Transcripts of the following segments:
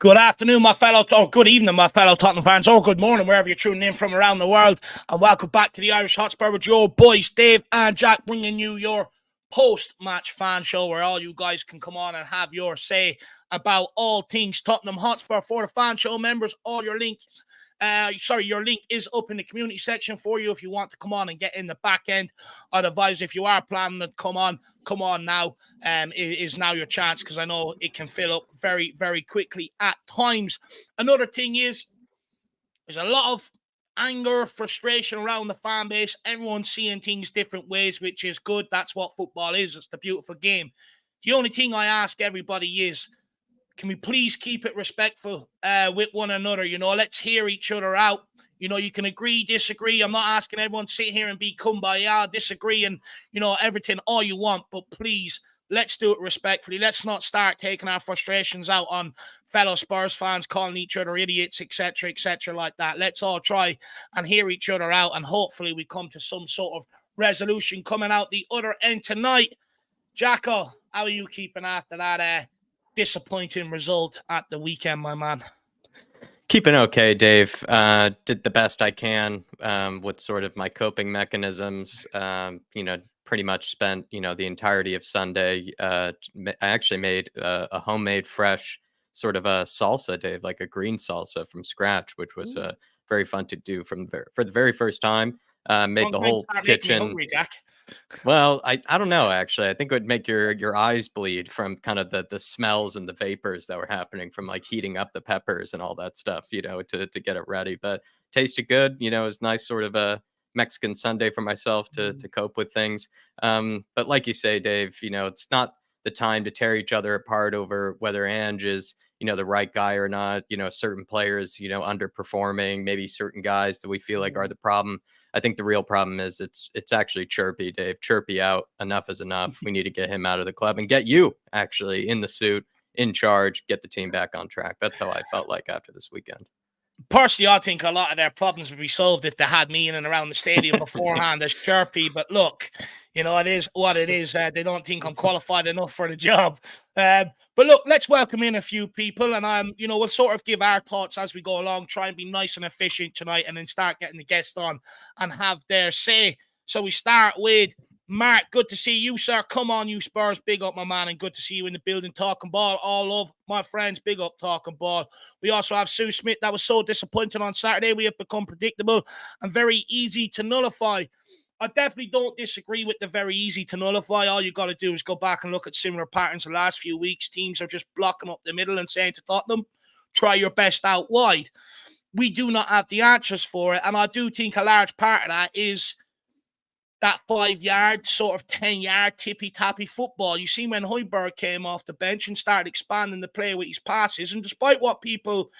Good afternoon, or good evening, my fellow Tottenham fans, or good morning, wherever you're tuning in from around the world. And welcome back to the Irish Hotspur with your boys, Dave and Jack, bringing you your post-match fan show where all you guys can come on and have your say about all things Tottenham Hotspur. For the fan show members, all your links. Your link is up in the community section for you if you want to come on and get in the back end. Otherwise, if you are planning to come on now. It is now your chance, because I know it can fill up very, very quickly at times. Another thing is, there's a lot of anger, frustration around the fan base. Everyone's seeing things different ways, which is good. That's what football is. It's the beautiful game. The only thing I ask everybody is, can we please keep it respectful with one another? Let's hear each other out. You can agree, disagree. I'm not asking everyone to sit here and be kumbaya, disagree and, everything all you want. But please, let's do it respectfully. Let's not start taking our frustrations out on fellow Spurs fans, calling each other idiots, etc., like that. Let's all try and hear each other out, and hopefully we come to some sort of resolution coming out the other end tonight. Jacko, how are you keeping after that disappointing result at the weekend, my man? Keeping okay, Dave. Did the best I can with sort of my coping mechanisms. Pretty much spent, the entirety of Sunday. I actually made a homemade fresh sort of a salsa, Dave, like a green salsa from scratch, which was very fun to do for the very first time. Made the whole kitchen. Hungry, Jack. Well, I don't know, actually. I think it would make your eyes bleed from kind of the smells and the vapors that were happening from like heating up the peppers and all that stuff, to get it ready. But tasted good, it was nice sort of a Mexican Sunday for myself to cope with things. But like you say, Dave, it's not the time to tear each other apart over whether ANGE is, the right guy or not, certain players, underperforming, maybe certain guys that we feel like are the problem. I think the real problem is it's actually Chirpy, Dave. Chirpy out. Enough is enough. We need to get him out of the club and get you actually in the suit, in charge, get the team back on track. That's how I felt like after this weekend. Personally, I think a lot of their problems would be solved if they had me in and around the stadium beforehand as Chirpy. But look, it is what it is. They don't think I'm qualified enough for the job. But look, let's welcome in a few people, and we'll sort of give our thoughts as we go along. Try and be nice and efficient tonight, and then start getting the guests on and have their say. So we start with Mark. Good to see you, sir. Come on, you Spurs. Big up, my man, and good to see you in the building. Talking ball, all love, my friends. Big up, talking ball. We also have Sue Smith. That was so disappointing on Saturday. We have become predictable and very easy to nullify. I definitely don't disagree with the very easy to nullify. All you got to do is go back and look at similar patterns the last few weeks. Teams are just blocking up the middle and saying to Tottenham, try your best out wide. We do not have the answers for it, and I do think a large part of that is that 5-yard, sort of 10-yard tippy-tappy football. You see when Højbjerg came off the bench and started expanding the play with his passes, and despite what people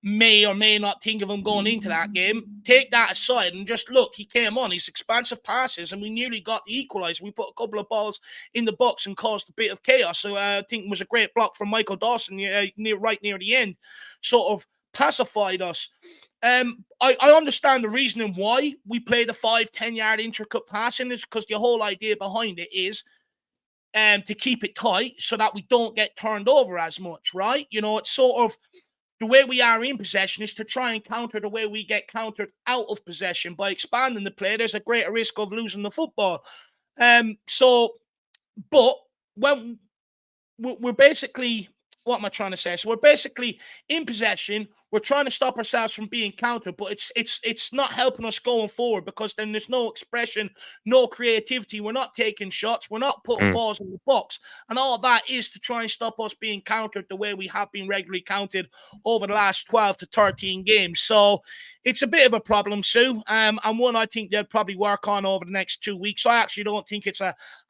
may or may not think of him going into that game, take that aside and just look, he came on, his expansive passes, and we nearly got the equaliser. We put a couple of balls in the box and caused a bit of chaos. So I think it was a great block from Michael Dawson right near the end, sort of pacified us. I understand the reasoning why we play the 5-10-yard intricate passing is because the whole idea behind it is to keep it tight so that we don't get turned over as much, right? It's sort of the way we are in possession is to try and counter the way we get countered out of possession. By expanding the play, there's a greater risk of losing the football. But when we're basically, what am I trying to say? So we're basically in possession. We're trying to stop ourselves from being countered, but it's not helping us going forward, because then there's no expression, no creativity. We're not taking shots. We're not putting balls in the box. And all that is to try and stop us being countered the way we have been regularly counted over the last 12 to 13 games. So it's a bit of a problem, Sue, and one I think they'll probably work on over the next 2 weeks. I actually don't think it's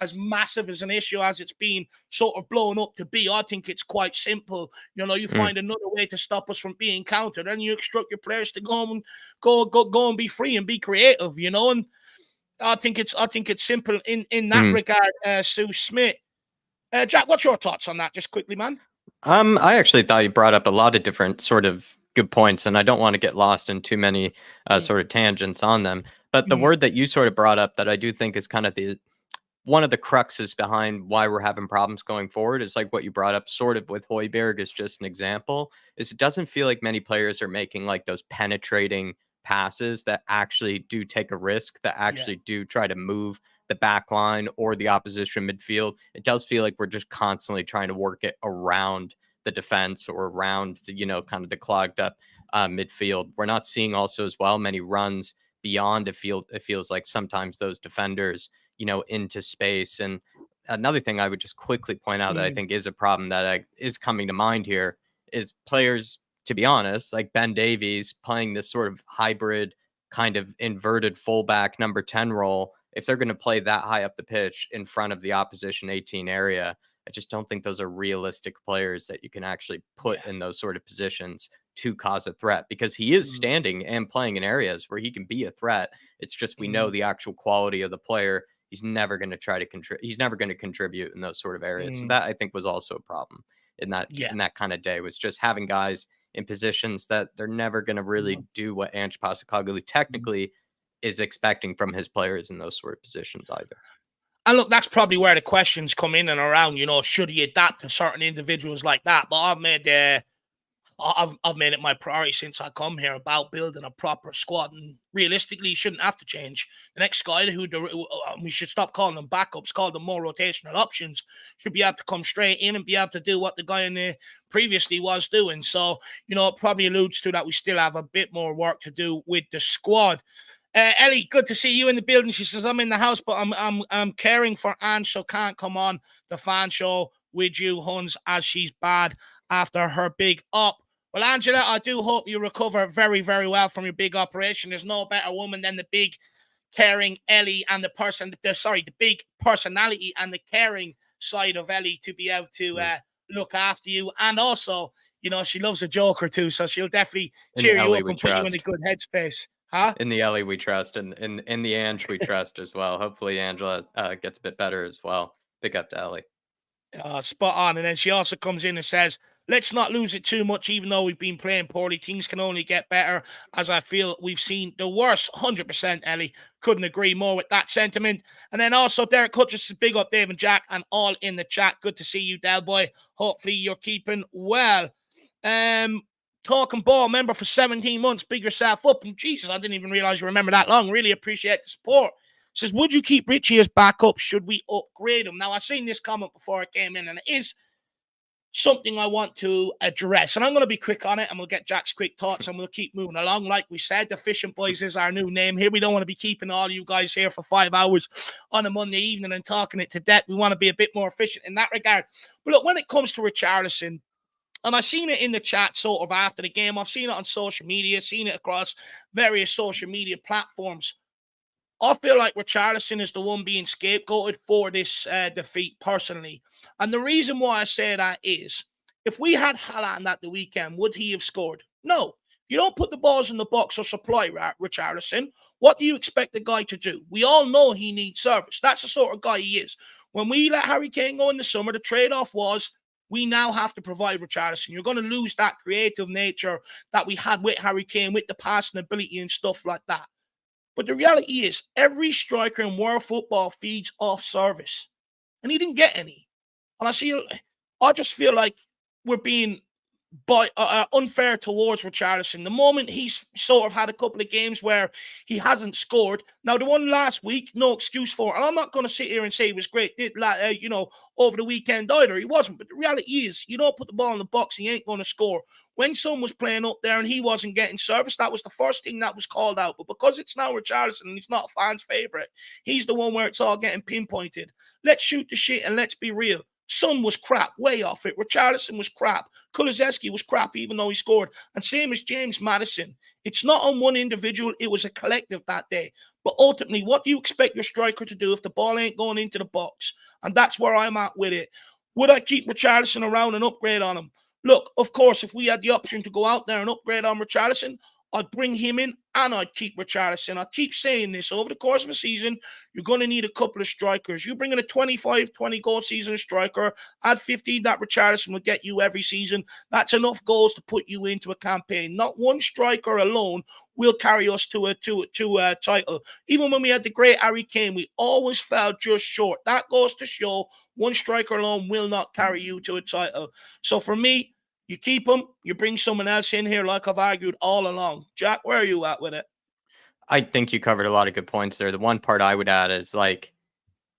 as massive as an issue as it's been sort of blown up to be. I think it's quite simple. You find another way to stop us from being countered, and you instruct your players to go and be free and be creative, and I think it's simple in that regard. Sue Smith, Jack, what's your thoughts on that, just quickly, man? I actually thought you brought up a lot of different sort of good points, and I don't want to get lost in too many sort of tangents on them, but the word that you sort of brought up that I do think is kind of the one of the cruxes behind why we're having problems going forward is like what you brought up sort of with Højbjerg is just an example, is it doesn't feel like many players are making like those penetrating passes that actually do take a risk, that Yeah. actually do try to move the back line or the opposition midfield. It does feel like we're just constantly trying to work it around the defense or around the, kind of the clogged up midfield. We're not seeing also as well many runs beyond a field. It feels like sometimes those defenders, into space. And another thing I would just quickly point out that I think is a problem that is coming to mind here is players, to be honest, like Ben Davies playing this sort of hybrid kind of inverted fullback number 10 role. If they're going to play that high up the pitch in front of the opposition 18 area, I just don't think those are realistic players that you can actually put in those sort of positions to cause a threat, because he is standing and playing in areas where he can be a threat. It's just we know the actual quality of the player. He's never going to try to contribute. He's never going to contribute in those sort of areas. So that I think was also a problem in that kind of day, was just having guys in positions that they're never going to really do what Ange Postecoglou technically is expecting from his players in those sort of positions either. And look, that's probably where the questions come in and around, should he adapt to certain individuals like that? But I've made it my priority since I come here about building a proper squad, and realistically, you shouldn't have to change. The next guy we should stop calling them backups, call them more rotational options, should be able to come straight in and be able to do what the guy in the previously was doing. So, it probably alludes to that we still have a bit more work to do with the squad. Ellie, good to see you in the building. She says, I'm in the house, but I'm caring for Ange, so can't come on the fan show with you, Huns, as she's bad after her big up. Well, Angela, I do hope you recover very, very well from your big operation. There's no better woman than the big, caring Ellie and the big personality and the caring side of Ellie to be able to look after you. And also, she loves a joke or two, so she'll definitely cheer you up and put you in a good headspace. Huh? In the Ellie we trust, and in the Ange we trust as well. Hopefully Angela gets a bit better as well. Pick up to Ellie. Spot on. And then she also comes in and says, let's not lose it too much, even though we've been playing poorly. Things can only get better, as I feel we've seen the worst. 100%, Ellie. Couldn't agree more with that sentiment. And then also Derek Hutchins says, big up Dave and Jack and all in the chat. Good to see you, Del Boy. Hopefully you're keeping well. Talking ball member for 17 months. Big yourself up. And Jesus, I didn't even realize you remember that long. Really appreciate the support. Says, would you keep Richie as backup? Should we upgrade him? Now, I've seen this comment before I came in, and it is something I want to address. And I'm going to be quick on it, and we'll get Jack's quick thoughts, and we'll keep moving along. Like we said, the Fishing Boys is our new name here. We don't want to be keeping all you guys here for 5 hours on a Monday evening and talking it to death. We want to be a bit more efficient in that regard. But look, when it comes to Richarlison, and I've seen it in the chat sort of after the game. I've seen it on social media, seen it across various social media platforms. I feel like Richarlison is the one being scapegoated for this defeat personally. And the reason why I say that is, if we had Haaland at the weekend, would he have scored? No. You don't put the balls in the box or supply Richarlison. What do you expect the guy to do? We all know he needs service. That's the sort of guy he is. When we let Harry Kane go in the summer, the trade-off was, we now have to provide Richarlison. You're going to lose that creative nature that we had with Harry Kane, with the passing ability and stuff like that. But the reality is, every striker in world football feeds off service. And he didn't get any. And I just feel like we're being unfair towards Richarlison. The moment he's sort of had a couple of games where he hasn't scored. Now, the one last week, no excuse for it. And I'm not going to sit here and say he was great, over the weekend either. He wasn't. But the reality is, you don't put the ball in the box, he ain't going to score. When someone was playing up there and he wasn't getting service, that was the first thing that was called out. But because it's now Richarlison and he's not a fan's favourite, he's the one where it's all getting pinpointed. Let's shoot the shit and let's be real. Son was crap, way off it. Richarlison was crap. Kulusevski was crap, even though he scored. And same as James Maddison. It's not on one individual. It was a collective that day. But ultimately, what do you expect your striker to do if the ball ain't going into the box? And that's where I'm at with it. Would I keep Richarlison around and upgrade on him? Look, of course, if we had the option to go out there and upgrade on Richarlison, I'd bring him in and I'd keep Richarlison. I keep saying this over the course of a season, you're going to need a couple of strikers. You bring in a 25, 20 goal season striker, add 15 that Richarlison will get you every season. That's enough goals to put you into a campaign. Not one striker alone will carry us to a title. Even when we had the great Harry Kane, we always fell just short. That goes to show one striker alone will not carry you to a title. So for me, you keep him, you bring someone else in here, like I've argued all along. Jack, where are you at with it? I think you covered a lot of good points there. The one part I would add is like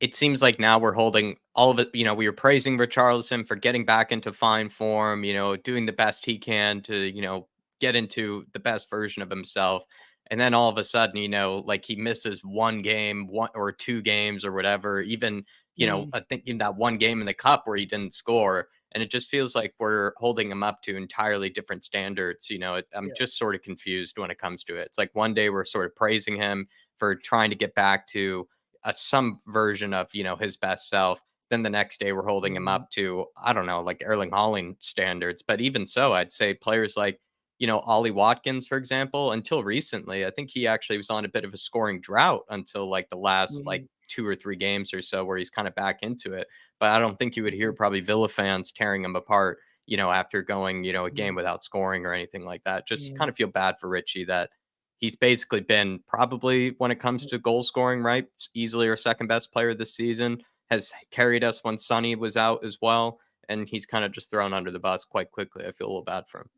it seems like now we're holding all of it. We were praising Richarlison for getting back into fine form, doing the best he can to, get into the best version of himself. And then all of a sudden, like he misses one game, one or two games or whatever. Even, I think in that one game in the cup where he didn't score. And it just feels like we're holding him up to entirely different standards. I'm just sort of confused when it comes to it. It's like one day we're sort of praising him for trying to get back to some version of his best self. Then the next day we're holding him up to, I don't know, like Erling Haaland standards. But even so, I'd say players like Ollie Watkins, for example, until recently, I think he actually was on a bit of a scoring drought until like the last like 2 or 3 games or so, where he's kind of back into it. But I don't think you would hear probably Villa fans tearing him apart after going a game without scoring or anything like that. Just kind of feel bad for Richie that he's basically been probably, when it comes to goal scoring, right, easily our second best player this season, has carried us when Sonny was out as well. And he's kind of just thrown under the bus quite quickly. I feel a little bad for him.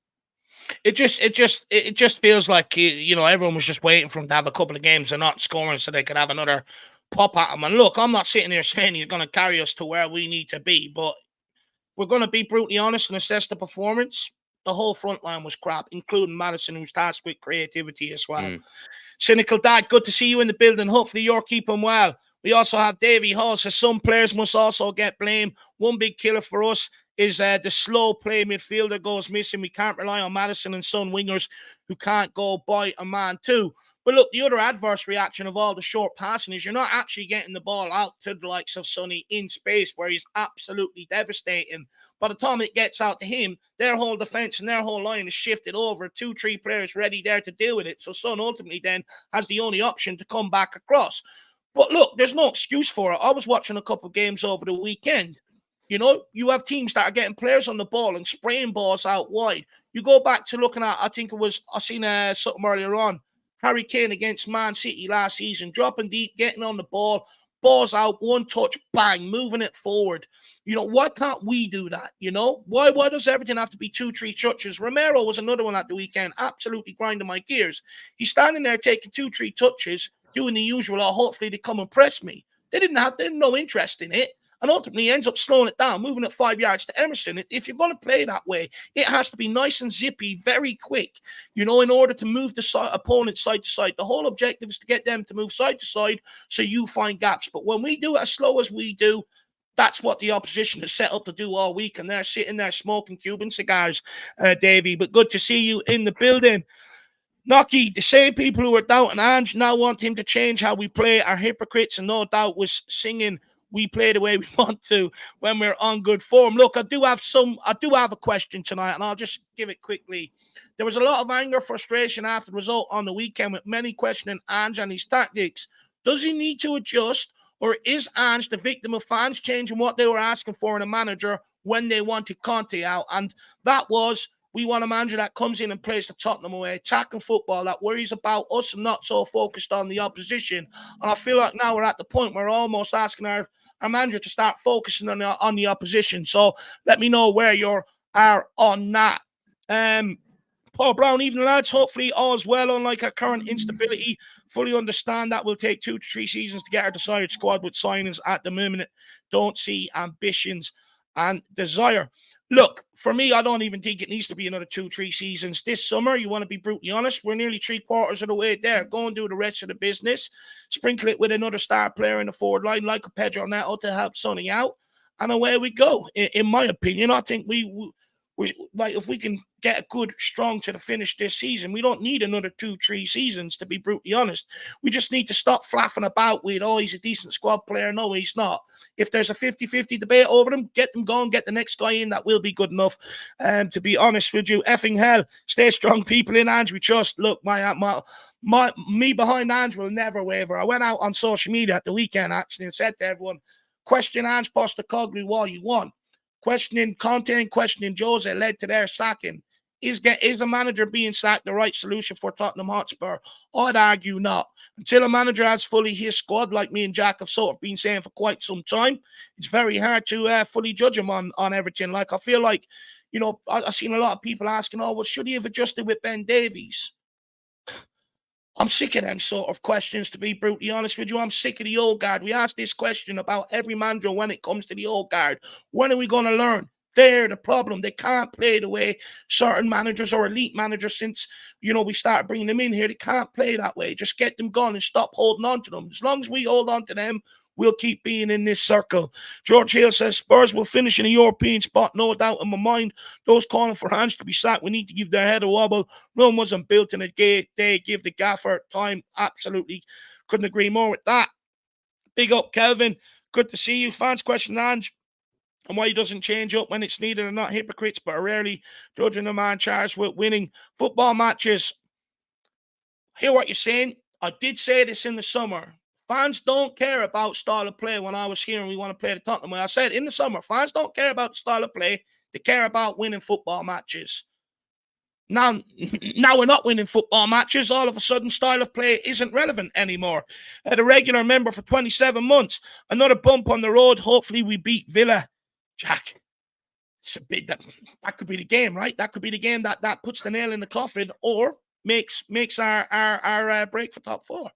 It just feels like everyone was just waiting for him to have a couple of games and not scoring so they could have another pop at him. And look, I'm not sitting here saying he's going to carry us to where we need to be, but we're going to be brutally honest and assess the performance. The whole front line was crap, including Madison, who's tasked with creativity as well. Cynical Dad, good to see you in the building. Hopefully you're keeping well. We also have Davey Hall says some players must also get blamed. One big killer for us is the slow play midfielder goes missing. We can't rely on Madison and Son wingers who can't go by a man too. But look, the other adverse reaction of all the short passing is you're not actually getting the ball out to the likes of Sonny in space where he's absolutely devastating. By the time it gets out to him, their whole defense and their whole line is shifted over. 2-3 players ready there to deal with it. So Son ultimately then has the only option to come back across. But look, there's no excuse for it. I was watching a couple of games over the weekend. You have teams that are getting players on the ball and spraying balls out wide. You go back to looking at, I seen something earlier on, Harry Kane against Man City last season, dropping deep, getting on the ball, balls out, one touch, bang, moving it forward. Why can't we do that? Why does everything have to be 2-3 touches? Romero was another one at the weekend, absolutely grinding my gears. He's standing there taking 2-3 touches, doing the usual, hopefully they come and press me. They didn't have no interest in it. And ultimately, he ends up slowing it down, moving it 5 yards to Emerson. If you're going to play that way, it has to be nice and zippy, very quick, in order to move the opponent side to side. The whole objective is to get them to move side to side so you find gaps. But when we do it as slow as we do, that's what the opposition is set up to do all week. And they're sitting there smoking Cuban cigars, Davey. But good to see you in the building. Nocky, the same people who are doubting Ange now want him to change how we play are hypocrites, and no doubt was singing we play the way we want to when we're on good form. Look, I do have a question tonight, and I'll just give it quickly. There was a lot of anger, frustration after the result on the weekend, with many questioning Ange and his tactics. Does he need to adjust, or is Ange the victim of fans changing what they were asking for in a manager when they wanted Conte out? And that was, we want a manager that comes in and plays the Tottenham away, attacking football, that worries about us and not so focused on the opposition. And I feel like now we're at the point where we're almost asking our manager to start focusing on the opposition. So let me know where you are on that. Paul Brown, evening lads. Hopefully all's well. Unlike our current instability, fully understand that will take 2 to 3 seasons to get our desired squad with signings at the moment. Don't see ambitions and desire. Look, for me, I don't even think it needs to be another 2-3 seasons. This summer, you want to be brutally honest, we're nearly 3/4 of the way there. Go and do the rest of the business. Sprinkle it with another star player in the forward line, like a Pedro Neto, to help Sonny out. And away we go. In my opinion, I think Like, if we can get a good strong to the finish this season, we don't need another 2-3 seasons, to be brutally honest. We just need to stop flapping about with, oh, he's a decent squad player. No, he's not. If there's a 50-50 debate over them, get them going, get the next guy in. That will be good enough. To be honest with you, effing hell, stay strong, people in Ange we trust. Look, me behind Ange will never waver. I went out on social media at the weekend, actually, and said to everyone, question Ange Postecoglou all you want. Questioning Conte and questioning Jose led to their sacking. Is a manager being sacked the right solution for Tottenham Hotspur? I'd argue not. Until a manager has fully his squad, like me and Jack have sort of been saying for quite some time, it's very hard to fully judge him on everything. Like, I feel like, I've seen a lot of people asking, oh, well, should he have adjusted with Ben Davies? I'm sick of them sort of questions, to be brutally honest with you. I'm sick of the old guard. We ask this question about every manager when it comes to the old guard. When are we going to learn? They're the problem. They can't play the way certain managers or elite managers, since, we started bringing them in here, they can't play that way. Just get them gone and stop holding on to them. As long as we hold on to them, we'll keep being in this circle. George Hill says Spurs will finish in a European spot, no doubt in my mind. Those calling for Ange to be sacked, we need to give their head a wobble. Rome wasn't built in a day. Give the gaffer time. Absolutely couldn't agree more with that. Big up, Kelvin. Good to see you. Fans question Ange and why he doesn't change up when it's needed, and not hypocrites, but are rarely judging a man charged with winning football matches. Hear what you're saying. I did say this in the summer. Fans don't care about style of play. When I was here and we want to play the Tottenham way, I said in the summer, fans don't care about style of play. They care about winning football matches. Now we're not winning football matches. All of a sudden, style of play isn't relevant anymore. The regular member for 27 months. Another bump on the road. Hopefully we beat Villa. Jack, it's a bit that could be the game, right? That could be the game that puts the nail in the coffin or makes our break for top four.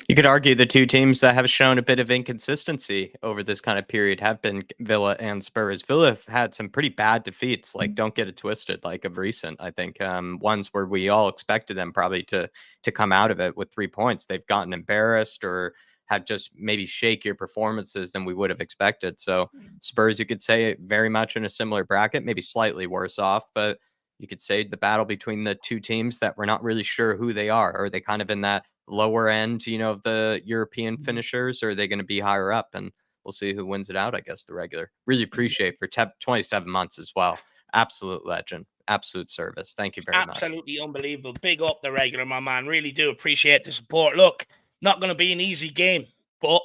You could argue the two teams that have shown a bit of inconsistency over this kind of period have been Villa and Spurs. Villa have had some pretty bad defeats, like, don't get it twisted, like of recent. I think ones where we all expected them probably to come out of it with 3 points. They've gotten embarrassed or had just maybe shakier performances than we would have expected. So Spurs, you could say, very much in a similar bracket, maybe slightly worse off, but you could say the battle between the two teams that we're not really sure who they are. Are they kind of in that lower end, of the European finishers, or are they going to be higher up? And we'll see who wins it out, I guess, the regular. Really appreciate for 27 months as well. Absolute legend. Absolute service. Thank you very much. Absolutely unbelievable. Big up the regular, my man. Really do appreciate the support. Look, not going to be an easy game, but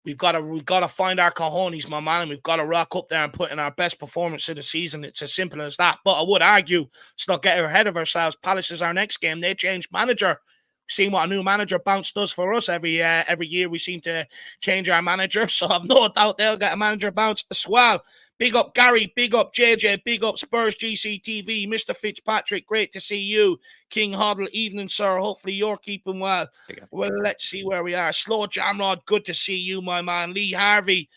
we've got to find our cojones, my man, and we've got to rock up there and put in our best performance of the season. It's as simple as that. But I would argue, let's not get ahead of ourselves. Palace is our next game. They changed manager. Seeing what a new manager bounce does for us every year, we seem to change our manager. So I've no doubt they'll get a manager bounce as well. Big up Gary, big up JJ, big up Spurs GCTV, Mr. Fitzpatrick, great to see you. King Hoddle, evening, sir. Hopefully you're keeping well. Well, let's see where we are. Slow Jamrod, good to see you, my man. Lee Harvey.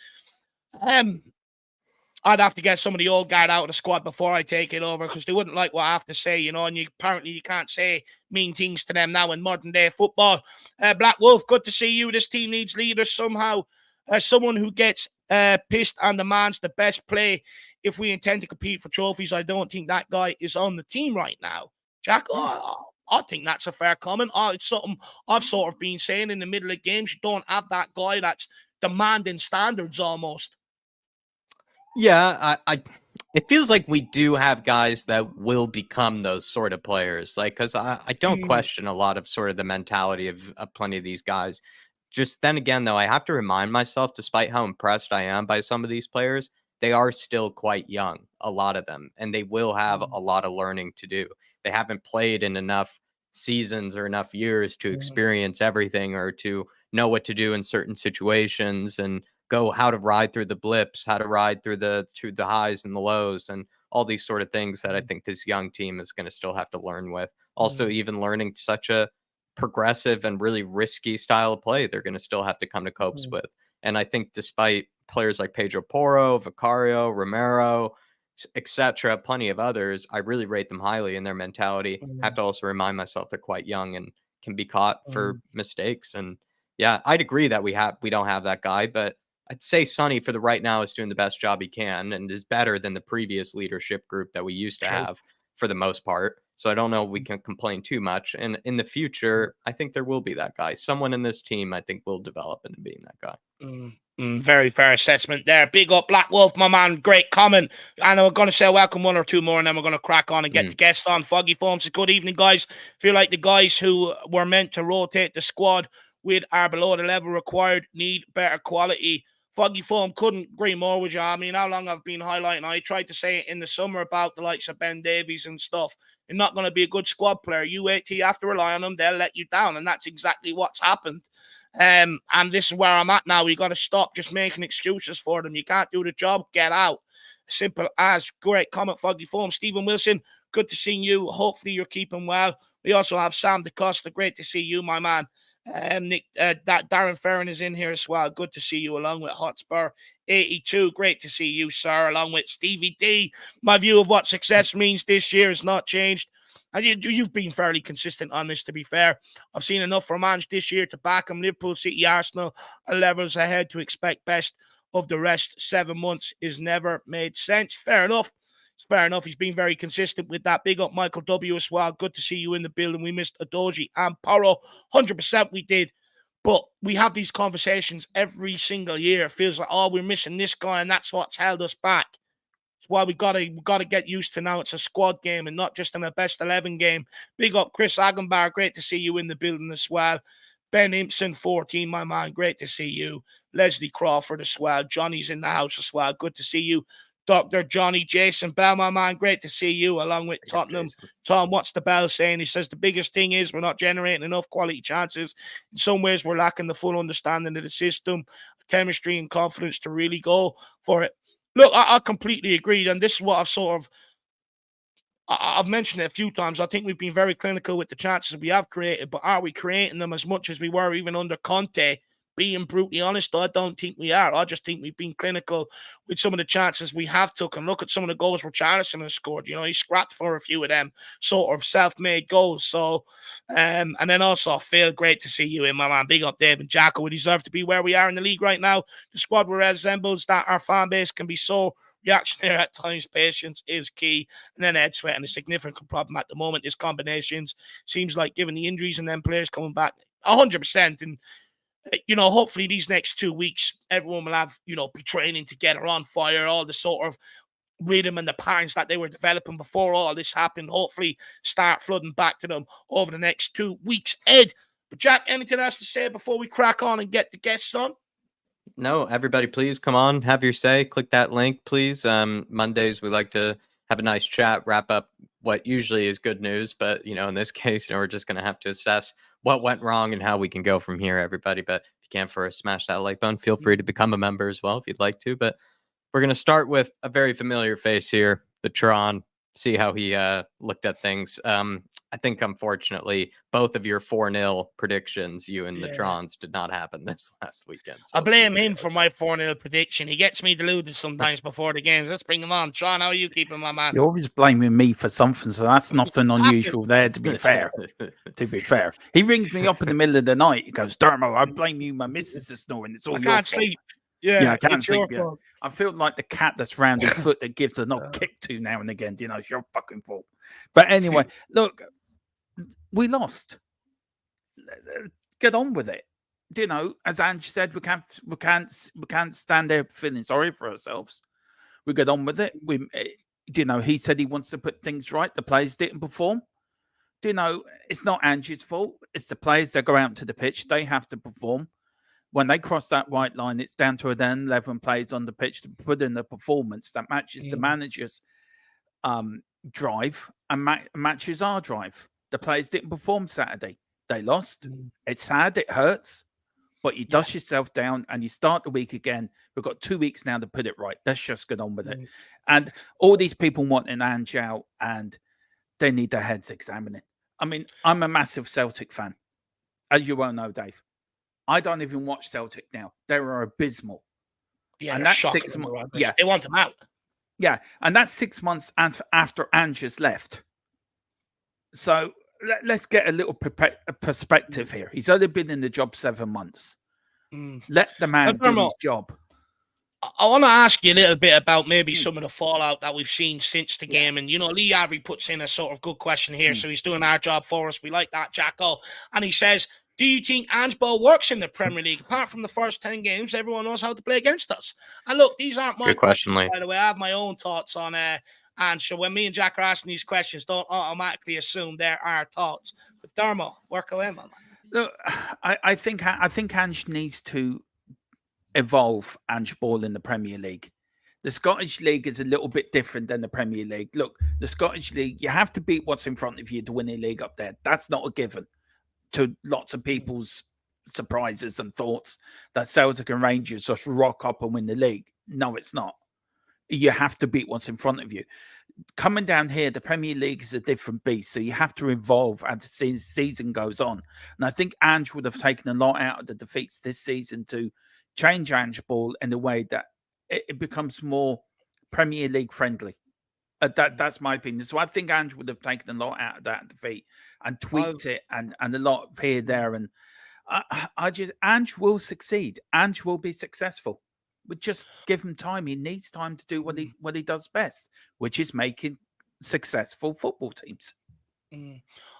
I'd have to get some of the old guard out of the squad before I take it over, because they wouldn't like what I have to say, and apparently you can't say mean things to them now in modern day football. Black Wolf, good to see you. This team needs leaders somehow. Someone who gets pissed and demands the best play. If we intend to compete for trophies, I don't think that guy is on the team right now. Jack, I think that's a fair comment. It's something I've sort of been saying in the middle of games. You don't have that guy that's demanding standards almost. Yeah, it feels like we do have guys that will become those sort of players. Like, because I don't question a lot of sort of the mentality of plenty of these guys. Just then again, though, I have to remind myself, despite how impressed I am by some of these players, they are still quite young, a lot of them, and they will have a lot of learning to do. They haven't played in enough seasons or enough years to experience everything or to know what to do in certain situations and how to ride through the blips, how to ride through the highs and the lows, and all these sort of things that I think this young team is going to still have to learn with. Also, even learning such a progressive and really risky style of play, they're going to still have to come to copes with. And I think despite players like Pedro Porro, Vicario, Romero, etc., plenty of others, I really rate them highly in their mentality. Have to also remind myself they're quite young and can be caught for mistakes. And yeah, I'd agree that we don't have that guy, but I'd say Sonny for the right now is doing the best job he can and is better than the previous leadership group that we used to have for the most part. So I don't know if we can complain too much. And in the future, I think there will be that guy. Someone in this team, I think, will develop into being that guy. Very fair assessment there. Big up Black Wolf, my man. Great comment. And we're going to say welcome one or two more, and then we're going to crack on and get the guest on. Foggy Foams, good evening, guys. Feel like the guys who were meant to rotate the squad with are below the level required, need better quality. Foggy Foam, couldn't agree more with you. I mean, how long I've been highlighting, I tried to say it in the summer about the likes of Ben Davies and stuff. You're not going to be a good squad player. You wait till you have to rely on them, they'll let you down. And that's exactly what's happened. And this is where I'm at now. We got to stop just making excuses for them. You can't do the job, get out. Simple as. Great comment, Foggy Foam. Stephen Wilson, good to see you. Hopefully you're keeping well. We also have Sam DeCosta. Great to see you, my man. Nick, that Darren Ferrin is in here as well. Good to see you, along with Hotspur 82. Great to see you, sir, along with Stevie D. My view of what success means this year has not changed. And you've been fairly consistent on this, to be fair. I've seen enough from Ange this year to back him. Liverpool, City, Arsenal are levels ahead to expect best of the rest. 7 months is never made sense. Fair enough. It's fair enough. He's been very consistent with that. Big up Michael W as well. Good to see you in the building. We missed Adoji and Porro. 100% we did. But we have these conversations every single year. It feels like, oh, we're missing this guy, and that's what's held us back. It's why we gotta get used to now. It's a squad game and not just in a best 11 game. Big up Chris Agenbar. Great to see you in the building as well. Ben Impson, 14, my man. Great to see you. Leslie Crawford as well. Johnny's in the house as well. Good to see you. Dr. Johnny Jason Bell, my man. Great to see you, along with Tottenham. Tom, what's the Bell saying? He says the biggest thing is we're not generating enough quality chances. In some ways, we're lacking the full understanding of the system, chemistry, and confidence to really go for it. Look, I completely agree, and this is what I've mentioned it a few times. I think we've been very clinical with the chances we have created, but are we creating them as much as we were even under Conte? Being brutally honest, I don't think we are. I just think we've been clinical with some of the chances we have took. And look at some of the goals Richarlison has scored. You know, he scrapped for a few of them sort of self-made goals. So, and then also, Phil, great to see you in, my man. Big up Dave and Jacko. We deserve to be where we are in the league right now. The squad resembles that our fan base can be so reactionary at times. Patience is key. And then Ed Sweat, and a significant problem at the moment is combinations. Seems like given the injuries and then players coming back 100%. And you know, hopefully these next 2 weeks, everyone will have, you know, be training together on fire, all the sort of rhythm and the patterns that they were developing before all this happened. Hopefully start flooding back to them over the next 2 weeks. Ed, but Jack, anything else to say before we crack on and get the guests on? No, everybody, please come on, have your say. Click that link, please. Mondays, we like to have a nice chat, wrap up what usually is good news. But, you know, in this case, you know, we're just going to have to assess what went wrong and how we can go from here, everybody. But if you can first smash that like button, feel free to become a member as well if you'd like to. But we're going to start with a very familiar face here, the Tron. See how he looked at things. I think, unfortunately, both of your 4-0 predictions, you and the Trons, did not happen this last weekend. So I blame him for my 4-0 prediction. He gets me deluded sometimes before the games. Let's bring him on. Tron, how are you keeping, my man? You're always blaming me for something, so that's nothing unusual there, to be fair. To be fair. He rings me up in the middle of the night. He goes, Dermo, I blame you. My missus is snoring. It's all your fault. I can't sleep. Yeah, I can't sleep. Yeah. I feel like the cat that's round his foot that gives a knock kick to now and again. You know, it's your fucking fault. But anyway, look, we lost. Get on with it. You know, as Ange said, we can't stand there feeling sorry for ourselves. We get on with it. You know, he said he wants to put things right. The players didn't perform. You know, it's not Ange's fault. It's the players that go out to the pitch. They have to perform. When they cross that white line, it's down to then 11 players on the pitch to put in a performance that matches the manager's drive and matches our drive. The players didn't perform Saturday. They lost. It's sad. It hurts. But you dust yourself down and you start the week again. We've got 2 weeks now to put it right. Let's just get on with it. And all these people want an Ange out and they need their heads examining. I mean, I'm a massive Celtic fan, as you well know, Dave. I don't even watch Celtic now. They are abysmal. Yeah, and that's 6 months. Yeah, they want them out. Yeah, and that's 6 months after Ange has left. So let's get a little perspective here. He's only been in the job 7 months. Let the man do his job. I want to ask you a little bit about maybe some of the fallout that we've seen since the game. And, Lee Avery puts in a sort of good question here. So he's doing our job for us. We like that, Jacko. And he says, do you think Ange ball works in the Premier League? Apart from the first 10 games, everyone knows how to play against us. And look, these aren't my questions, by the way. I have my own thoughts on Ange. So when me and Jack are asking these questions, don't automatically assume they're our thoughts. But Dermo, work away, man. Look, I think Ange needs to evolve Ange ball in the Premier League. The Scottish League is a little bit different than the Premier League. Look, the Scottish League, you have to beat what's in front of you to win a league up there. That's not a given, to lots of people's surprises and thoughts that Celtic and Rangers just rock up and win the league. No, it's not. You have to beat what's in front of you. Coming down here, the Premier League is a different beast, so you have to evolve as the season goes on. And I think Ange would have taken a lot out of the defeats this season to change Ange ball in a way that it becomes more Premier League friendly. That's my opinion. So I think Ange would have taken a lot out of that defeat and tweaked it and a lot here, there. And Ange will succeed. Ange will be successful. But just give him time. He needs time to do what he does best, which is making successful football teams.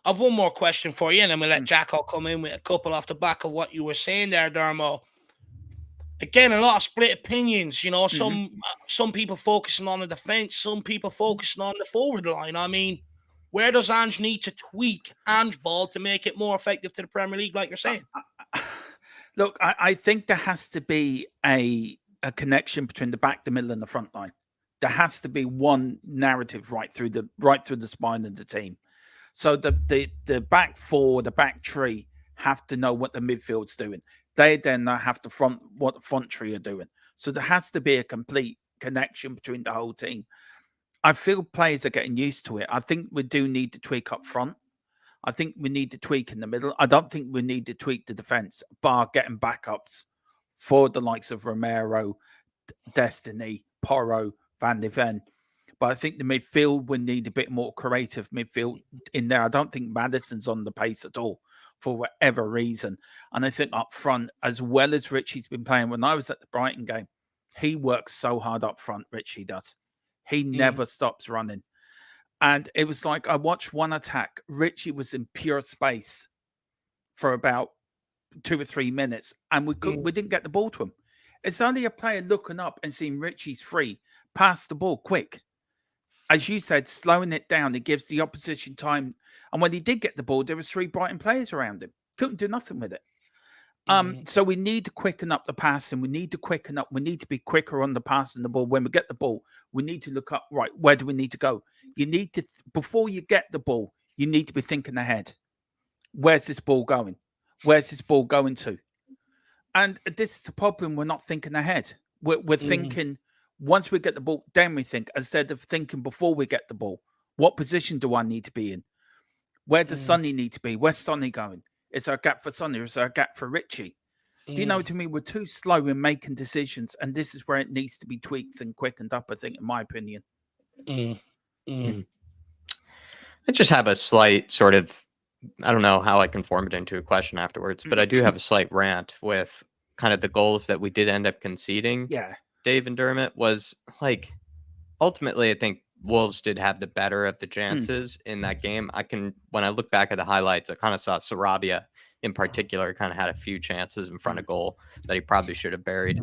I've one more question for you, and then we'll let Jacko come in with a couple off the back of what you were saying there, Dermo. Again, a lot of split opinions. Some people focusing on the defense, some people focusing on the forward line. I mean, where does Ange need to tweak Ange ball to make it more effective to the Premier League, like you're saying? Look, I think there has to be a connection between the back, the middle, and the front line. There has to be one narrative right through the spine of the team. So the back four, the back three have to know what the midfield's doing. They then have to what the front three are doing. So there has to be a complete connection between the whole team. I feel players are getting used to it. I think we do need to tweak up front. I think we need to tweak in the middle. I don't think we need to tweak the defense, bar getting backups for the likes of Romero, Destiny, Porro, Van de Ven. But I think the midfield will need a bit more creative midfield in there. I don't think Maddison's on the pace at all for whatever reason. And I think up front, as well as Richie's been playing, when I was at the Brighton game, he works so hard up front, Richie does. He never stops running. And it was like I watched one attack. Richie was in pure space for about 2 or 3 minutes, and we didn't get the ball to him. It's only a player looking up and seeing Richie's free, pass the ball quick. As you said, slowing it down, it gives the opposition time. And when he did get the ball, there was 3 Brighton players around him. Couldn't do nothing with it. So we need to quicken up the passing. We need to be quicker on the pass and the ball. When we get the ball, we need to look up, right, where do we need to go? You need to, before you get the ball, you need to be thinking ahead. Where's this ball going? Where's this ball going to? And this is the problem. We're not thinking ahead. We're thinking, once we get the ball, then we think, instead of thinking before we get the ball, what position do I need to be in? Where does Sonny need to be? Where's Sonny going? Is there a gap for Sonny or is there a gap for Richie? Do you know what I mean? We're too slow in making decisions, and this is where it needs to be tweaked and quickened up, I think, in my opinion. I just have a slight sort of, I don't know how I can form it into a question afterwards, but I do have a slight rant with kind of the goals that we did end up conceding. Yeah. Dave and Dermot was like, ultimately, I think Wolves did have the better of the chances in that game. When I look back at the highlights, I kind of saw Sarabia in particular kind of had a few chances in front of goal that he probably should have buried.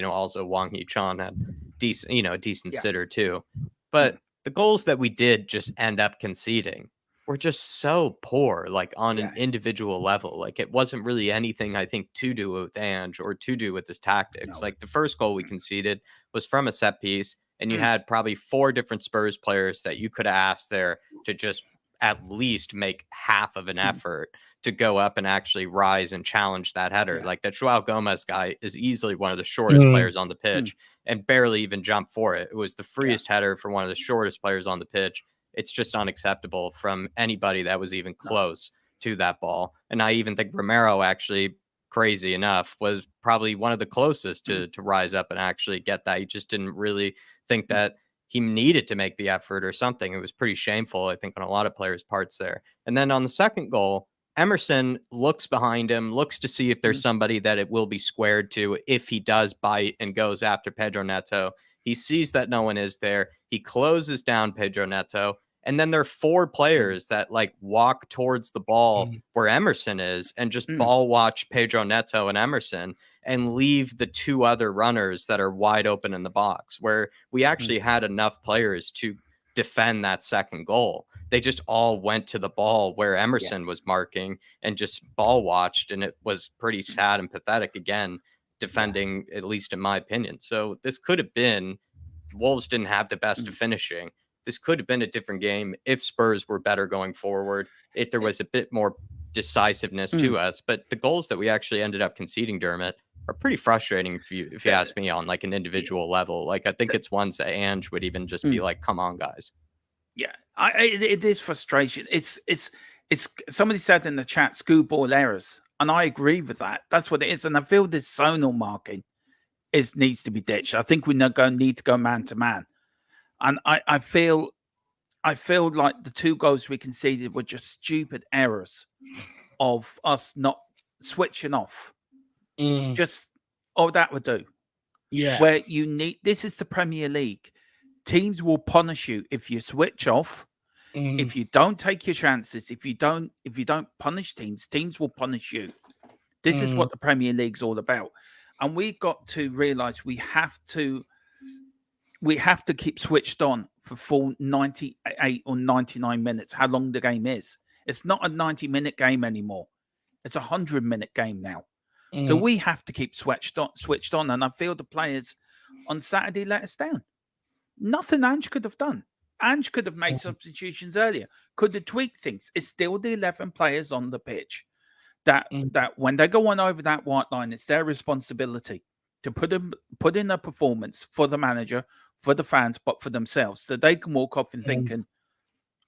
Also Wang Hee-chan had a decent sitter too. But the goals that we did just end up conceding were just so poor, like on an individual level. Like it wasn't really anything, I think, to do with Ange or to do with his tactics. Like the first goal we conceded was from a set piece. And you had probably 4 different Spurs players that you could have asked there to just at least make half of an effort to go up and actually rise and challenge that header. Like that Joao Gomez guy is easily one of the shortest players on the pitch and barely even jumped for it. It was the freest header for one of the shortest players on the pitch. It's just unacceptable from anybody that was even close to that ball. And I even think Romero, actually, crazy enough, was probably one of the closest to rise up and actually get that. He just didn't really think that he needed to make the effort or something. It was pretty shameful, I think, on a lot of players' parts there. And then on the second goal, Emerson looks behind him, looks to see if there's somebody that it will be squared to if he does bite and goes after Pedro Neto. He sees that no one is there. He closes down Pedro Neto. And then there are 4 players that like walk towards the ball where Emerson is and just ball watch Pedro Neto and Emerson and leave the 2 other runners that are wide open in the box, where we actually had enough players to defend that second goal. They just all went to the ball where Emerson was marking and just ball watched. And it was pretty sad and pathetic again, defending, at least in my opinion. So this could have been, Wolves didn't have the best of finishing. This could have been a different game if Spurs were better going forward, if there was a bit more decisiveness to us. But the goals that we actually ended up conceding, Dermot, are pretty frustrating if you ask me, on like an individual level. Like, I think it's ones that Ange would even just be like, come on, guys. Yeah, it is frustration. It's somebody said in the chat, schoolboy errors. And I agree with that. That's what it is. And I feel this zonal marking needs to be ditched. I think we need to go man to man. And I feel like the 2 goals we conceded were just stupid errors of us not switching off. Just, that would do. Yeah. Where this is the Premier League. Teams will punish you if you switch off. If you don't take your chances, if you don't punish teams will punish you. This is what the Premier League's all about. And we've got to realize we have to keep switched on for full 98 or 99 minutes, how long the game is. It's not a 90-minute game anymore. It's a 100-minute game now. So we have to keep switched on. And I feel the players on Saturday let us down. Nothing Ange could have done. Ange could have made substitutions earlier, could have tweaked things. It's still the 11 players on the pitch that when they go on over that white line, it's their responsibility to put in a performance for the manager, for the fans, but for themselves, so they can walk off and thinking,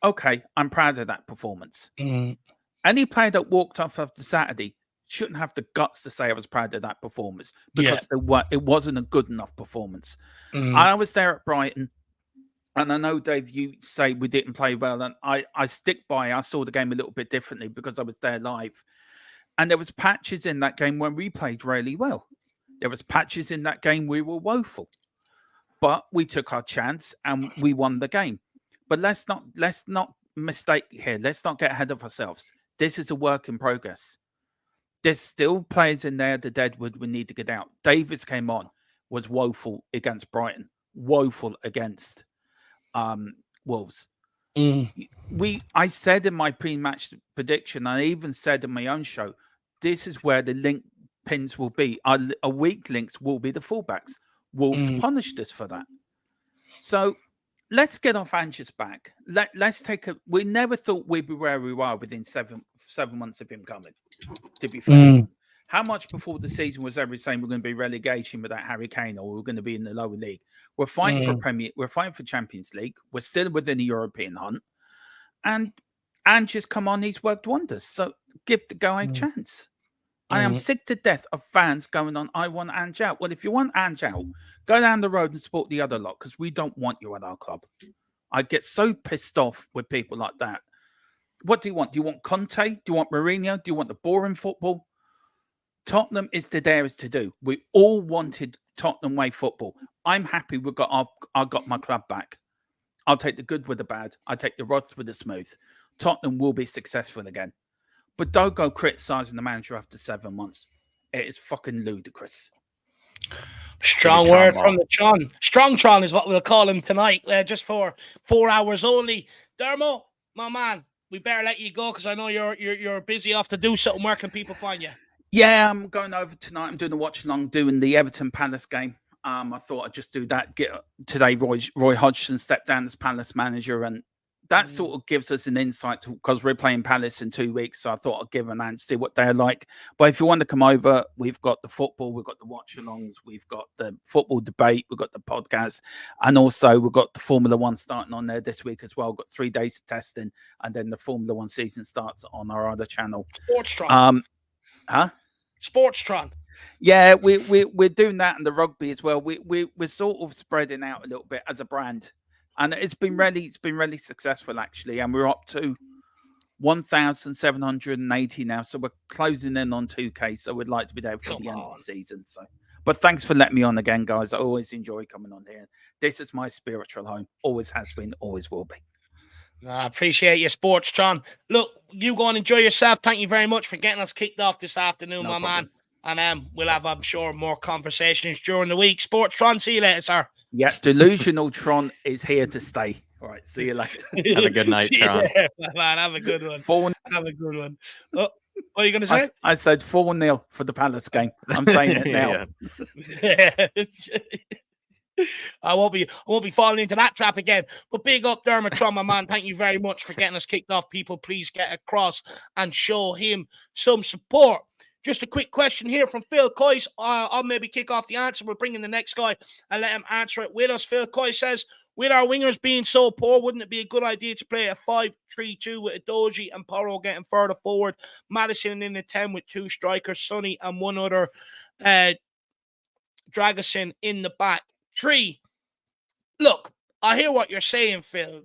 okay, I'm proud of that performance. Any player that walked off after Saturday shouldn't have the guts to say I was proud of that performance, because it wasn't a good enough performance. I was there at Brighton, and I know, Dave, you say we didn't play well, and I stick by. I saw the game a little bit differently because I was there live, and there was patches in that game when we played really well. There was patches in that game we were woeful, but we took our chance and we won the game. But let's not mistake here. Let's not get ahead of ourselves. This is a work in progress. There's still players in there. The Deadwood we need to get out. Davis came on, was woeful against Brighton, woeful against Wolves. I said in my pre-match prediction, I even said in my own show, this is where the link pins will be. Our weak links will be the fullbacks. Wolves punished us for that. So let's get off Ange's back. Let's take a. We never thought we'd be where we were within seven months of him coming. To be fair, how much before the season was everybody saying we're going to be relegation without Harry Kane, or we're going to be in the lower league? We're fighting for Premier. We're fighting for Champions League. We're still within the European hunt, and Ange's come on. He's worked wonders. So give the guy a chance. I am sick to death of fans going on, I want Ange out. Well, if you want Ange out, go down the road and support the other lot, because we don't want you at our club. I get so pissed off with people like that. What do you want? Do you want Conte? Do you want Mourinho? Do you want the boring football? Tottenham is the dairies to do. We all wanted Tottenham way football. I'm happy I got my club back. I'll take the good with the bad. I take the rough with the smooth. Tottenham will be successful again. But don't go criticising the manager after 7 months. It is fucking ludicrous. Strong word from the Tron. Strong Tron is what we'll call him tonight, just for 4 hours only. Dermo, my man, we better let you go because I know you're busy off to do something. Where can people find you? Yeah, I'm going over tonight. I'm doing a watch along, doing the Everton Palace game. I thought I'd just do that. Today, Roy Hodgson stepped down as Palace manager, and that sort of gives us an insight because we're playing Palace in 2 weeks. So I thought I'd give an answer, see what they're like. But if you want to come over, we've got the football, we've got the watch-alongs, we've got the football debate, we've got the podcast, and also we've got the Formula One starting on there this week as well. We've got 3 days of testing, and then the Formula One season starts on our other channel. Sportstron. Sportstron. Yeah, we're doing that, and the rugby as well. We're sort of spreading out a little bit as a brand. And it's been really successful, actually. And we're up to 1,780 now, so we're closing in on 2K. So we'd like to be there for the end of the season. So, but thanks for letting me on again, guys. I always enjoy coming on here. This is my spiritual home. Always has been, always will be. I appreciate your sports, Tron. Look, you go and enjoy yourself. Thank you very much for getting us kicked off this afternoon, my man. And we'll have, I'm sure, more conversations during the week. Sports Tron, see you later, sir. Yeah, delusional Tron is here to stay. All right, see you later. Have a good night, Tron. Yeah, man, have a good one. Have a good one. Oh, what are you going to say? I said 4-0 for the Palace game. I'm saying it now. I won't be falling into that trap again. But big up Dermot Tron, my man. Thank you very much for getting us kicked off. People, please get across and show him some support. Just a quick question here from Phil Coyce. I'll maybe kick off the answer. We'll bring in the next guy and let him answer it with us. Phil Coyce says, with our wingers being so poor, wouldn't it be a good idea to play a 5-3-2 with Adoji and Porro getting further forward? Madison in the 10 with 2 strikers, Sonny and one other Dragusin in the back 3. Look, I hear what you're saying, Phil.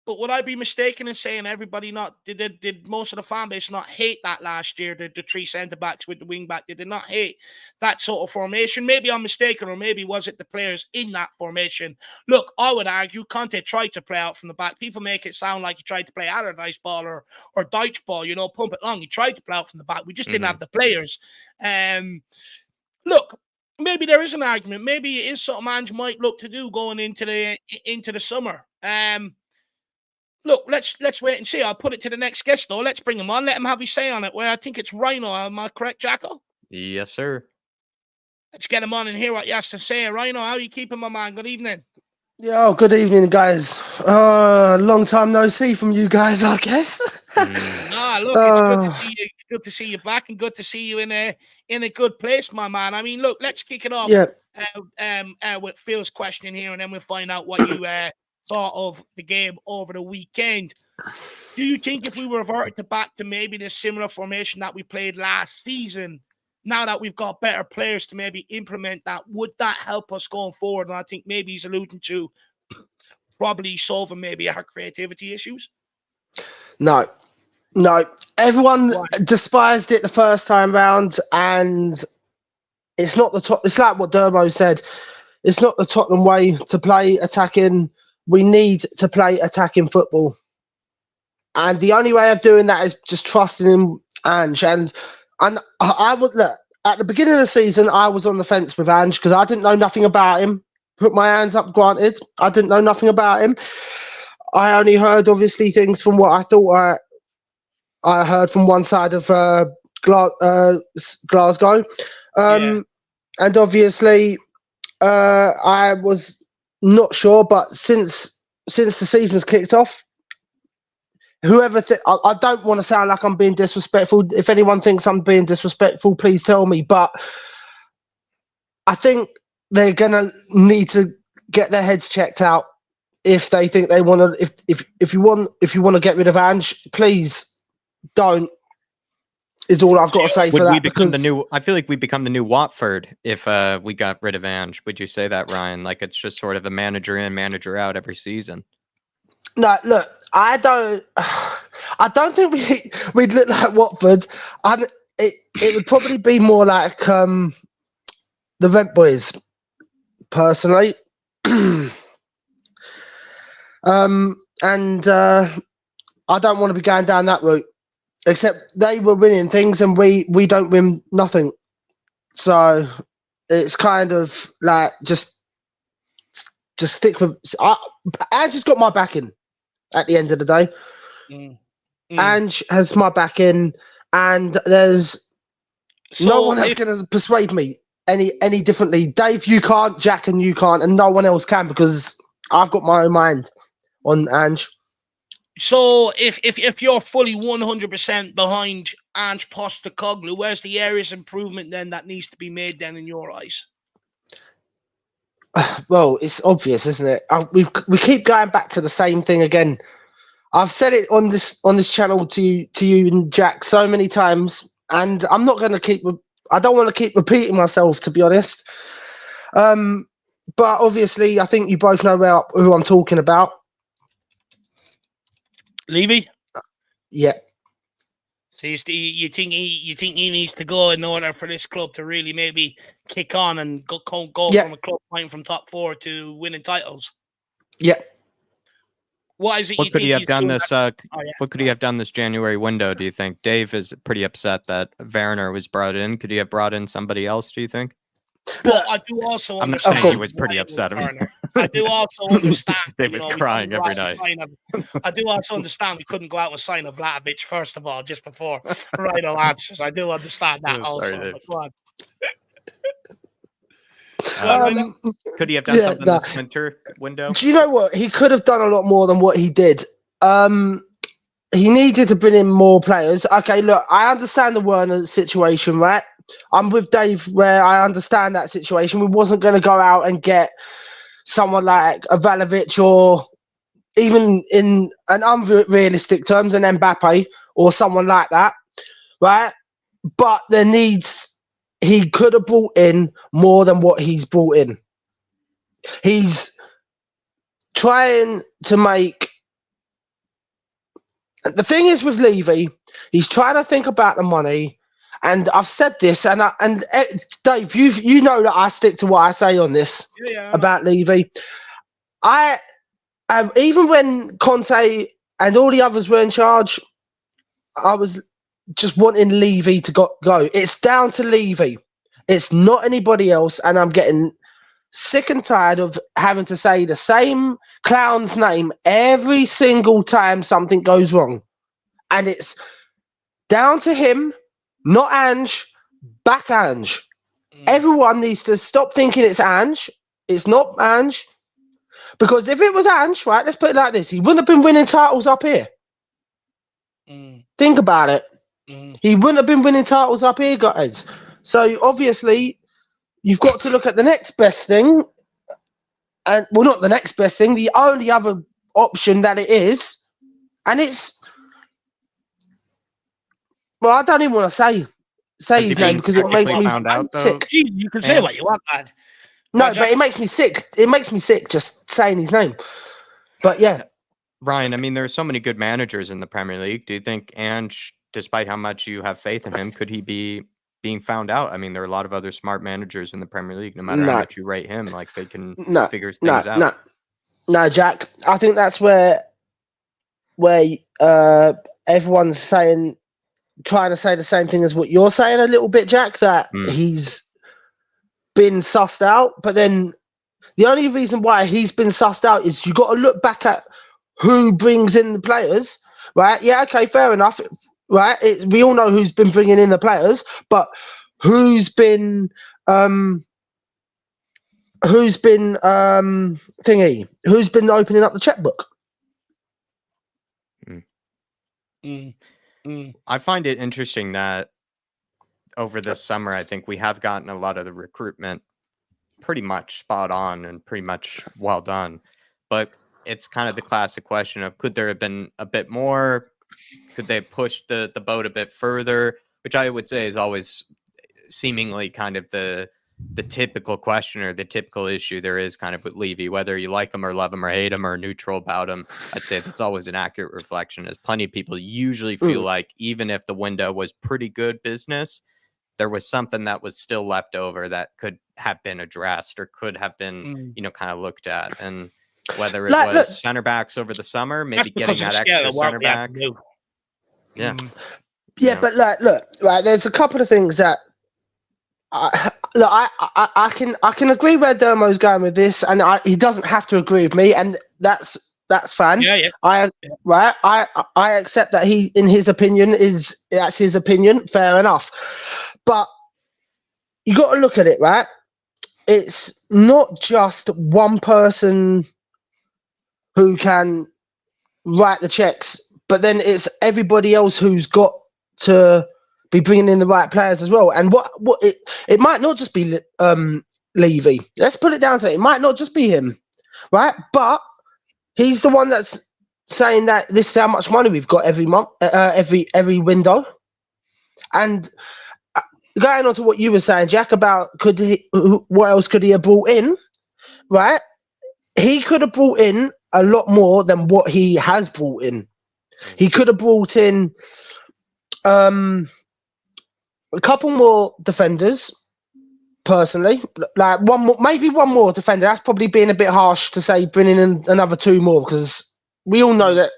But would I be mistaken in saying everybody did most of the fan base not hate that last year, the 3 centre-backs with the wing-back? Did they not hate that sort of formation? Maybe I'm mistaken, or maybe was it the players in that formation? Look, I would argue Conte tried to play out from the back. People make it sound like he tried to play Allardyce ball or Deutsch ball, pump it long. He tried to play out from the back. We just didn't have the players. Look, maybe there is an argument. Maybe it is something Ange might look to do going into the summer. Look, let's wait and see. I'll put it to the next guest, though. Let's bring him on. Let him have his say on it. Where I think it's Rhino. Am I correct, Jacko? Yes, sir. Let's get him on and hear what he has to say. Rhino, how are you keeping, my man? Good evening. Yeah, good evening, guys. Long time no see from you guys, I guess. Look, it's good to see you. Good to see you back, and good to see you in a good place, my man. I mean, look, let's kick it off. With Phil's question here, and then we'll find out what you thought of the game over the weekend. Do you think if we reverted back to maybe the similar formation that we played last season, now that we've got better players to maybe implement that, would that help us going forward? And I think maybe he's alluding to probably solving maybe our creativity issues. No. Everyone despised it the first time round, and it's not it's like what Dermo said. It's not the Tottenham way to play attacking. We need to play attacking football. And the only way of doing that is just trusting in Ange. And I would look, at the beginning of the season, I was on the fence with Ange because I didn't know nothing about him. Put my hands up, granted. I didn't know nothing about him. I only heard, obviously, things from what I thought I heard from one side of Glasgow. And obviously, I was not sure, but since the season's kicked off, I don't want to sound like I'm being disrespectful. If anyone thinks I'm being disrespectful, please tell me. But I think they're gonna need to get their heads checked out if they think they want to. If you want to get rid of Ange, please don't. Is all I've got to say for that. Because I feel like we become the new Watford if we got rid of Ange. Would you say that, Ryan? Like it's just sort of a manager in, manager out every season. No, look, I don't think we'd look like Watford. It would probably be more like the Rent Boys, personally. And I don't want to be going down that route. Except they were winning things and we don't win nothing. So it's kind of like just stick with. Ange has got my backing at the end of the day. Ange has my backing, and there's no one else going to persuade me any differently. Dave, you can't. Jack, and you can't, and no one else can because I've got my own mind on Ange. So if you're fully 100% behind Ange Postecoglou, where's the areas of improvement then that needs to be made then in your eyes? Well, it's obvious, isn't it? We keep going back to the same thing again. I've said it on this channel to you and Jack so many times, and I'm not going to keep. I don't want to keep repeating myself, to be honest. But obviously, I think you both know who I'm talking about. Levy? Yeah. So you think he needs to go in order for this club to really maybe kick on and go from a club playing from top 4 to winning titles? Yeah. What is it? What could he have done this? What could he have done this January window? Do you think? Dave is pretty upset that Werner was brought in. Could he have brought in somebody else? Do you think? Well, I do also I'm not understand. saying he was pretty upset. I do also understand. Dave was crying every night. I do also understand we couldn't go out and sign a Vlahovic first of all, just before Rhino answers. I do understand that also. Could he have done something this winter window? Do you know what? He could have done a lot more than what he did. He needed to bring in more players. Okay, look, I understand the Werner situation, right? I'm with Dave where I understand that situation. We wasn't going to go out and get someone like a Vlahovic or even in an unrealistic terms an Mbappe or someone like that, right? But he could have brought in more than what he's brought in. He's trying to make... The thing is with Levy, he's trying to think about the money. And I've said this, and Dave, you know that I stick to what I say on this about Levy. Even when Conte and all the others were in charge, I was just wanting Levy to go. It's down to Levy. It's not anybody else, and I'm getting sick and tired of having to say the same clown's name every single time something goes wrong. And it's down to him. Not Ange, back Ange. Everyone needs to stop thinking it's Ange. It's not Ange. Because if it was Ange, right, let's put it like this. He wouldn't have been winning titles up here. Think about it. He wouldn't have been winning titles up here, guys. So, obviously, you've got to look at the next best thing. And well, not the next best thing. The only other option that it is. And it's... Well, I don't even want to say his name because it makes me sick. You can say what you want, man. No, but it makes me sick. It makes me sick just saying his name. But yeah. Ryan, I mean, there are so many good managers in the Premier League. Do you think Ange, despite how much you have faith in him, could he be being found out? I mean, there are a lot of other smart managers in the Premier League. No matter how much you rate him, like they can figure things out. No, Jack. I think that's where everyone's trying to say the same thing as what you're saying a little bit, Jack, that he's been sussed out. But then the only reason why he's been sussed out is you got to look back at who brings in the players, right? Yeah, okay, fair enough, right? We all know who's been bringing in the players, but who's been opening up the checkbook? I find it interesting that over this summer, I think we have gotten a lot of the recruitment pretty much spot on and pretty much well done. But it's kind of the classic question of, could there have been a bit more? Could they have pushed the boat a bit further? Which I would say is always seemingly kind of the typical question or the typical issue there is kind of with Levy, whether you like him or love him or hate him or neutral about him. I'd say that's always an accurate reflection, as plenty of people usually feel like even if the window was pretty good business, there was something that was still left over that could have been addressed or could have been, kind of looked at. And whether it was center backs over the summer, maybe getting that extra center back. Yeah. But look, right, there's a couple of things that I can agree where Dermo's going with this, and he doesn't have to agree with me, and that's fine. I accept that he, in his opinion, that's his opinion. Fair enough, but you got to look at it, right? It's not just one person who can write the checks, but then it's everybody else who's got to be bringing in the right players as well. And it might not just be Levy. Let's put it down to it. It might not just be him, right? But he's the one that's saying that this is how much money we've got every month, every window. And going on to what you were saying, Jack, about what else could he have brought in, right? He could have brought in a lot more than what he has brought in. He could have brought in a couple more defenders. Personally, like maybe one more defender. That's probably being a bit harsh to say bringing in another 2 more, because we all know that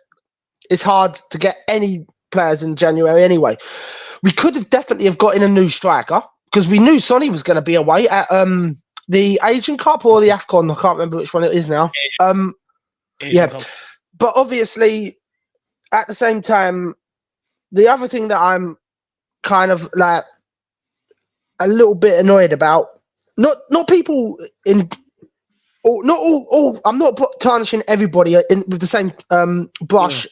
it's hard to get any players in January anyway. We could have definitely have got in a new striker, because we knew Sonny was going to be away at the Asian Cup or the AFCON. I can't remember which one it is now. Asian Cup. But obviously, at the same time, the other thing that I'm kind of like a little bit annoyed about, not people in, or not all. I'm not tarnishing everybody with the same brush.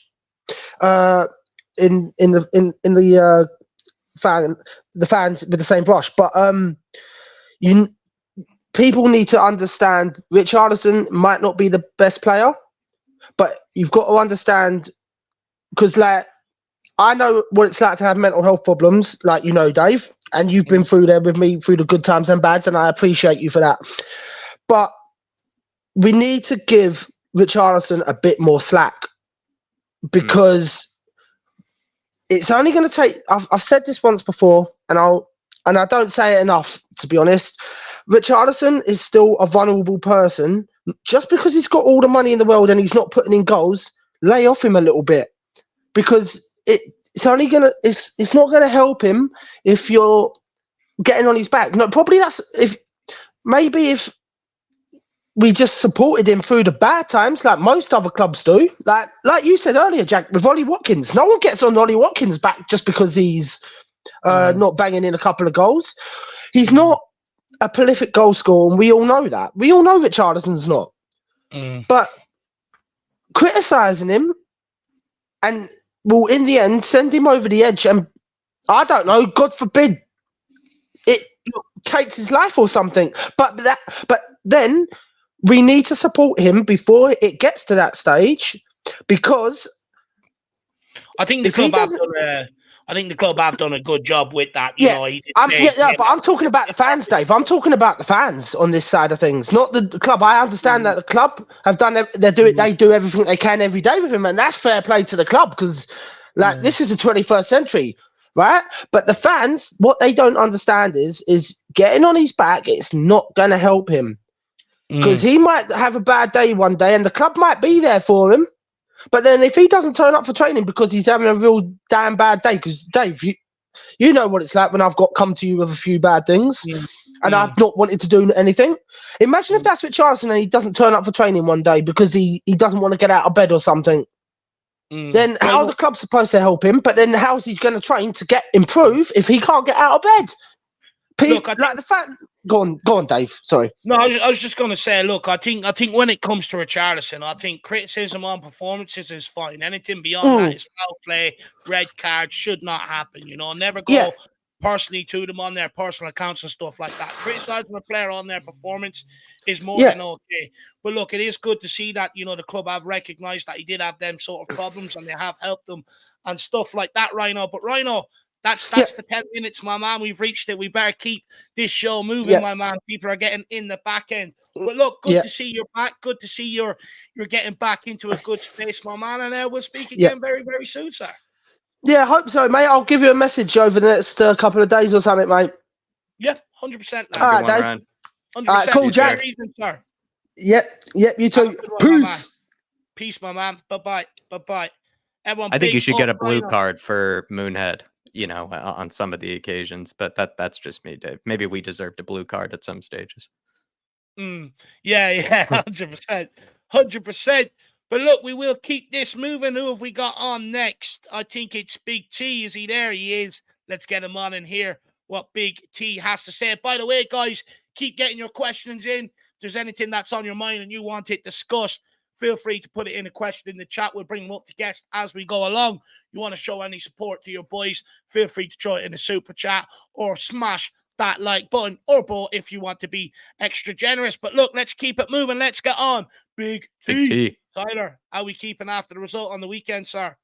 In the fans with the same brush, but people need to understand Richarlison might not be the best player, but you've got to understand, because like I know what it's like to have mental health problems, like you know, Dave, and you've been through there with me through the good times and bads, and I appreciate you for that. But we need to give Richarlison a bit more slack, because it's only going to take. I've said this once before, and I don't say it enough, to be honest. Richarlison is still a vulnerable person. Just because he's got all the money in the world and he's not putting in goals, lay off him a little bit, because it's only gonna. It's not going to help him if you're getting on his back. No, probably that's if we just supported him through the bad times, like most other clubs do. Like you said earlier, Jack, with Ollie Watkins. No one gets on Ollie Watkins' back just because he's not banging in a couple of goals. He's not a prolific goal scorer, and we all know that. We all know Richarlison's not. But criticising him and will, in the end, send him over the edge, and I don't know, God forbid, it takes his life or something. But then we need to support him before it gets to that stage, because I think the club have done a good job with that. You know, but I'm talking about the fans, Dave. I'm talking about the fans on this side of things, not the club. I understand that the club have done. They do everything they can every day with him, and that's fair play to the club, because this is the 21st century, right? But the fans, what they don't understand is getting on his back. It's not going to help him, because he might have a bad day one day, and the club might be there for him. But then if he doesn't turn up for training because he's having a real damn bad day, because Dave, you know what it's like when I've come to you with a few bad things and I've not wanted to do anything. Imagine if that's Richarlison and he doesn't turn up for training one day because he doesn't want to get out of bed or something. Then how are the club supposed to help him? But then how's he going to train to improve if he can't get out of bed? Look, Go on, Dave. Sorry. No, I was just going to say, look, I think when it comes to Richarlison, I think criticism on performances is fine. Anything beyond that is foul play, red card, should not happen. You know, never go personally to them on their personal accounts and stuff like that. Criticizing a player on their performance is more than okay. But look, it is good to see that, you know, the club have recognised that he did have them sort of problems and they have helped him and stuff like that, Rhino. But Rhino, that's the 10 minutes, my man. We've reached it. We better keep this show moving, my man. People are getting in the back end. But look, good to see you're back. Good to see you're getting back into a good space, my man. And we'll speak again very, very soon, sir. Yeah, I hope so, mate. I'll give you a message over the next couple of days or something, mate. Yeah, 100%. All right, Dave. 100%. All right, cool, Jack. Sir. Yep, you too. Peace. Peace, my man. Bye-bye. Bye-bye. Everyone, I think you should get a blue card for Moonhead, you know, on some of the occasions, but that's just me, Dave. Maybe we deserved a blue card at some stages. Yeah, 100%. 100%. But look, we will keep this moving. Who have we got on next? I think it's Big T. Is he there? He is. Let's get him on and hear what Big T has to say. By the way, guys, keep getting your questions in. If there's anything that's on your mind and you want it discussed, feel free to put it in a question in the chat. We'll bring them up to guests as we go along. You want to show any support to your boys, feel free to throw it in a super chat or smash that like button, or both if you want to be extra generous. But look, let's keep it moving. Let's get on. Big T. Tyler, how are we keeping after the result on the weekend, sir?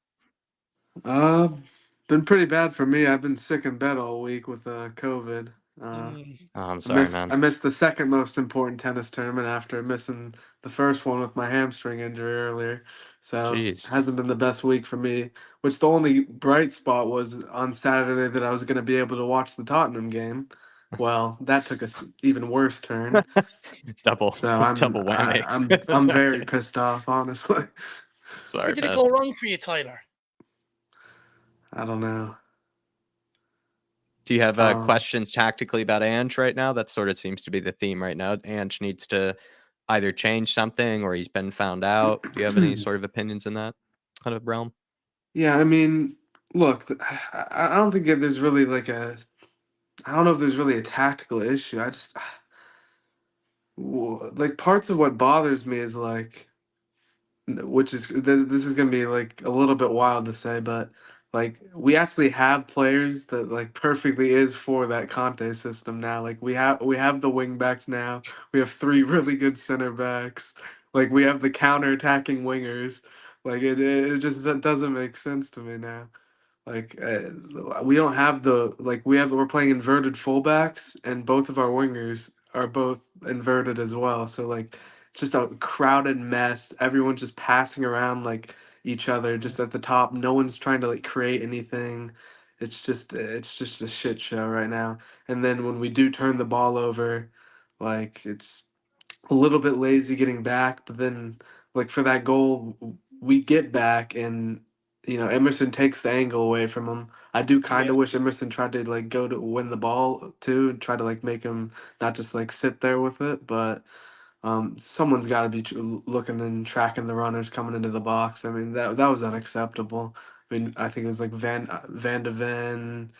Been pretty bad for me. I've been sick in bed all week with COVID. I'm sorry, man. I missed the second most important tennis tournament after missing the first one with my hamstring injury earlier. So Jeez. hasn't been the best week for me. Which the only bright spot was on Saturday that I was going to be able to watch the Tottenham game. Well, that took a even worse turn. double So I'm double I, whammy. I'm very pissed off, honestly. Sorry, Where did it man. go wrong for you, Tyler? I don't know. Do you have Um, questions tactically about Ange right now? That sort of seems to be the theme right now. Ange needs to either change something or he's been found out. Do you have any sort of opinions in that kind of realm? Yeah, I mean, look, I don't think that there's really like I don't know if there's really a tactical issue. I just like parts of what bothers me is like, which is this is gonna be like a little bit wild to say, but like we actually have players that like perfectly is for that Conte system now. Like we have the wing backs now. We have three really good center backs. Like we have the counter attacking wingers. Like it just doesn't make sense to me now. Like we don't have we're playing inverted fullbacks and both of our wingers are both inverted as well. So like just a crowded mess. Everyone's just passing around like each other just at the top. No one's trying to like create anything. It's just a shit show right now. And then when we do turn the ball over, like it's a little bit lazy getting back, but then like for that goal, we get back and Emerson takes the angle away from him. I do kind Yeah. of wish Emerson tried to like go to win the ball too and try to like make him not just like sit there with it, but someone's got to be looking and tracking the runners coming into the box. I mean that was unacceptable. I mean I think it was like Van de Ven,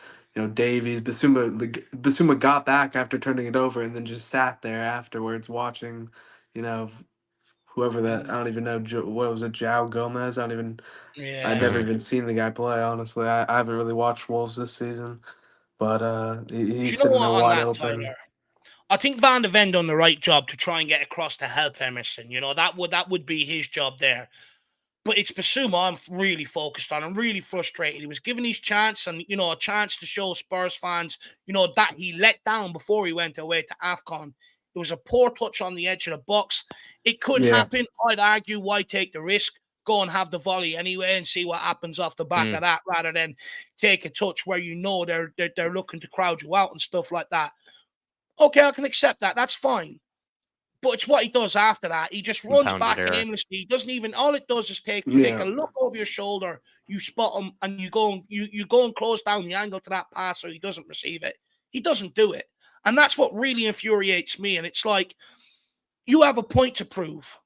Davies, Basuma got back after turning it over and then just sat there afterwards watching, you know, whoever that I don't even know what was it, João Gomez. I'd Yeah. never even seen the guy play. Honestly, I haven't really watched Wolves this season, but Do he's you know sitting there what on wide that, open. Tyler? I think Van de Ven done the right job to try and get across to help Emerson. That would be his job there. But it's Basuma I'm really focused on. I'm really frustrated. He was given his chance and, a chance to show Spurs fans, that he let down before he went away to AFCON. It was a poor touch on the edge of the box. It could Yeah. happen. I'd argue, why take the risk? Go and have the volley anyway and see what happens off the back of that rather than take a touch where they're looking to crowd you out and stuff like that. Okay, I can accept that. That's fine. But it's what he does after that. He just runs Compounded back error. aimlessly. He doesn't even. All it does is take Yeah. a look over your shoulder. You spot him, and you go and close down the angle to that pass, so he doesn't receive it. He doesn't do it, and that's what really infuriates me. And it's like you have a point to prove,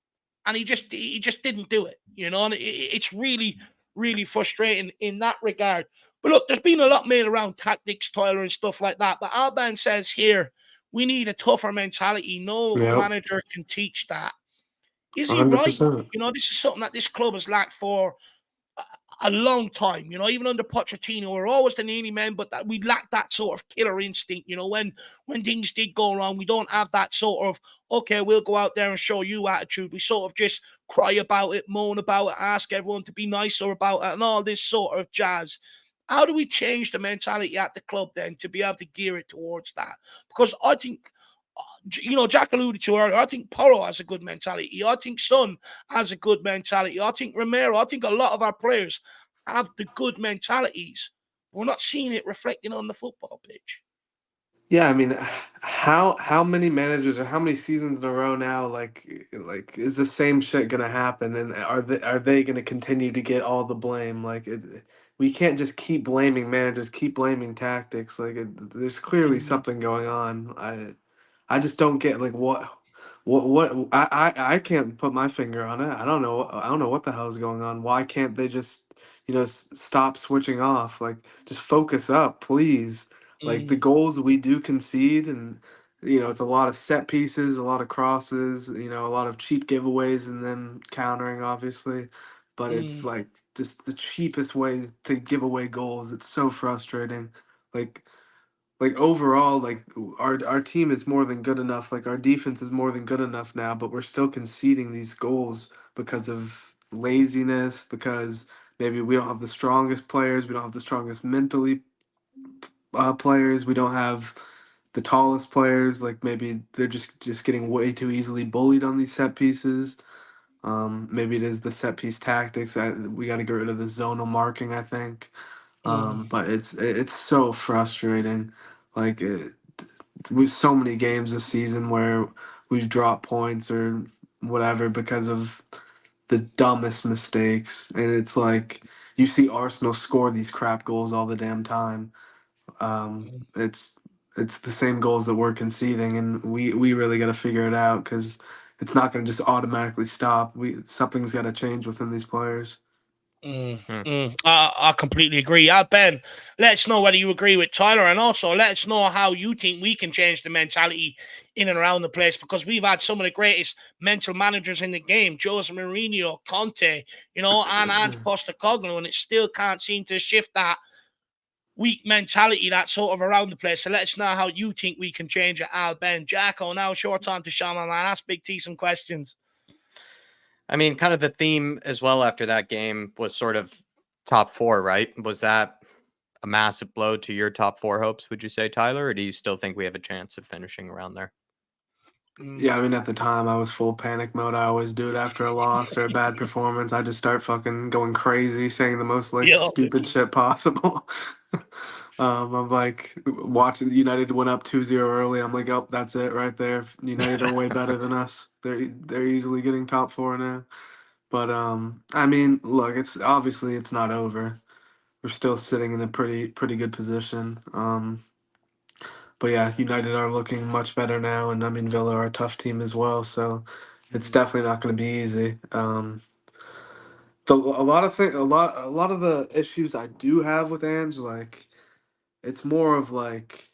and he just didn't do it. And it's really really frustrating in that regard. But look, there's been a lot made around tactics, Tyler, and stuff like that. But Alban says here we need a tougher mentality. No Yep. manager can teach that. Is he right? 100%. This is something that this club has lacked for a long time. Even under Pochettino, we're always the needy men, but that we lack that sort of killer instinct. When things did go wrong, we don't have that sort of okay, we'll go out there and show you attitude. We sort of just cry about it, moan about it, ask everyone to be nicer about it, and all this sort of jazz. How do we change the mentality at the club then to be able to gear it towards that? Because I think, Jack alluded to earlier, I think Porro has a good mentality. I think Son has a good mentality. I think Romero, I think a lot of our players have the good mentalities. We're not seeing it reflecting on the football pitch. Yeah, I mean, how many managers or how many seasons in a row now is the same shit gonna happen and are they gonna continue to get all the blame? We can't just keep blaming managers, keep blaming tactics. There's clearly something going on. I just don't get like what I can't put my finger on it. I don't know what the hell is going on. Why can't they just stop switching off? Like just focus up, please. Like the goals we do concede, and it's a lot of set pieces, a lot of crosses, a lot of cheap giveaways, and then countering, obviously. But it's like just the cheapest ways to give away goals. It's so frustrating. Like overall, like our team is more than good enough. Like our defense is more than good enough now, but we're still conceding these goals because of laziness. Because maybe we don't have the strongest players. We don't have the strongest mentally players. We don't have the tallest players. Like maybe they're just getting way too easily bullied on these set pieces. Maybe it is the set piece tactics. We got to get rid of the zonal marking, I think. But it's so frustrating. Like we so many games this season where we've dropped points or whatever because of the dumbest mistakes, and it's like you see Arsenal score these crap goals all the damn time. It's the same goals that we're conceding, and we really got to figure it out because it's not going to just automatically stop. Something's got to change within these players. I completely agree. Ben, let us know whether you agree with Tyler, and also let us know how you think we can change the mentality in and around the place, because we've had some of the greatest mental managers in the game, Jose Mourinho, Conte, and Ange Postecoglou, and it still can't seem to shift that weak mentality that's sort of around the place. So let us know how you think we can change it, Al, Ben, Jacko. Now it's your time to shine, my man. Ask Big T some questions. I mean, kind of the theme as well after that game was sort of top four, right? Was that a massive blow to your top four hopes, would you say, Tyler? Or do you still think we have a chance of finishing around there? Yeah, I mean, at the time, I was full panic mode. I always do it after a loss or a bad performance. I just start fucking going crazy, saying the most stupid shit possible. I'm like watching United went up 2-0 early. I'm like, oh, that's it right there. United are way better than us. They're easily getting top four now. But I mean, look, it's obviously it's not over. We're still sitting in a pretty good position. But yeah, United are looking much better now, and I mean Villa are a tough team as well. So it's definitely not going to be easy. A lot of the issues I do have with Ange, like it's more of like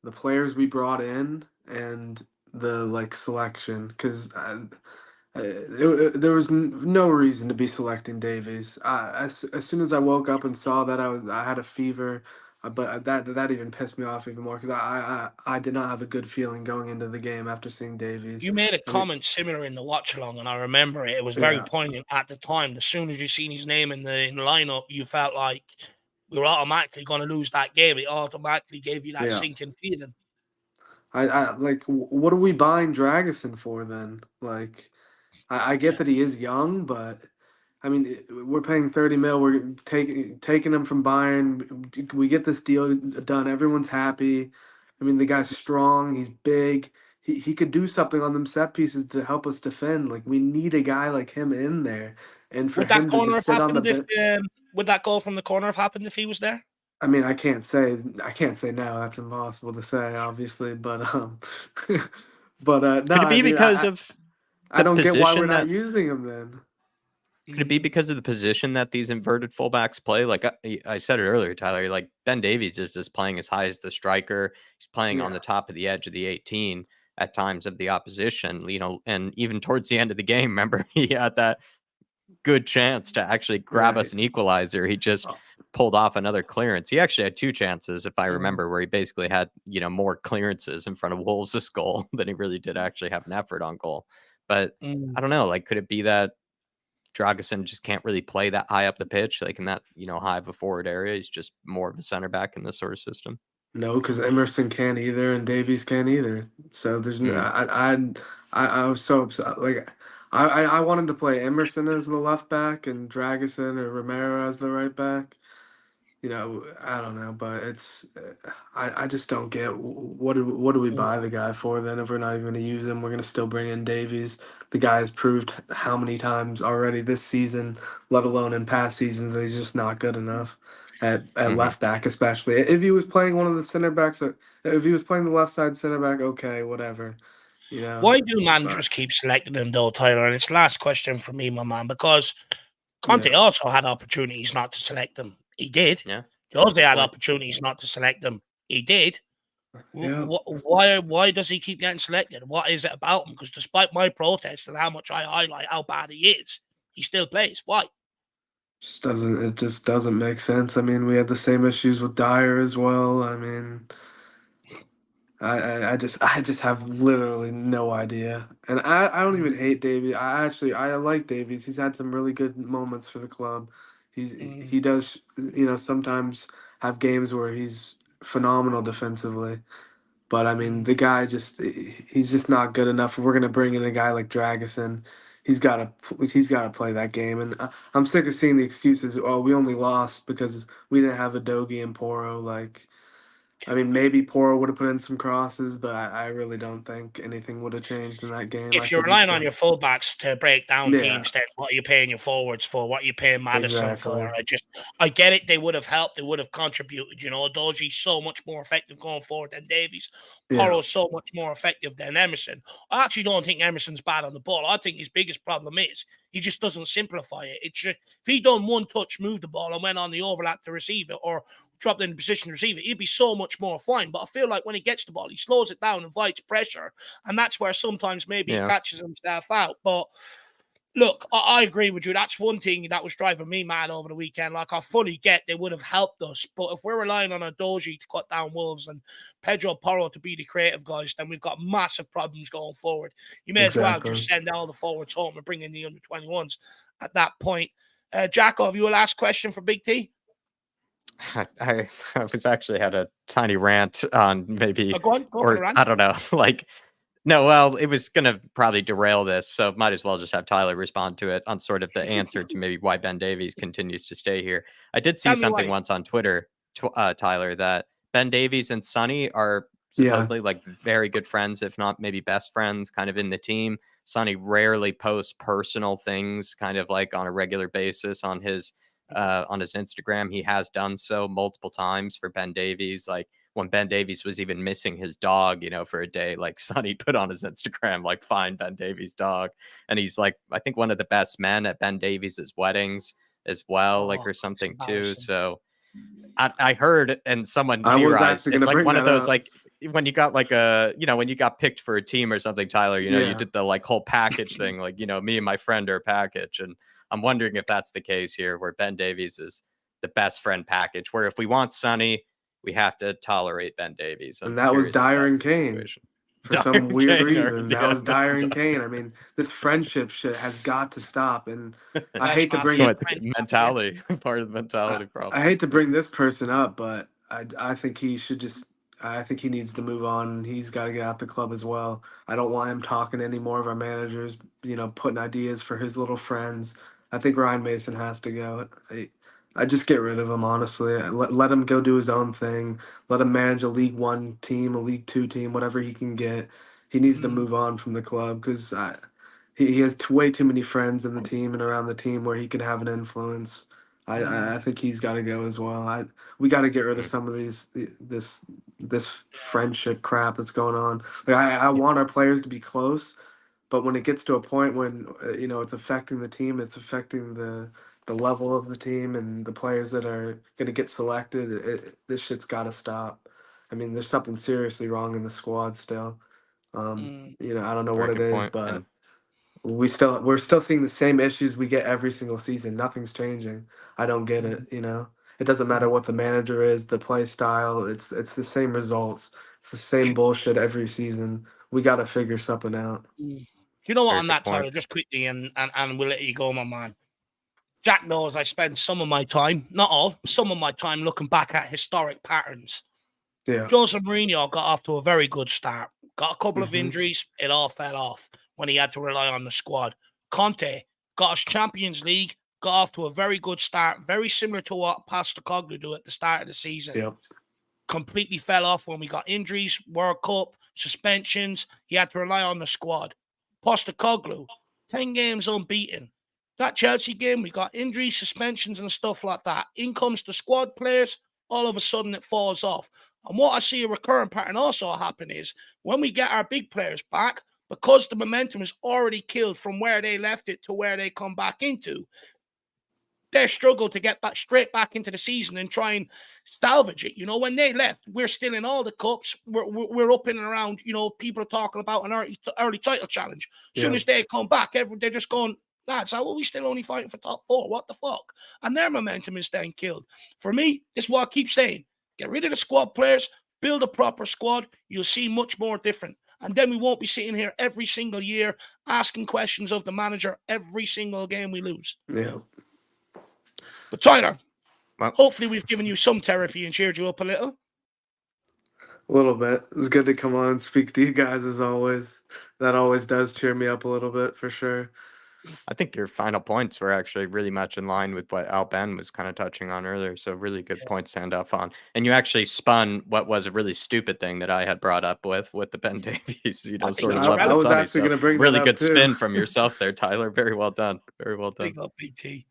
the players we brought in and the like selection, because there was no reason to be selecting Davies. As soon as I woke up and saw that I had a fever, but that even pissed me off even more because I did not have a good feeling going into the game after seeing Davies. You made a comment similar in the watch along, and I remember it. It was very poignant at the time. As soon as you seen his name in the lineup, you felt like we were automatically going to lose that game. It automatically gave you that sinking feeling. I like, what are we buying Dragusin for then? Like, I get that he is young, but I mean, we're paying 30 mil. We're taking him from Bayern. We get this deal done. Everyone's happy. I mean, the guy's strong. He's big. He could do something on them set pieces to help us defend. Like, we need a guy like him in there. And for Would that him to corner just have sit on the happened bench. would that goal from the corner have happened if he was there? I mean, I can't say now. That's impossible to say, obviously. But no. Could it be I mean, because of I the don't get why we're position not that using him then. could it be because of the position that these inverted fullbacks play? Like I said it earlier, Tyler, like Ben Davies is just playing as high as the striker. He's playing on the top of the edge of the 18 at times of the opposition, and even towards the end of the game, remember, he had that good chance to actually grab us an equalizer. He just pulled off another clearance. He actually had two chances, if I remember, where he basically had, more clearances in front of Wolves' goal than he really did actually have an effort on goal. But I don't know, like, could it be that Dragusin just can't really play that high up the pitch, like in that, high of a forward area? He's just more of a center back in this sort of system. No, because Emerson can't either, and Davies can't either. So there's no. I was so upset. Like I wanted to play Emerson as the left back and Dragusin or Romero as the right back. I don't know, but it's I just don't get what do we buy the guy for then if we're not even going to use him? We're going to still bring in Davies. The guy has proved how many times already this season, let alone in past seasons, that he's just not good enough at left back, especially if he was playing one of the center backs. If he was playing the left side center back, okay, whatever. Why do managers keep selecting him though, Tyler? And it's the last question for me, my man, because Conte also had opportunities not to select them. He did. Yeah. Jose had opportunities not to select them. He did. Yeah. Why does he keep getting selected? What is it about him? Because despite my protest and how much I highlight how bad he is, he still plays. Why? It just doesn't make sense. I mean, we had the same issues with Dyer as well. I mean, I just have literally no idea. And I don't even hate Davies. I like Davies. He's had some really good moments for the club. He does, sometimes have games where he's phenomenal defensively. But I mean, the guy he's just not good enough. We're gonna bring in a guy like Dragusin. he's got to play that game. And I'm sick of seeing the excuses. Oh, we only lost because we didn't have Adogi and Poro. Like, I mean, maybe Poro would have put in some crosses, but I really don't think anything would have changed in that game. I If you're think relying on your fullbacks to break down teams, then what are you paying your forwards for? What are you paying Maddison for? I get it. They would have helped. They would have contributed. You know, Doji's so much more effective going forward than Davies. Poro's so much more effective than Emerson. I actually don't think Emerson's bad on the ball. I think his biggest problem is he just doesn't simplify it. It's just, if he done one touch, moved the ball, and went on the overlap to receive it, or dropped in the position to receive it, he'd be so much more fine. But I feel like when he gets the ball, he slows it down, invites pressure, and that's where sometimes maybe he catches himself out. But look, I agree with you. That's one thing that was driving me mad over the weekend. Like, I fully get they would have helped us, but if we're relying on a Doji to cut down Wolves and Pedro Porro to be the creative guys, then we've got massive problems going forward. You may as well just send all the forwards home and bring in the under-21s at that point. Jacko, have you a last question for Big T? I was actually had a tiny rant on maybe, go for the rant. I don't know, like, no, well, it was going to probably derail this, so might as well just have Tyler respond to it on sort of the answer to maybe why Ben Davies continues to stay here. I did see something once on Twitter, Tyler, that Ben Davies and Sonny are supposedly like very good friends, if not maybe best friends, kind of in the team. Sonny rarely posts personal things, kind of like on a regular basis on his Instagram. He has done so multiple times for Ben Davies. Like when Ben Davies was even missing his dog, you know, for a day, like Sonny put on his Instagram, like, find Ben Davies' dog. And he's like, I think one of the best men at Ben Davies' weddings as well, like, or something too. So I heard, and someone theorized, it's like one of those, like, when you got like when you got picked for a team or something, Tyler, you know, you did the like whole package thing, like, you know, me and my friend are a package. And I'm wondering if that's the case here, where Ben Davies is the best friend package, where if we want Sonny, we have to tolerate Ben Davies. And that was Dyer and Kane. For some weird reason, that was Dyer and Kane. I mean, this friendship shit has got to stop. And I hate to bring it. Mentality, part of the mentality problem. I hate to bring this person up, but I think he should just. I think he needs to move on. He's got to get out the club as well. I don't want him talking to any more of our managers, you know, putting ideas for his little friends. I think Ryan Mason has to go. I just get rid of him, honestly. Let him go do his own thing. Let him manage a League One team, a League Two team, whatever he can get. He needs to move on from the club because he has way too many friends in the team and around the team where he can have an influence. I think he's got to go as well. We got to get rid of some of this friendship crap that's going on. Like I want our players to be close, but when it gets to a point when you know it's affecting the team, it's affecting the level of the team and the players that are going to get selected. This shit's got to stop. I mean, there's something seriously wrong in the squad still. You know, I don't know what it is, but we're still seeing the same issues we get every single season. Nothing's changing. I don't get it. You know, it doesn't matter what the manager is, the play style. It's the same results. It's the same bullshit every season. We got to figure something out. You know what, on that, Tyler, just quickly, and we'll let you go, my man. Jack knows I spend some of my time, not all, some of my time looking back at historic patterns. Yeah. Jose Mourinho got off to a very good start. Got a couple of injuries. It all fell off when he had to rely on the squad. Conte got us Champions League, got off to a very good start, very similar to what Postecoglou did at the start of the season. Yep. Completely fell off when we got injuries, World Cup, suspensions. He had to rely on the squad. Postecoglou, 10 games unbeaten. That Chelsea game, we got injuries, suspensions, and stuff like that. In comes the squad players, all of a sudden it falls off. And what I see a recurrent pattern also happen is when we get our big players back, because the momentum is already killed from where they left it to where they come back into, they struggle to get back straight back into the season and try and salvage it. You know, when they left, we're still in all the cups. We're up in and around. You know, people are talking about an early title challenge. As soon as they come back, they're just going, lads, how are we still only fighting for top four? What the fuck? And their momentum is then killed. For me, this is what I keep saying. Get rid of the squad players, build a proper squad. You'll see much more different. And then we won't be sitting here every single year asking questions of the manager every single game we lose. Yeah. But Tyler, hopefully we've given you some therapy and cheered you up a little. A little bit. It's good to come on and speak to you guys as always. That always does cheer me up a little bit for sure. I think your final points were actually really much in line with what Al Ben was kind of touching on earlier. So really good points to end off on. And you actually spun what was a really stupid thing that I had brought up with the Ben Davies, I think sort of it's love I and was sunny. actually So going to bring that really up good too. spin from yourself there, Tyler. Very well done. Very well done. Big up, Big T.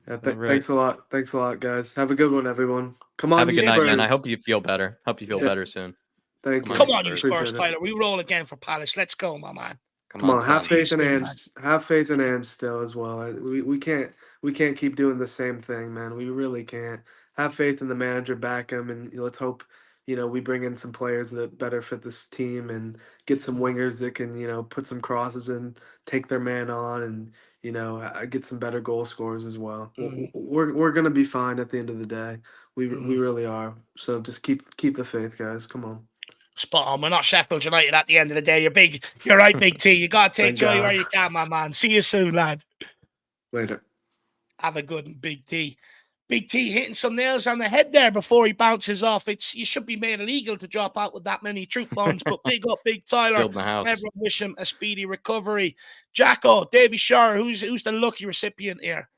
Yeah, All right. thanks a lot. Thanks a lot, guys. Have a good one, everyone. Come on, Have a you good night, man. I Spurs. hope you feel better. Hope you feel Yeah. better soon. Thank Come you. on, Come on, you Spurs. Spurs, Appreciate it. Tyler. We roll again for Palace. Let's go, my man. Come on, have son. faith in See you soon, man. Ange. Have faith in Ange still as well. We can't keep doing the same thing, man. We really can't. Have faith in the manager, back him, and let's hope we bring in some players that better fit this team and get some wingers that can put some crosses in, take their man on, and get some better goal scorers as well. We're gonna be fine at the end of the day. We really are. So just keep the faith, guys. Come on. Spot on. We're not Sheffield United at the end of the day. You're right, Big T. You got to take Thank joy God. where you can, my man. See you soon, lad. Later. Have a good one, Big T. Big T hitting some nails on the head there before he bounces off. You should be made illegal to drop out with that many troop bombs, but big up, Big Tyler. Building the house. Everyone wish him a speedy recovery. Jacko, Davy Shire, who's the lucky recipient here?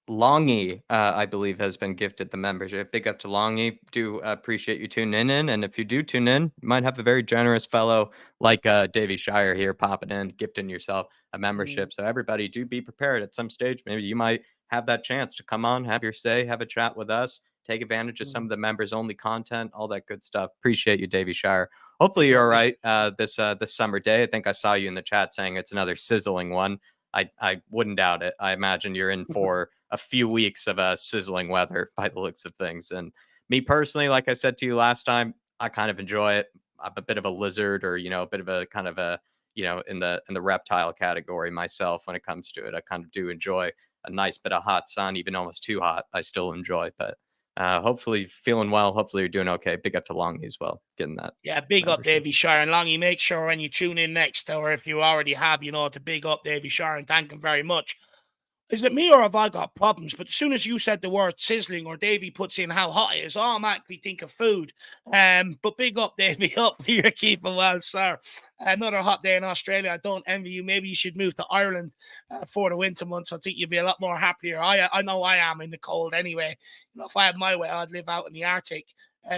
Longy, I believe, has been gifted the membership. Big up to Longy. Do appreciate you tuning in. And if you do tune in, you might have a very generous fellow like Davy Shire here popping in, gifting yourself a membership. So everybody do be prepared at some stage. Maybe you might have that chance to come on, have your say, have a chat with us, take advantage of some of the members only content, all that good stuff. Appreciate you, Davy Shire. Hopefully you're all right this summer day. I think I saw you in the chat saying it's another sizzling one. I wouldn't doubt it. I imagine you're in for a few weeks of sizzling weather by the looks of things. And me personally, like I said to you last time, I kind of enjoy it. I'm a bit of a lizard, or a bit of a kind of a in the reptile category myself when it comes to it. I kind of do enjoy a nice bit of hot sun, even almost too hot. I still enjoy, but hopefully feeling well. Hopefully you're doing okay. Big up to Longy as well, getting that. Yeah, big up Davy Shire. And Longy, make sure when you tune in next, or if you already have, to big up Davy Shire and thank him very much. Is it me or have I got problems? But as soon as you said the word sizzling, or Davey puts in how hot it is, I automatically think of food. But big up, Davey. Up you're keeping well, sir. Another hot day in Australia. I don't envy you. Maybe you should move to Ireland for the winter months. I think you'd be a lot more happier. I know I am in the cold anyway. If I had my way, I'd live out in the Arctic.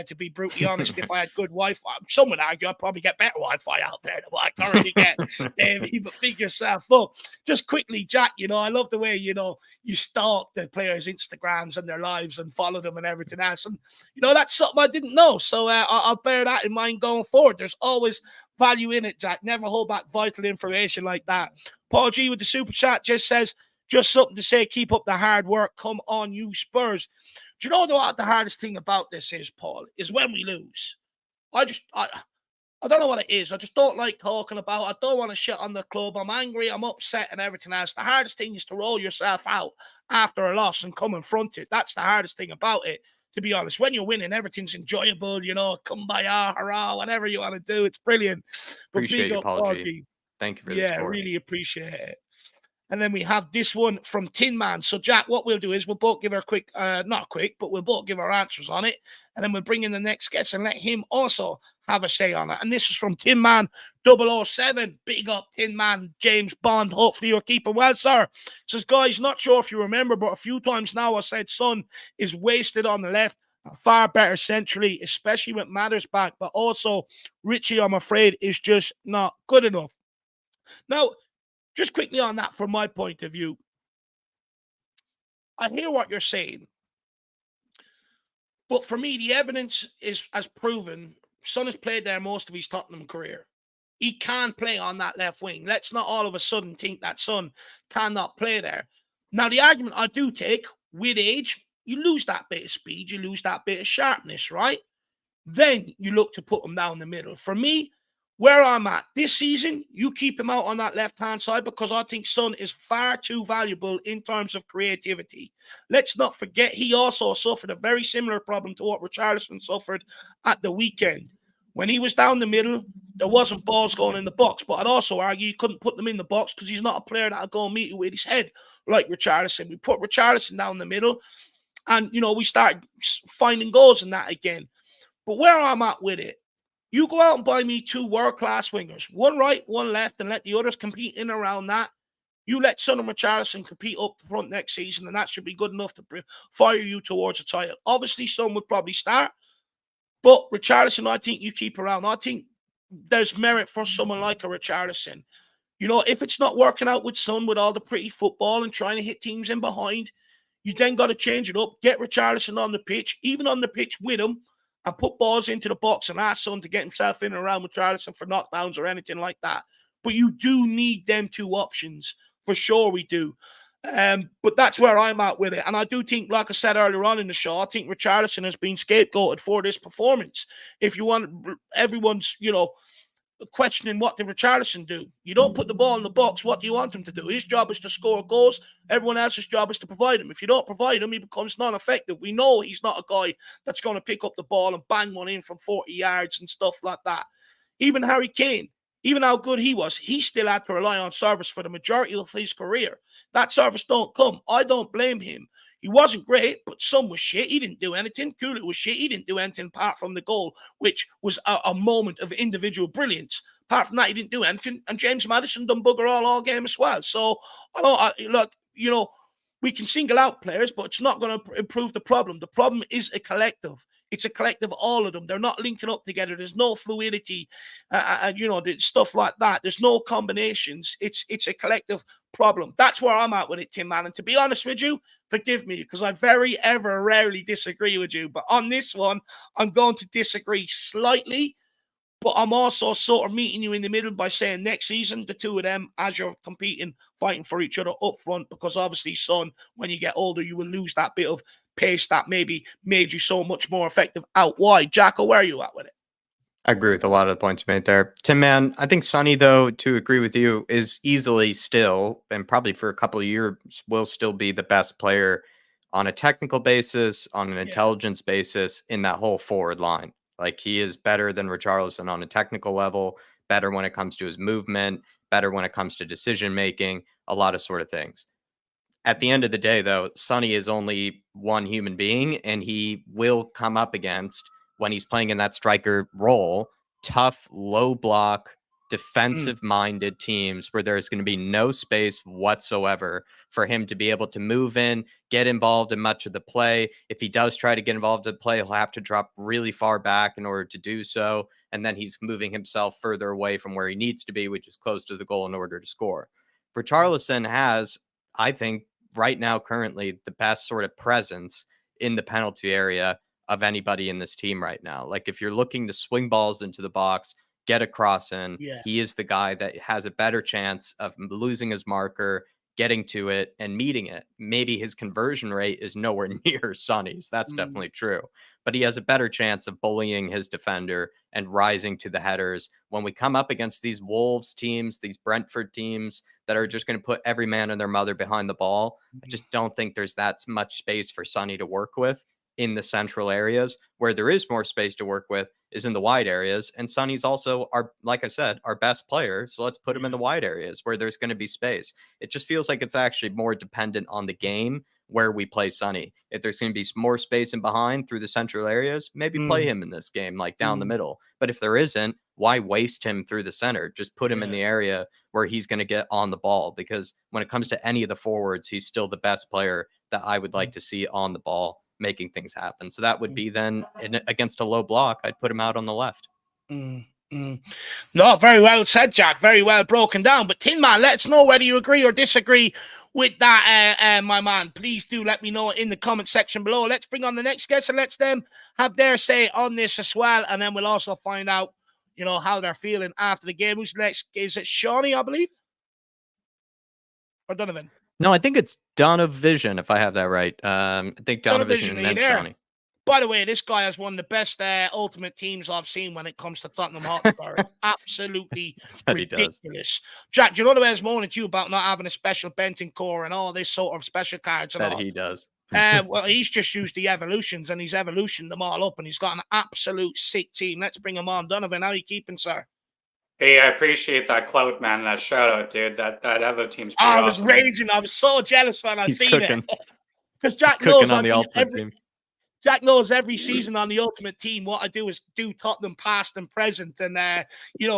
To be brutally honest, if I had good Wi-Fi, some would argue I'd probably get better Wi-Fi out there than what I currently get, Davey, but big yourself up. Just quickly, Jack, I love the way, you stalk the players' Instagrams and their lives and follow them and everything else. And, that's something I didn't know. So I'll bear that in mind going forward. There's always value in it, Jack. Never hold back vital information like that. Paul G with the super chat just says, just something to say, keep up the hard work. Come on, you Spurs. Do you know what the hardest thing about this is, Paul? Is when we lose. I don't know what it is. I just don't like talking about it. I don't want to shit on the club. I'm angry. I'm upset and everything else. The hardest thing is to roll yourself out after a loss and come and front it. That's the hardest thing about it, to be honest. When you're winning, everything's enjoyable, kumbaya, hurrah, whatever you want to do. It's brilliant. But Appreciate big you, up, Paul G. Thank you for the support. Really appreciate it. And then we have this one from Tin Man. So, Jack, what we'll do is we'll both give our not quick, but we'll both give our answers on it. And then we'll bring in the next guest and let him also have a say on it. And this is from Tin Man 007. Big up, Tin Man, James Bond. Hopefully you're keeping well, sir. Says, guys, not sure if you remember, but a few times now I said Son is wasted on the left. Far better centrally, especially with Matters back. But also, Richie, I'm afraid, is just not good enough. Now, just quickly on that, from my point of view, I hear what you're saying. But for me, the evidence has proven Son has played there most of his Tottenham career. He can play on that left wing. Let's not all of a sudden think that Son cannot play there. Now, the argument I do take, with age, you lose that bit of speed, you lose that bit of sharpness, right? Then you look to put him down the middle. For me, where I'm at this season, you keep him out on that left-hand side because I think Son is far too valuable in terms of creativity. Let's not forget he also suffered a very similar problem to what Richarlison suffered at the weekend. When he was down the middle, there wasn't balls going in the box, but I'd also argue you couldn't put them in the box because he's not a player that'll go and meet you with his head like Richarlison. We put Richarlison down the middle and, we start finding goals in that again. But where I'm at with it, you go out and buy me two world-class wingers, one right, one left, and let the others compete in around that. You let Son and Richarlison compete up the front next season, and that should be good enough to fire you towards a title. Obviously, Son would probably start, but Richarlison, I think you keep around. I think there's merit for someone like a Richarlison. You know, if it's not working out with Son with all the pretty football and trying to hit teams in behind, you then got to change it up. Get Richarlison on the pitch, even on the pitch with him, and put balls into the box and ask Son to get himself in and around with Richarlison for knockdowns or anything like that. But you do need them two options. For sure we do. But that's where I'm at with it. And I do think, like I said earlier on in the show, I think Richarlison has been scapegoated for this performance. If you want, everyone's, you know, questioning what did Richarlison do. You don't put the ball in the box. What do you want him to do? His job is to score goals. Everyone else's job is to provide him. If you don't provide him, he becomes non-effective. We know he's not a guy that's going to pick up the ball and bang one in from 40 yards and stuff like that. Even Harry Kane, even how good he was, he still had to rely on service for the majority of his career. That service don't come. I don't blame him. He wasn't great, but Son was shit. He didn't do anything. Kulu was shit. He didn't do anything apart from the goal, which was a moment of individual brilliance. Apart from that, he didn't do anything. And James Maddison done bugger all game as well. So, look, you know, we can single out players, but it's not going to improve the problem. The problem is a collective. It's a collective, all of them. They're not linking up together. There's no fluidity, you know, stuff like that. There's no combinations. It's a collective problem. That's where I'm at with it, Tim Man. And to be honest with you, forgive me, because I rarely disagree with you. But on this one, I'm going to disagree slightly. But I'm also sort of meeting you in the middle by saying next season, the two of them, as you're competing, fighting for each other up front, because obviously, Son, when you get older, you will lose that bit of pace that maybe made you so much more effective out wide. Jacko, where are you at with it? I agree with a lot of the points you made there. Tim, man, I think Sonny, though, to agree with you, is easily still, and probably for a couple of years, will still be the best player on a technical basis, on an intelligence basis in that whole forward line. Like, he is better than Richarlison on a technical level, better when it comes to his movement, better when it comes to decision making, a lot of sort of things. At the end of the day, though, Sonny is only one human being, and he will come up against, when he's playing in that striker role, tough, low block, defensive-minded teams where there's going to be no space whatsoever for him to be able to move in, get involved in much of the play. If he does try to get involved in the play, he'll have to drop really far back in order to do so, and then he's moving himself further away from where he needs to be, which is close to the goal, in order to score. Richarlison has, I think, right now, currently, the best sort of presence in the penalty area of anybody in this team right now. Like, if you're looking to swing balls into the box, get a cross in, he is the guy that has a better chance of losing his marker, getting to it, and meeting it. Maybe his conversion rate is nowhere near Sonny's. That's definitely true. But he has a better chance of bullying his defender and rising to the headers. When we come up against these Wolves teams, these Brentford teams that are just going to put every man and their mother behind the ball, I just don't think there's that much space for Sonny to work with in the central areas. Where there is more space to work with is in the wide areas. And Sonny's also, like I said, our best player. So let's put him in the wide areas where there's going to be space. It just feels like it's actually more dependent on the game where we play Sonny. If there's going to be more space in behind through the central areas, maybe play him in this game, like down the middle. But if there isn't, why waste him through the center? Just put him in the area where he's going to get on the ball. Because when it comes to any of the forwards, he's still the best player that I would like to see on the ball, making things happen. So that would be then against a low block, I'd put him out on the left. No, very well said, Jack. Very well broken down. But Tin Man, let us know whether you agree or disagree with that, my man. Please do let me know in the comment section below. Let's bring on the next guest and let them have their say on this as well. And then we'll also find out, you know, how they're feeling after the game. Who's next? Is it Shawnee, I believe? Or Donovan? No, I think it's Donovan, if I have that right. I think Donovan and then Shawnee. By the way, this guy has one of the best ultimate teams I've seen when it comes to Tottenham Hotspur. Absolutely ridiculous. Jack, do you know the way I was moaning to you about not having a special Benton core and all this sort of special cards and all? He does. Well, he's just used the evolutions and he's evolutioned them all up and he's got an absolute sick team. Let's bring him on. Donovan, how are you keeping, sir? Hey, I appreciate that clout, man. That shout out, dude. That Evo team's pretty I was awesome. raging. I was so jealous when I seen it. Because Jack cooking knows on the ultimate team. Jack knows every season on the Ultimate Team, what I do is do Tottenham past and present and,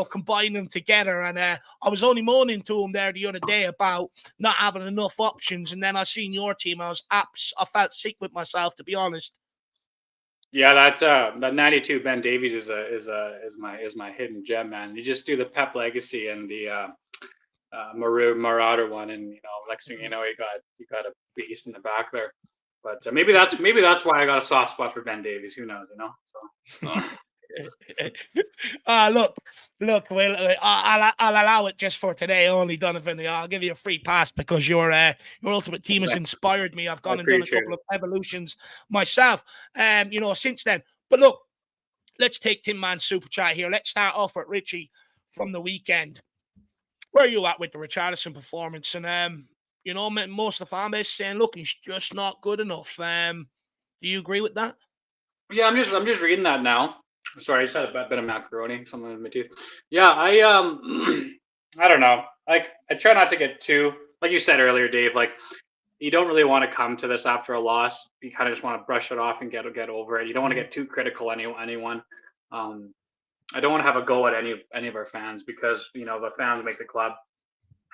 combine them together. And I was only moaning to him there the other day about not having enough options. And then I seen your team. I felt sick with myself, to be honest. Yeah, that 92 Ben Davies is my hidden gem, man. You just do the Pep Legacy and the Marauder one, and next thing you know, you got a beast in the back there. But maybe that's why I got a soft spot for Ben Davies. Who knows? So. Look. Well, I'll allow it just for today only, Donovan. I'll give you a free pass because your Ultimate Team has inspired me. I've gone and done a couple of evolutions myself, since then. But look, let's take Tin Man's super chat here. Let's start off with Richie from the weekend. Where are you at with the Richarlison performance? And most of the fan base saying, look, he's just not good enough. Do you agree with that? Yeah, I'm just reading that now. Sorry, I just had a bit of macaroni, something in my teeth. Yeah, I don't know. Like, I try not to get too, like you said earlier, Dave. Like, you don't really want to come to this after a loss. You kind of just want to brush it off and get over it. You don't want to get too critical anyone. I don't want to have a go at any of our fans because the fans make the club,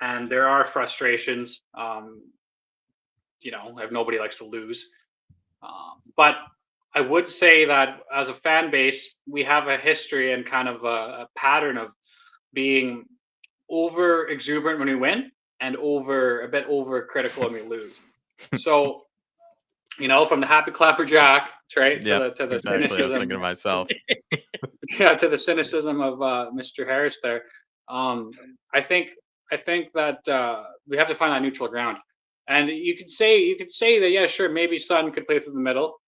and there are frustrations. If nobody likes to lose, but I would say that as a fan base, we have a history and kind of a pattern of being over exuberant when we win and a bit over critical when we lose. So, from the happy clapper Jack, right, to the exactly. cynicism. I was thinking to myself. Yeah, to the cynicism of Mr. Harris there. I think that we have to find that neutral ground. And you could say that, yeah, sure, maybe Son could play through the middle.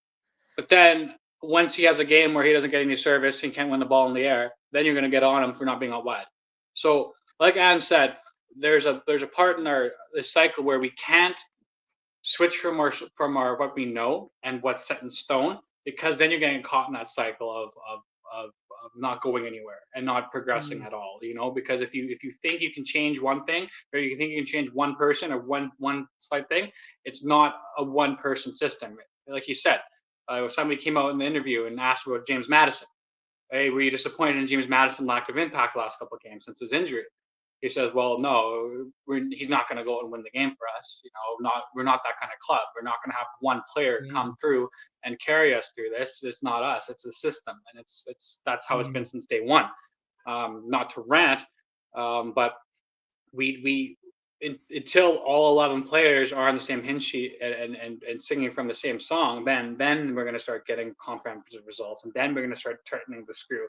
But then once he has a game where he doesn't get any service, he can't win the ball in the air, then you're going to get on him for not being out wide. So like Anne said, there's a part in this cycle where we can't switch from our what we know and what's set in stone, because then you're getting caught in that cycle of not going anywhere and not progressing at all, because if you think you can change one thing, or you think you can change one person or one slight thing, it's not a one person system. Like you said, somebody came out in the interview and asked about James Maddison. Hey, were you disappointed in James Maddison's lack of impact the last couple of games since his injury? He says, well, no, he's not going to go and win the game for us. We're not that kind of club. We're not going to have one player come through and carry us through this. It's not us. It's a system, and that's how it's been since day one. Not to rant, but we until all 11 players are on the same hymn sheet and singing from the same song, then we're going to start getting comprehensive results, and then we're going to start tightening the screw.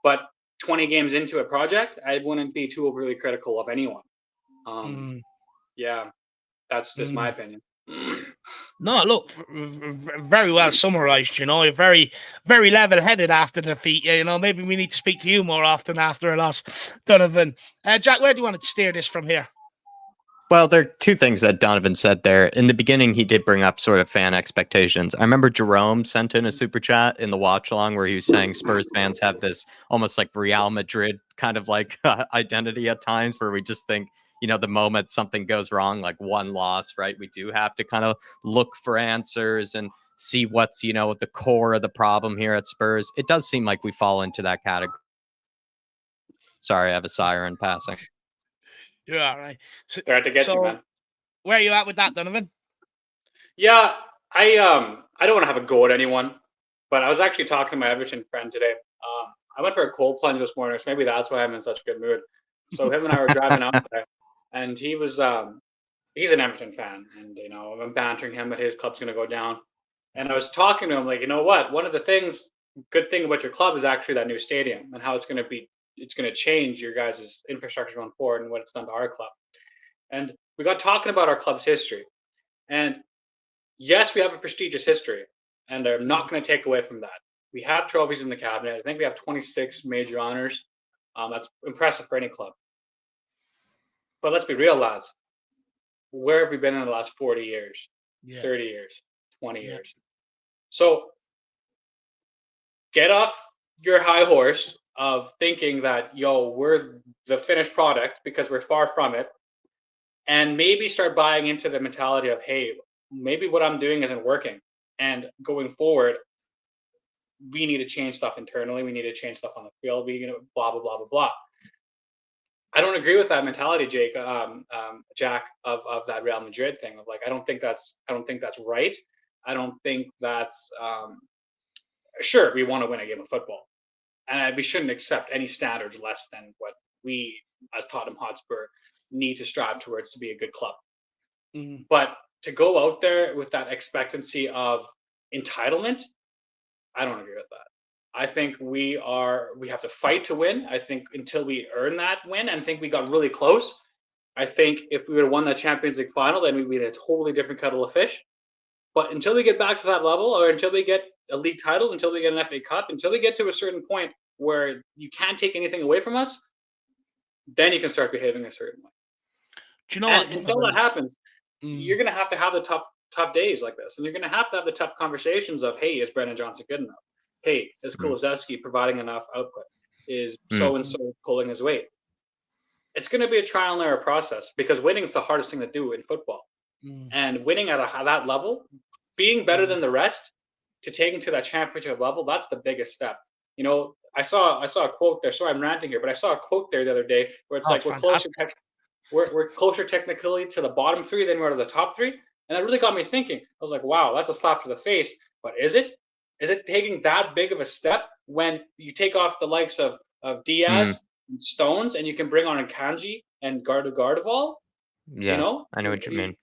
But 20 games into a project, I wouldn't be too overly critical of anyone. Yeah, that's just my opinion. No, look, very well summarized. You're very, very level-headed after the defeat. Maybe we need to speak to you more often after a loss, Donovan. Jack, where do you want to steer this from here? Well, there are two things that Donovan said there. In the beginning, he did bring up sort of fan expectations. I remember Jerome sent in a super chat in the watch along where he was saying Spurs fans have this almost like Real Madrid kind of like identity at times where we just think, the moment something goes wrong, like one loss, right? We do have to kind of look for answers and see what's, at the core of the problem here at Spurs. It does seem like we fall into that category. Sorry, I have a siren passing. You're all right. So, They're out to get you, man. Where are you at with that, Donovan? Yeah, I don't want to have a go at anyone, but I was actually talking to my Everton friend today. I went for a cold plunge this morning, so maybe that's why I'm in such a good mood. So him and I were driving out there, and he was he's an Everton fan, and I'm bantering him that his club's going to go down. And I was talking to him like, what? One of the good thing about your club is actually that new stadium and how it's going to change your guys' infrastructure going forward and what it's done to our club. And we got talking about our club's history. And yes, we have a prestigious history, and I'm not going to take away from that. We have trophies in the cabinet. I think we have 26 major honors. That's impressive for any club. But let's be real, lads. Where have we been in the last 40 years, 30 years, 20 years? So get off your high horse of thinking that, we're the finished product, because we're far from it. And maybe start buying into the mentality of, hey, maybe what I'm doing isn't working. And going forward, we need to change stuff internally. We need to change stuff on the field. Blah blah blah blah blah. I don't agree with that mentality, Jack, of that Real Madrid thing. Of like, I don't think that's right. I don't think that's sure. We want to win a game of football, and we shouldn't accept any standards less than what we, as Tottenham Hotspur, need to strive towards to be a good club. Mm. But to go out there with that expectancy of entitlement, I don't agree with that. I think we have to fight to win. I think until we earn that win, and I think we got really close. I think if we would have won that Champions League final, then we'd be a totally different kettle of fish. But until we get back to that level, or until we get a league title, until we get an FA Cup, until we get to a certain point where you can't take anything away from us, then you can start behaving a certain way. Do you know And what? until that happens, Mm. you're going to have the tough days like this, and you're going to have the tough conversations of, hey, is Brendan Johnson good enough? Hey, is Kulusevski providing enough output? Is so and so pulling his weight? It's going to be a trial and error process, because winning is the hardest thing to do in football. And winning at that level, being better than the rest, to taking to that championship level, that's the biggest step. You know, I saw a quote there. Sorry, I'm ranting here, but I saw a quote there the other day where it's like we're closer technically to the bottom three than we're to the top three, and that really got me thinking. I was like, wow, that's a slap to the face. But is it? Is it taking that big of a step when you take off the likes of Diaz and Stones, and you can bring on Akanji and Gardeval? Yeah, You know, I know what you mean.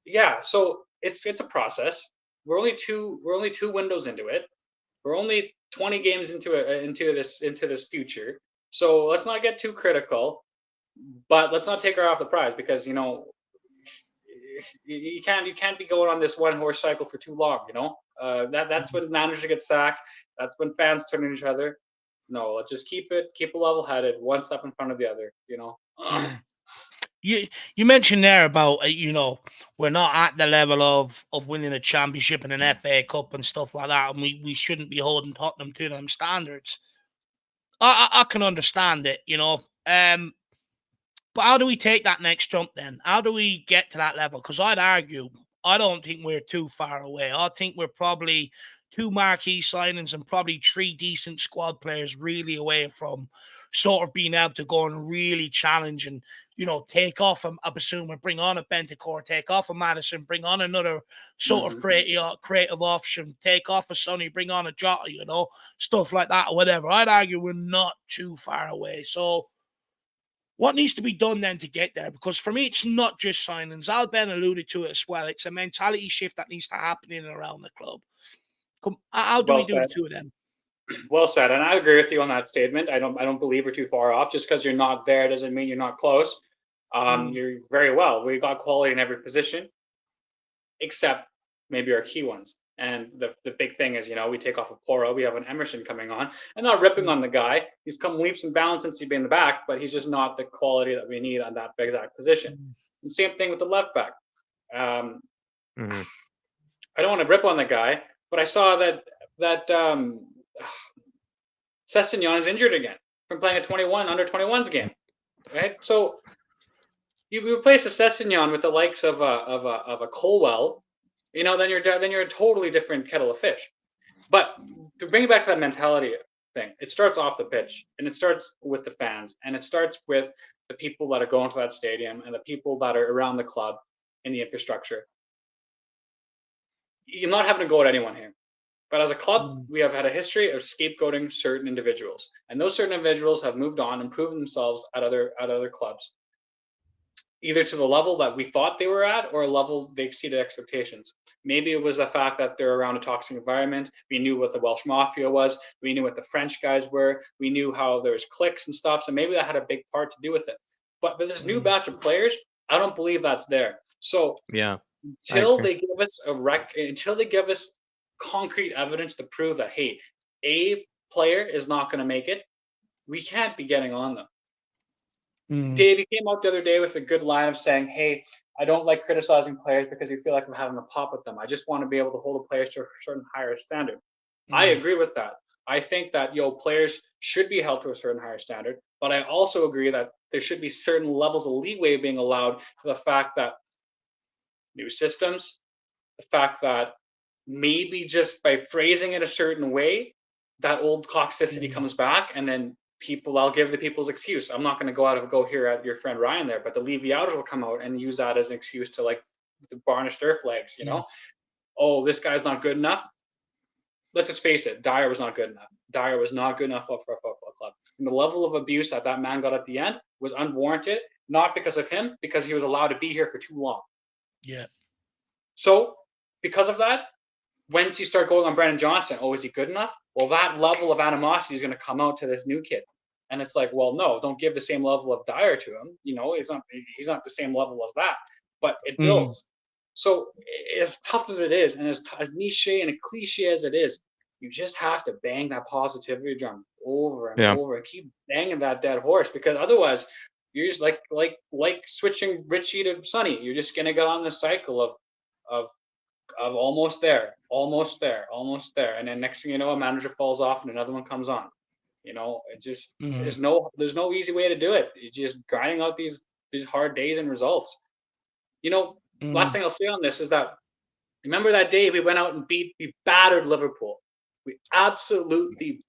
Yeah, so it's a process. We're only two windows into it. We're only 20 games into this future. So let's not get too critical, but let's not take our eye off the prize, because you can't be going on this one horse cycle for too long. That's when managers get sacked. That's when fans turn on each other. No, let's just keep it level headed, one step in front of the other. You mentioned there about we're not at the level of winning a championship and an FA Cup and stuff like that, and we shouldn't be holding Tottenham to them standards. I can understand it, but how do we take that next jump then? How do we get to that level? Because I'd argue, I don't think we're too far away. I think we're probably 2 marquee signings and probably 3 decent squad players really away from sort of being able to go and really challenge and, take off a Basuma, bring on a Bentancur, take off a Madison, bring on another sort of creative option, take off a Sonny, bring on a Jota, stuff like that or whatever. I'd argue we're not too far away. So what needs to be done then to get there? Because for me, it's not just signings. Al Ben alluded to it as well. It's a mentality shift that needs to happen in and around the club. How do we do the two of them? Well said, and I agree with you on that statement. I don't believe we're too far off. Just because you're not there doesn't mean you're not close. You're very well. We got quality in every position, except maybe our key ones. And the big thing is, we take off a Porro, we have an Emerson coming on, and not ripping on the guy. He's come leaps and bounds since he's been in the back, but he's just not the quality that we need on that exact position. And same thing with the left back. I don't want to rip on the guy, but I saw that Sessegnon is injured again from playing a under 21s game, right? So you replace a Sessegnon with the likes of a Colwell, then you're a totally different kettle of fish. But to bring it back to that mentality thing, it starts off the pitch, and it starts with the fans, and it starts with the people that are going to that stadium and the people that are around the club and the infrastructure. You're not having to go at anyone here. But as a club, we have had a history of scapegoating certain individuals, and those certain individuals have moved on and proven themselves at other clubs, either to the level that we thought they were at or a level they exceeded expectations. Maybe it was the fact that they're around a toxic environment. We knew what the Welsh Mafia was. We knew what the French guys were. We knew how there was cliques and stuff. So maybe that had a big part to do with it. But for this new batch of players, I don't believe that's there. So until they give us concrete evidence to prove that, hey, a player is not going to make it, we can't be getting on them. Dave, you came out the other day with a good line of saying, hey, I don't like criticizing players because you feel like I'm having a pop at them. I just want to be able to hold the players to a certain higher standard. I agree with that. I think that players should be held to a certain higher standard, but I also agree that there should be certain levels of leeway being allowed for the fact that new systems, the fact that maybe just by phrasing it a certain way, that old toxicity comes back, and then I'll give the people's excuse. I'm not going to go here at your friend Ryan there, but the Leviators will come out and use that as an excuse to to varnish their flags. Oh, this guy's not good enough. Let's just face it, Dyer was not good enough. Dyer was not good enough for a football club. And the level of abuse that man got at the end was unwarranted, not because of him, because he was allowed to be here for too long. Yeah. So because of that, once you start going on Brandon Johnson, is he good enough? Well, that level of animosity is going to come out to this new kid. And it's like, well, no, don't give the same level of Dyer to him. He's not the same level as that, but it builds. So as tough as it is, and as niche and a cliche as it is, you just have to bang that positivity drum over and over and keep banging that dead horse, because otherwise you're just like switching Richie to Sonny. You're just going to get on this cycle of almost there, and then next thing you know, a manager falls off and another one comes on. It just there's no easy way to do it. It's just grinding out these hard days and results. Last thing I'll say on this is that, remember that day we went out and we battered Liverpool. We absolutely.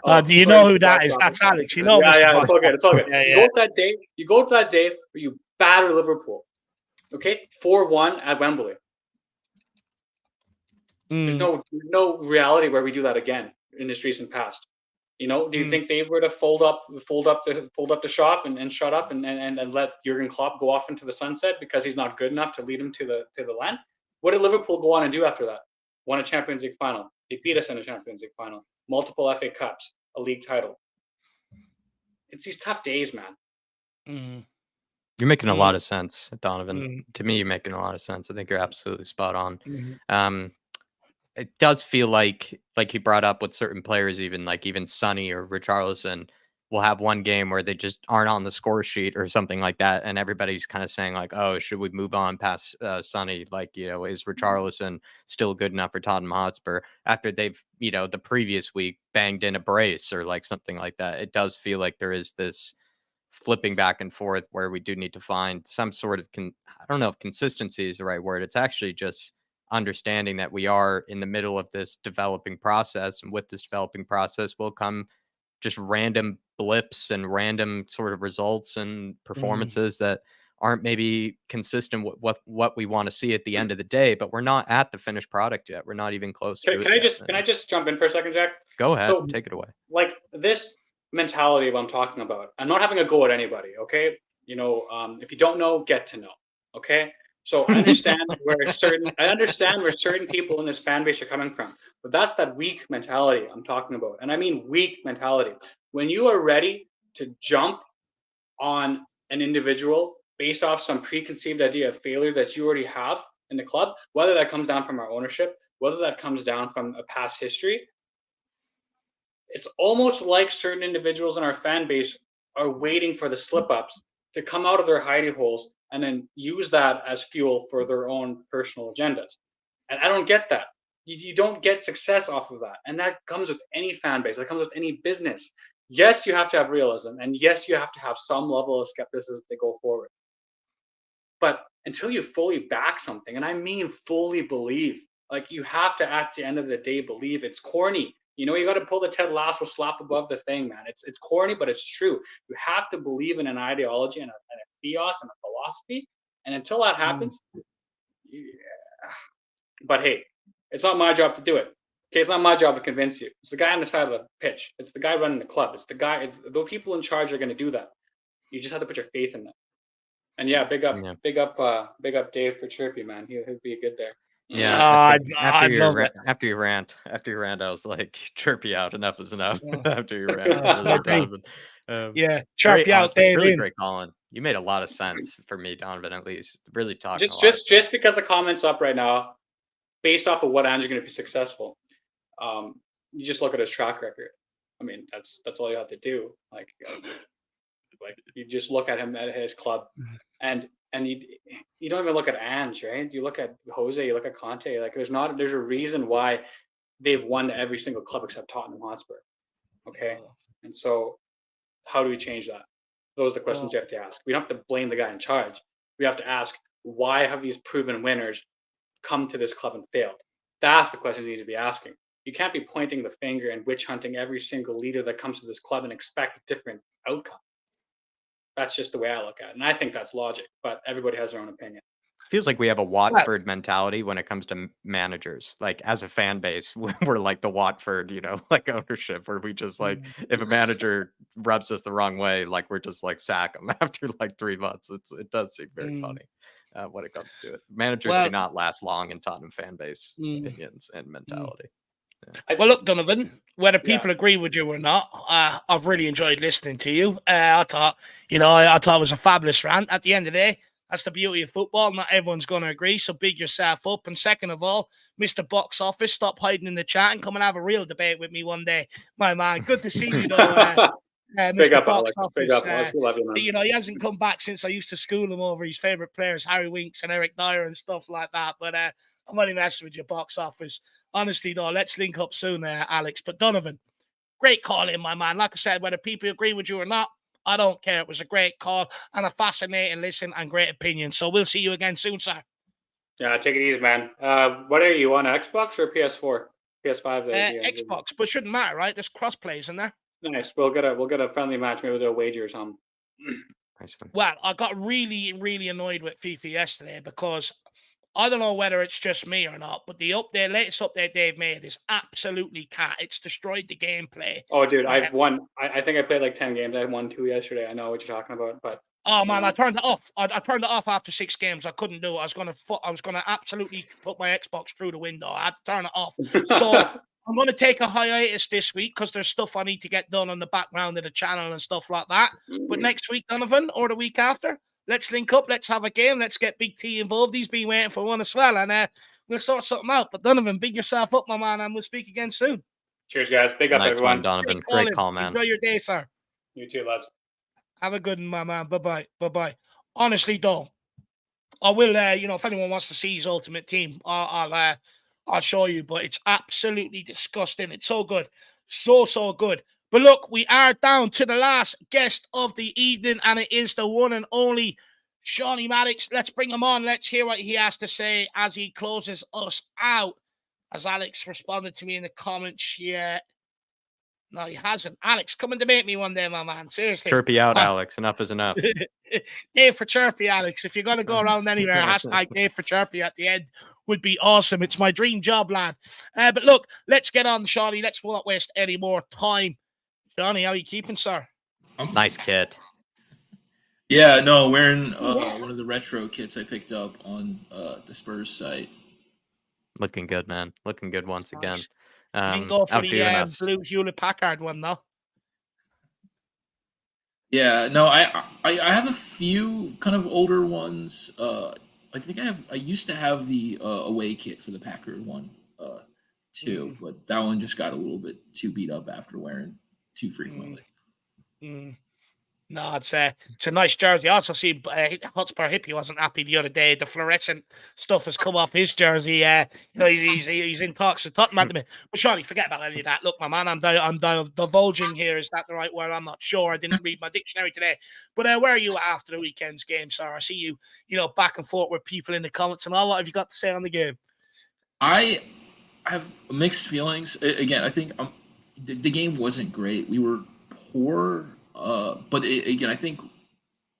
Do you know who that is? That's Alex. You know. Yeah, it's all good. It's all good. Yeah, You go to that day where you batter Liverpool. Okay, 4-1 at Wembley. There's no reality where we do that again in this recent past. Do you think they were to fold up the shop and shut up and let Jurgen Klopp go off into the sunset because he's not good enough to lead him to the land? What did Liverpool go on and do after that? Won a Champions League final. They beat us in a Champions League final. Multiple FA Cups, a league title. It's these tough days, man. You're making a lot of sense, Donovan. To me, you're making a lot of sense. I think you're absolutely spot on. It does feel like you brought up with certain players, even Sonny or Richarlison will have one game where they just aren't on the score sheet or something like that, and everybody's kind of saying like, "Oh, should we move on past Sonny? Is Richarlison still good enough for Tottenham Hotspur?" After they've the previous week banged in a brace or like something like that, it does feel like there is this flipping back and forth where we do need to find some sort of I don't know if consistency is the right word. It's actually just understanding that we are in the middle of this developing process, and with this developing process will come just random blips and random sort of results and performances that aren't maybe consistent with what we want to see at the end of the day, but we're not at the finished product yet. We're not even close to it. Can I just jump in for a second, Jack? Go ahead, take it away. Like this mentality of I'm talking about, I'm not having a go at anybody, okay? If you don't know, get to know, okay? So I understand where certain people in this fan base are coming from, but that's that weak mentality I'm talking about. And I mean weak mentality. When you are ready to jump on an individual based off some preconceived idea of failure that you already have in the club, whether that comes down from our ownership, whether that comes down from a past history, it's almost like certain individuals in our fan base are waiting for the slip-ups to come out of their hiding holes and then use that as fuel for their own personal agendas. And I don't get that. You don't get success off of that. And that comes with any fan base. That comes with any business. Yes, you have to have realism. And yes, you have to have some level of skepticism to go forward. But until you fully back something, and I mean fully believe, like you have to, at the end of the day, believe. It's corny. You got to pull the Ted Lasso slap above the thing, man. It's corny, but it's true. You have to believe in an ideology and a theos and a philosophy. And until that happens, But hey, it's not my job to do it. Okay, it's not my job to convince you. It's the guy on the side of the pitch. It's the guy running the club. It's the guy. The people in charge are going to do that. You just have to put your faith in them. And yeah, big up Dave for Chirpy, man. He'll be good there. Yeah, after your rant, I was like, Chirpy out. Enough is enough. After your rant, yeah, Chirpy out. Really great, Colin. You made a lot of sense for me, Donovan. At least, really talking. Just because the comments up right now, based off of what Ange is going to be successful, you just look at his track record. I mean, that's all you have to do. Like you just look at him at his club, and you don't even look at Ange, right? You look at Jose, you look at Conte. Like there's a reason why they've won every single club except Tottenham Hotspur. Okay, and so how do we change that? Those are the questions you have to ask. We don't have to blame the guy in charge. We have to ask, why have these proven winners come to this club and failed? That's the question you need to be asking. You can't be pointing the finger and witch hunting every single leader that comes to this club and expect a different outcome. That's just the way I look at it. And I think that's logic, but everybody has their own opinion. Feels like we have a Watford mentality when it comes to managers. Like as a fan base, we're like the Watford, like ownership, where we just like if a manager rubs us the wrong way, like we're just like sack them after like 3 months. It does seem very funny when it comes to it. Managers do not last long in Tottenham fan base opinions and mentality. Yeah. Well, look, Donovan, whether people agree with you or not, I've really enjoyed listening to you. I thought, I thought it was a fabulous rant. At the end of the day, that's the beauty of football. Not everyone's going to agree, so big yourself up. And second of all, Mr. Box Office, stop hiding in the chat and come and have a real debate with me one day. My man, good to see you, though. Mr. Box Office, Love you, man. he hasn't come back since I used to school him over his favourite players, Harry Winks and Eric Dyer and stuff like that. But I'm only messing with your Box Office. Honestly, though, let's link up soon, Alex. But Donovan, great call in, my man. Like I said, whether people agree with you or not, I don't care. It was a great call and a fascinating listen and great opinion. So we'll see you again soon, sir. Yeah, take it easy, man. What are you on, Xbox or PS4? PS5? Xbox, but shouldn't matter, right? There's cross plays in there. Nice. We'll get a friendly match. Maybe we'll do a wager or something. Nice one. Well, I got really, really annoyed with FIFA yesterday because I don't know whether it's just me or not, but the latest update they've made is absolutely cat. It's destroyed the gameplay. Oh, dude, I've won. I think I played like 10 games. I won 2 yesterday. I know what you're talking about, but oh man, I turned it off. I turned it off after 6 games. I couldn't do it. I was gonna absolutely put my Xbox through the window. I had to turn it off. So I'm going to take a hiatus this week because there's stuff I need to get done on the background of the channel and stuff like that. But next week, Donovan, or the week after, let's link up. Let's have a game. Let's get Big T involved. He's been waiting for one as well. And we'll sort something out. But Donovan, big yourself up, my man, and we'll speak again soon. Cheers, guys. Big up, nice everyone. One, Donovan. Great call, man. Enjoy your day, sir. You too, lads. Have a good one, my man. Bye-bye. Bye-bye. Honestly, though, I will, if anyone wants to see his ultimate team, I'll show you, but it's absolutely disgusting. It's so good. So good. But look, we are down to the last guest of the evening, and it is the one and only Shawnee Maddox. Let's bring him on. Let's hear what he has to say as he closes us out. As Alex responded to me in the comments, no, he hasn't. Alex, come and debate me one day, my man. Seriously. Chirpy out, Alex. Enough is enough. Dave for Chirpy, Alex. If you're going to go around anywhere, hashtag Dave for Chirpy at the end would be awesome. It's my dream job, lad. But look, let's get on, Shawnee. Let's not waste any more time. Shawnee, how are you keeping, sir? Nice kit. Yeah, no, wearing one of the retro kits I picked up on the Spurs site. Looking good, man. Looking good once again. Didn't go for the us. blue Hewlett-Packard one, though. Yeah, no, I have a few kind of older ones. I think I used to have the away kit for the Packard one too, but that one just got a little bit too beat up after wearing too frequently. No, it's a nice jersey. I also see Hotspur Hippie wasn't happy the other day. The fluorescent stuff has come off his jersey. He's in talks with Tottenham at the minute. But Shawnee, forget about any of that. Look, my man, I'm divulging here. Is that the right word? I'm not sure. I didn't read my dictionary today. But where are you after the weekend's game, sir? I see you, back and forth with people in the comments and all. What have you got to say on the game? I have mixed feelings. Again, I think the game wasn't great. We were poor. But again, I think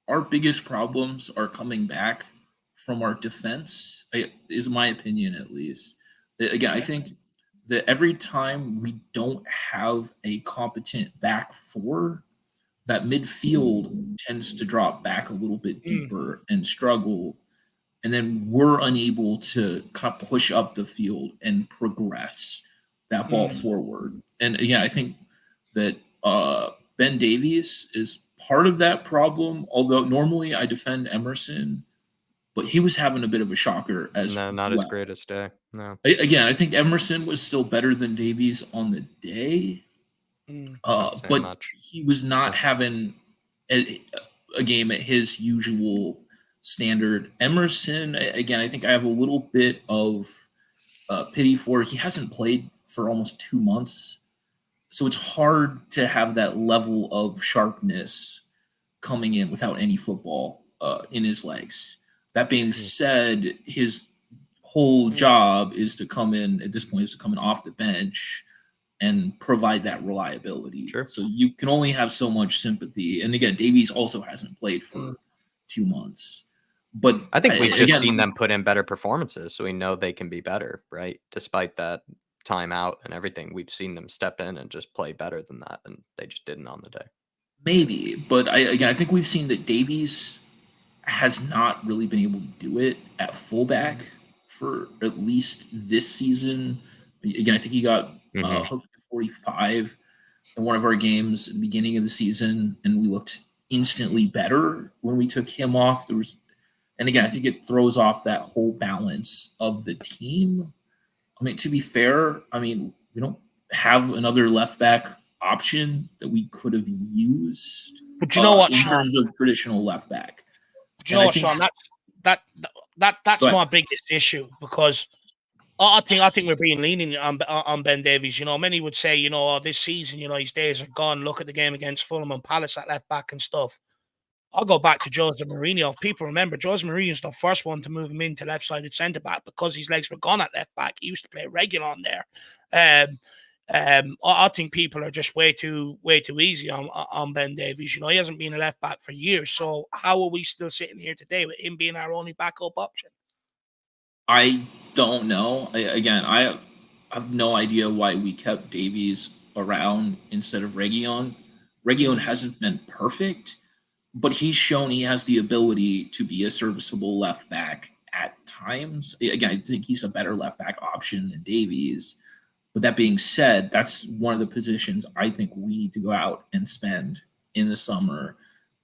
our biggest problems are coming back from our defense, is my opinion at least. Again, I think that every time we don't have a competent back four, that midfield tends to drop back a little bit deeper and struggle. And then we're unable to kind of push up the field and progress that ball forward. And again, I think that Ben Davies is part of that problem, although normally I defend Emerson, but he was having a bit of a shocker as No, not his greatest day. No. Again, I think Emerson was still better than Davies on the day, but much. He was not having a game at his usual standard. Emerson, again, I think I have a little bit of pity for. He hasn't played for almost 2 months. So it's hard to have that level of sharpness coming in without any football in his legs. That being said, his whole job is to come in at this point is to come in off the bench and provide that reliability. Sure. So you can only have so much sympathy. And again, Davies also hasn't played for 2 months. But I think we've just seen them put in better performances, so we know they can be better, right? Despite that timeout and everything, we've seen them step in and just play better than that, and they just didn't on the day. Maybe, but I think we've seen that Davies has not really been able to do it at fullback for at least this season. Again, I think he got hooked to 45 in one of our games at the beginning of the season, and we looked instantly better when we took him off. And again, I think it throws off that whole balance of the team. I mean, to be fair, we don't have another left back option that we could have used. But you know what, in Sean? terms of traditional left back. Do you know what, Sean? That's my biggest issue, because I think we're being lenient on Ben Davies. Many would say, this season, his days are gone. Look at the game against Fulham and Palace at left back and stuff. I'll go back to Jose Mourinho. If people remember, Jose Mourinho's the first one to move him into left-sided centre back because his legs were gone at left back. He used to play regular on there. I think people are just way too easy on Ben Davies. He hasn't been a left back for years. So how are we still sitting here today with him being our only backup option? I don't know. I have no idea why we kept Davies around instead of Reguilon. Reguilon hasn't been perfect, but he's shown he has the ability to be a serviceable left back at times. Again, I think he's a better left back option than Davies. But that being said, that's one of the positions I think we need to go out and spend in the summer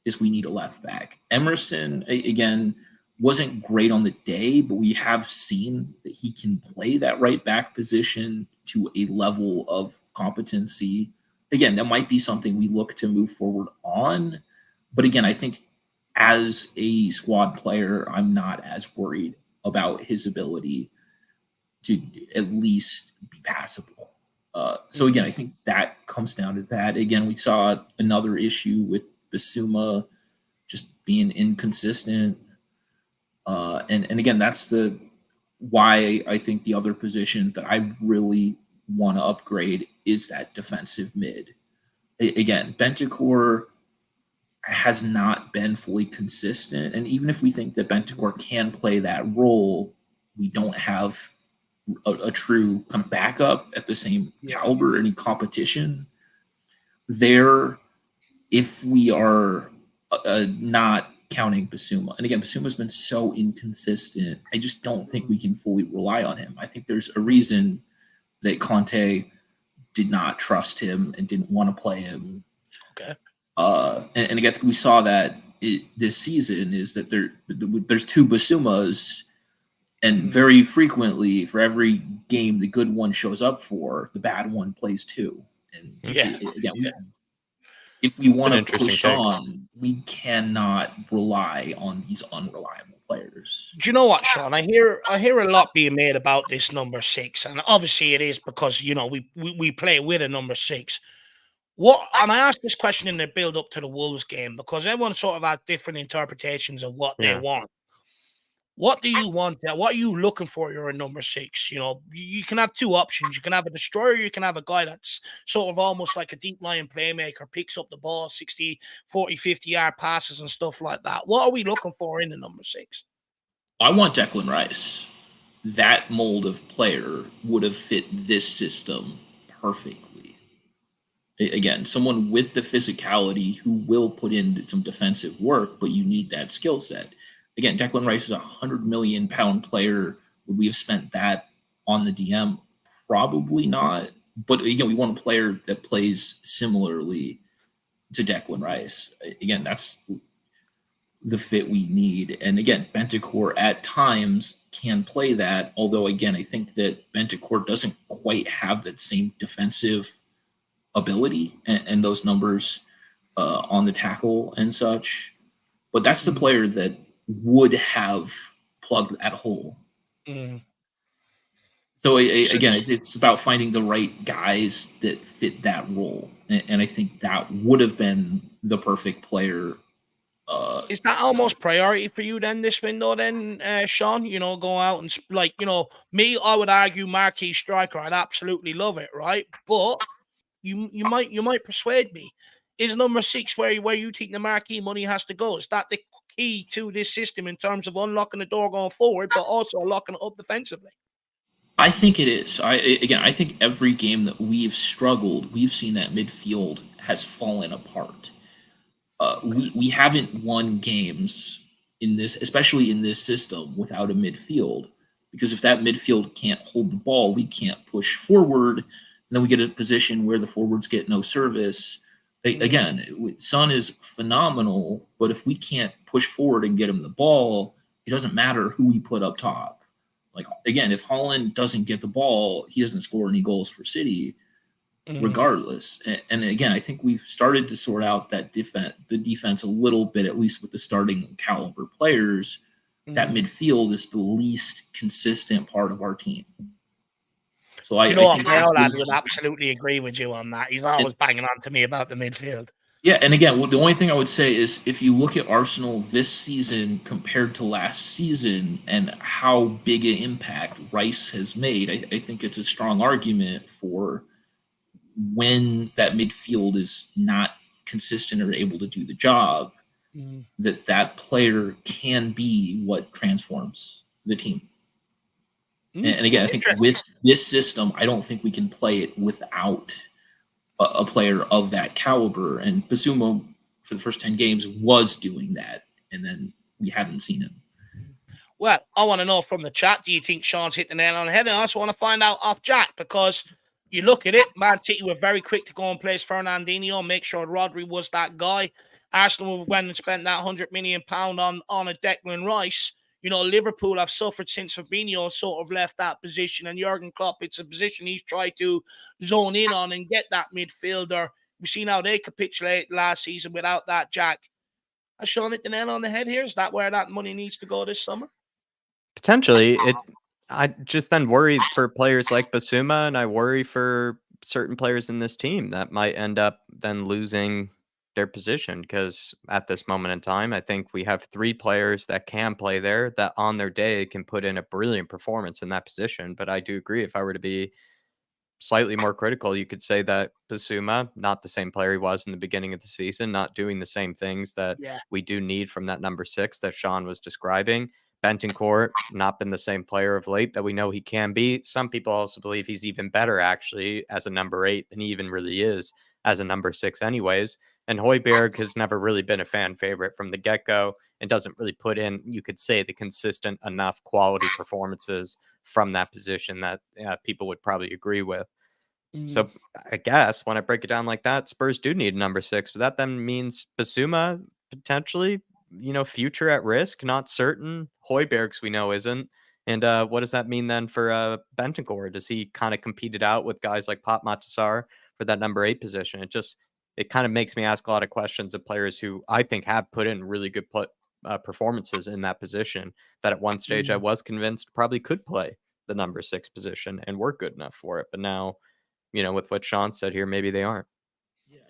is we need a left back. Emerson, again, wasn't great on the day, but we have seen that he can play that right back position to a level of competency. Again, that might be something we look to move forward on. But again, I think as a squad player, I'm not as worried about his ability to at least be passable. So again, I think that comes down to that. Again, we saw another issue with Bissouma just being inconsistent. And again, that's why I think the other position that I really want to upgrade is that defensive mid. Again, Bentancur has not been fully consistent. And even if we think that Bentancur can play that role, we don't have a true kind of backup at the same caliber, any competition there. If we are not counting Bissouma, and again, Bissouma's been so inconsistent, I just don't think we can fully rely on him. I think there's a reason that Conte did not trust him and didn't want to play him. Okay. And again, we saw that this season is that there's two Bissoumas. And very frequently, for every game the good one shows up for, the bad one plays too. And if we want to push on, we cannot rely on these unreliable players. Do you know what, Sean? I hear a lot being made about this number 6, and obviously it is because we play with a number 6. And I asked this question in the build up to the Wolves game because everyone sort of has different interpretations of what they want. What do you want? What are you looking for? You're a number 6. You can have two options. You can have a destroyer. You can have a guy that's sort of almost like a deep line playmaker, picks up the ball, 60, 40, 50-yard passes and stuff like that. What are we looking for in the number 6? I want Declan Rice. That mold of player would have fit this system perfectly. Again, someone with the physicality who will put in some defensive work, but you need that skill set. Again, Declan Rice is a £100 million player. Would we have spent that on the DM? Probably not. But again, we want a player that plays similarly to Declan Rice. Again, that's the fit we need. And again, Bentancur at times can play that. Although, again, I think that Bentancur doesn't quite have that same defensive ability and those numbers on the tackle and such. But that's the player that would have plugged that hole. So again, it's about finding the right guys that fit that role. And I think that would have been the perfect player Is that almost priority for you then this window then, Sean? Go out and me, I would argue marquee striker. I'd absolutely love it, right? But you might persuade me. Is number 6 where you think the marquee money has to go? Is that the key to this system in terms of unlocking the door going forward, but also locking it up defensively? I think it is. I think every game that we've struggled, we've seen that midfield has fallen apart. We haven't won games in this, especially in this system, without a midfield. Because if that midfield can't hold the ball, we can't push forward, and then we get a position where the forwards get no service. Again, Son is phenomenal, but if we can't push forward and get him the ball, it doesn't matter who we put up top. Like, again, if Holland doesn't get the ball, he doesn't score any goals for City, regardless. And again, I think we've started to sort out the defense a little bit, at least with the starting caliber players. That midfield is the least consistent part of our team. So I think Mailad would absolutely agree with you on that. He's always banging on to me about the midfield. Yeah, and again, the only thing I would say is if you look at Arsenal this season compared to last season and how big an impact Rice has made, I think it's a strong argument for when that midfield is not consistent or able to do the job, that player can be what transforms the team. And again, I think with this system, I don't think we can play it without a player of that caliber. And Basuma, for the first 10 games, was doing that. And then we haven't seen him. Well, I want to know from the chat, do you think Sean's hit the nail on the head? And I also want to find out off Jack, because you look at it, Man City were very quick to go and place Fernandinho, make sure Rodri was that guy. Arsenal went and spent that £100 million on a Declan Rice. Liverpool have suffered since Fabinho sort of left that position, and Jurgen Klopp, it's a position he's tried to zone in on and get that midfielder. We've seen how they capitulated last season without that, Jack. Has Sean hit the nail on the head here? Is that where that money needs to go this summer? Potentially. I just then worry for players like Basuma, and I worry for certain players in this team that might end up then losing their position, because at this moment in time, I think we have 3 players that can play there that on their day can put in a brilliant performance in that position. But I do agree, if I were to be slightly more critical, you could say that Basuma, not the same player he was in the beginning of the season, not doing the same things that we do need from that number 6 that Sean was describing. Bentancur, not been the same player of late that we know he can be. Some people also believe he's even better, actually, as a number 8 than he even really is as a number 6 anyways. And Højbjerg has never really been a fan favorite from the get-go and doesn't really put in, you could say, the consistent enough quality performances from that position that people would probably agree with. So I guess when I break it down like that, Spurs do need a number 6, but that then means Basuma potentially, future at risk, not certain. Højbjerg's we know isn't. And what does that mean then for Bentancur? Does he kind of compete it out with guys like Pop Matasar for that number 8 position? It kind of makes me ask a lot of questions of players who I think have put in really good performances in that position that at one stage I was convinced probably could play the number 6 position and were good enough for it. But now, with what Sean said here, maybe they aren't.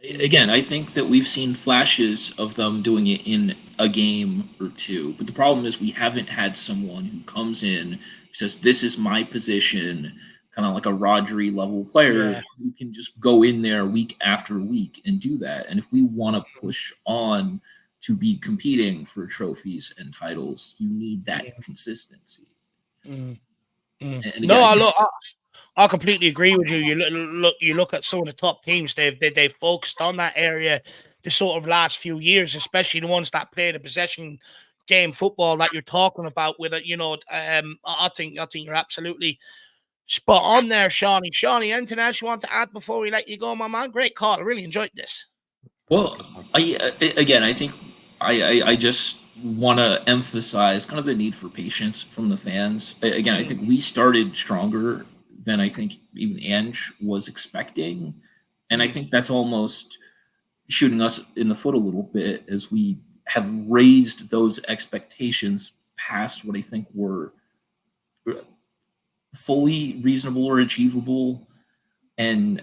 Again, I think that we've seen flashes of them doing it in a game or two. But the problem is we haven't had someone who comes in, who says, this is my position, kind of like a Rodri level player who can just go in there week after week and do that. And if we want to push on to be competing for trophies and titles, you need that consistency. And again, I completely agree with you. You look at some of the top teams. They've focused on that area the sort of last few years, especially the ones that play the possession game football that you're talking about. With it, I think you're absolutely spot on there, Shawnee. Shawnee, anything else you want to add before we let you go, my man? Great call. I really enjoyed this. Well, I think I just want to emphasize kind of the need for patience from the fans. Again, I think we started stronger than I think even ANGE was expecting. And I think that's almost shooting us in the foot a little bit as we have raised those expectations past what I think were fully reasonable or achievable. And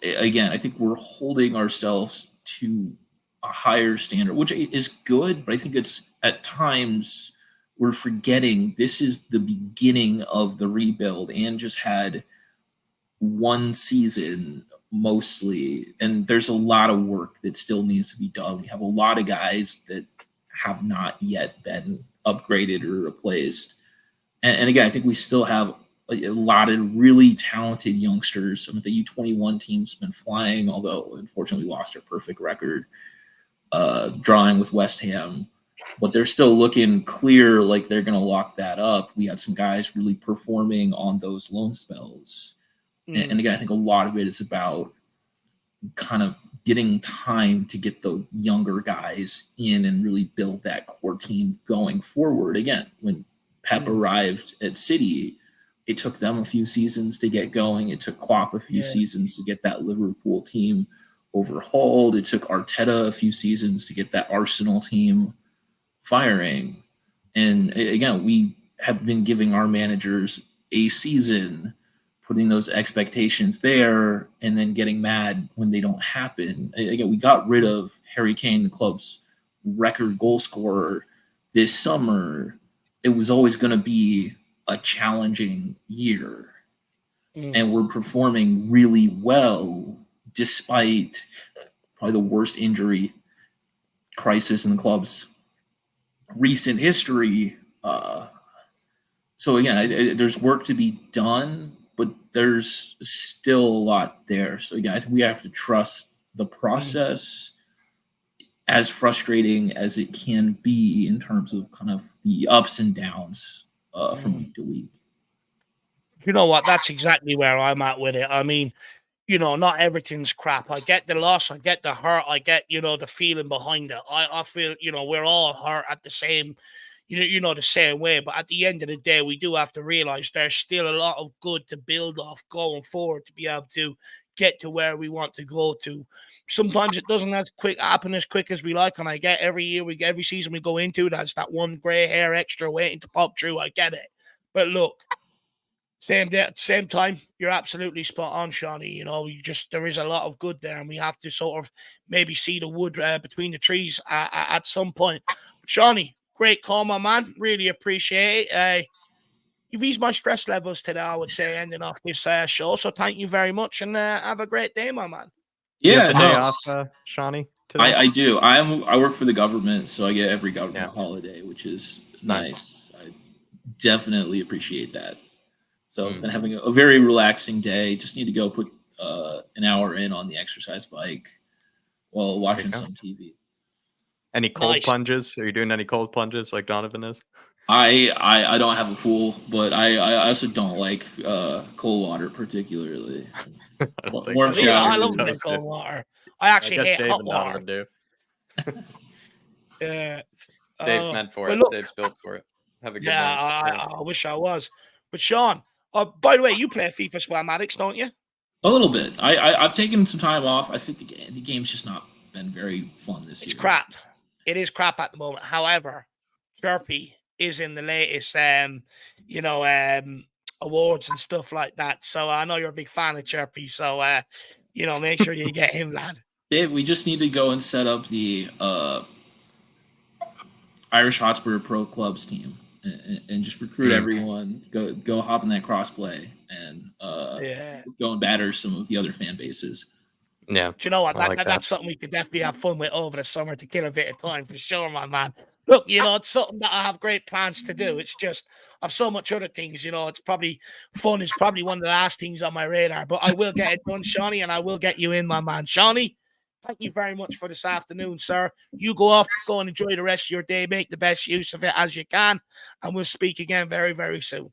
again, I think we're holding ourselves to a higher standard, which is good, but I think it's at times we're forgetting this is the beginning of the rebuild and just had one season mostly, and there's a lot of work that still needs to be done. We have a lot of guys that have not yet been upgraded or replaced. And again, I think we still have a lot of really talented youngsters. Some of the U21 team's been flying, although unfortunately we lost our perfect record drawing with West Ham. But they're still looking clear like they're going to lock that up. We had some guys really performing on those loan spells. And again, I think a lot of it is about kind of getting time to get the younger guys in and really build that core team going forward. Again, when Pep arrived at City, it took them a few seasons to get going. It took Klopp a few seasons to get that Liverpool team overhauled. It took Arteta a few seasons to get that Arsenal team firing. And again, we have been giving our managers a season, putting those expectations there, and then getting mad when they don't happen. Again, we got rid of Harry Kane, the club's record goal scorer, this summer. It was always going to be a challenging year. And we're performing really well despite probably the worst injury crisis in the club's recent history. So again, there's work to be done, but there's still a lot there. So again, I think we have to trust the process, as frustrating as it can be in terms of kind of the ups and downs from week to week. You know what? That's exactly where I'm at with it. I mean, not everything's crap. I get the loss. I get the hurt. I get, the feeling behind it. I feel, we're all hurt at the same, the same way. But at the end of the day, we do have to realize there's still a lot of good to build off going forward to be able to get to where we want to go to. Sometimes it doesn't happen as quick as we like. And I get every season we go into, that's that one gray hair extra waiting to pop through. I get it. But look, same time, you're absolutely spot on, Shawnee. There is a lot of good there, and we have to sort of maybe see the wood between the trees at some point. But Shawnee, great call, my man. Really appreciate it. You've eased my stress levels today, I would say, ending off this show. So thank you very much, and have a great day, my man. Yeah, you have the day off, Shawnee. Today? I do. I work for the government, so I get every government holiday, which is nice. I definitely appreciate that. So I've been having a very relaxing day. Just need to go put an hour in on the exercise bike while watching some TV. Any cold plunges? Are you doing any cold plunges like Donovan is? I don't have a pool, but I also don't like cold water particularly. Warm showers. I love the cold water. I actually hate Dave hot and water. Donovan do. Yeah. Dave's meant for it. Look, Dave's built for it. Have a good night. I wish I was. But Sean, by the way, you play FIFA Spellmatics, don't you? A little bit. I've taken some time off. I think the game's just not been very fun this year. It's crap. It is crap at the moment. However, Chirpy is in the latest, awards and stuff like that. So I know you're a big fan of Chirpy. So, make sure you get him, lad. Dave, we just need to go and set up the IrishHotspur Pro Clubs team. And just recruit everyone, go hop in that crossplay, and go and batter some of the other fan bases. Yeah. Do you know what? That's something we could definitely have fun with over the summer to kill a bit of time for sure, my man. Look, it's something that I have great plans to do. It's just I've so much other things, it's probably fun is probably one of the last things on my radar, but I will get it done, Shawnee, and I will get you in, my man. Shawnee, thank you very much for this afternoon, sir. You go off, go and enjoy the rest of your day. Make the best use of it as you can. And we'll speak again very, very soon.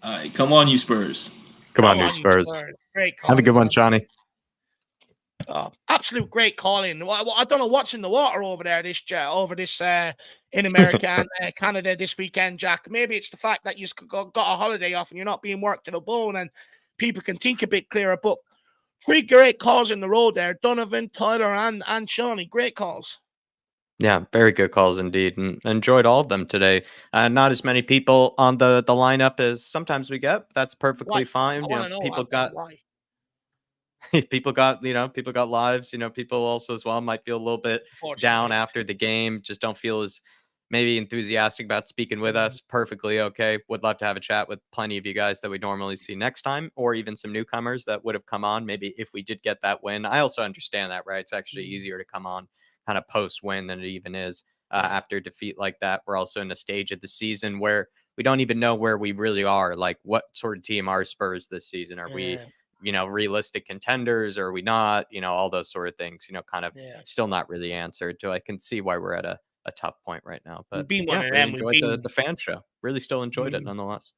All right. Come on, you Spurs. Come on, you Spurs. Great call. Have a good one, Shawnee. Absolute great calling. I don't know what's in the water over there, in America and Canada this weekend, Jack. Maybe it's the fact that you've got a holiday off and you're not being worked to the bone and people can think a bit clearer. But 3 great calls in the road there. Donovan, Tyler, and Shawnee. Great calls. Yeah, very good calls indeed. And enjoyed all of them today. Not as many people on the lineup as sometimes we get. But that's perfectly fine. I want to know people why. people got lives. People also as well might feel a little bit down Unfortunately. after the game. Just don't feel as maybe enthusiastic about speaking with us. Perfectly okay. Would love to have a chat with plenty of you guys that we normally see next time, or even some newcomers that would have come on maybe if we did get that win. I also understand that, right? It's actually easier to come on kind of post win than it even is after defeat like that. We're also in a stage of the season where we don't even know where we really are. Like, what sort of team are Spurs this season? Are we realistic contenders, or are we not? All those sort of things, kind of still not really answered. So I can see why we're at a tough point right now. But We've been one of really them. enjoyed the fan show. Really still enjoyed it nonetheless.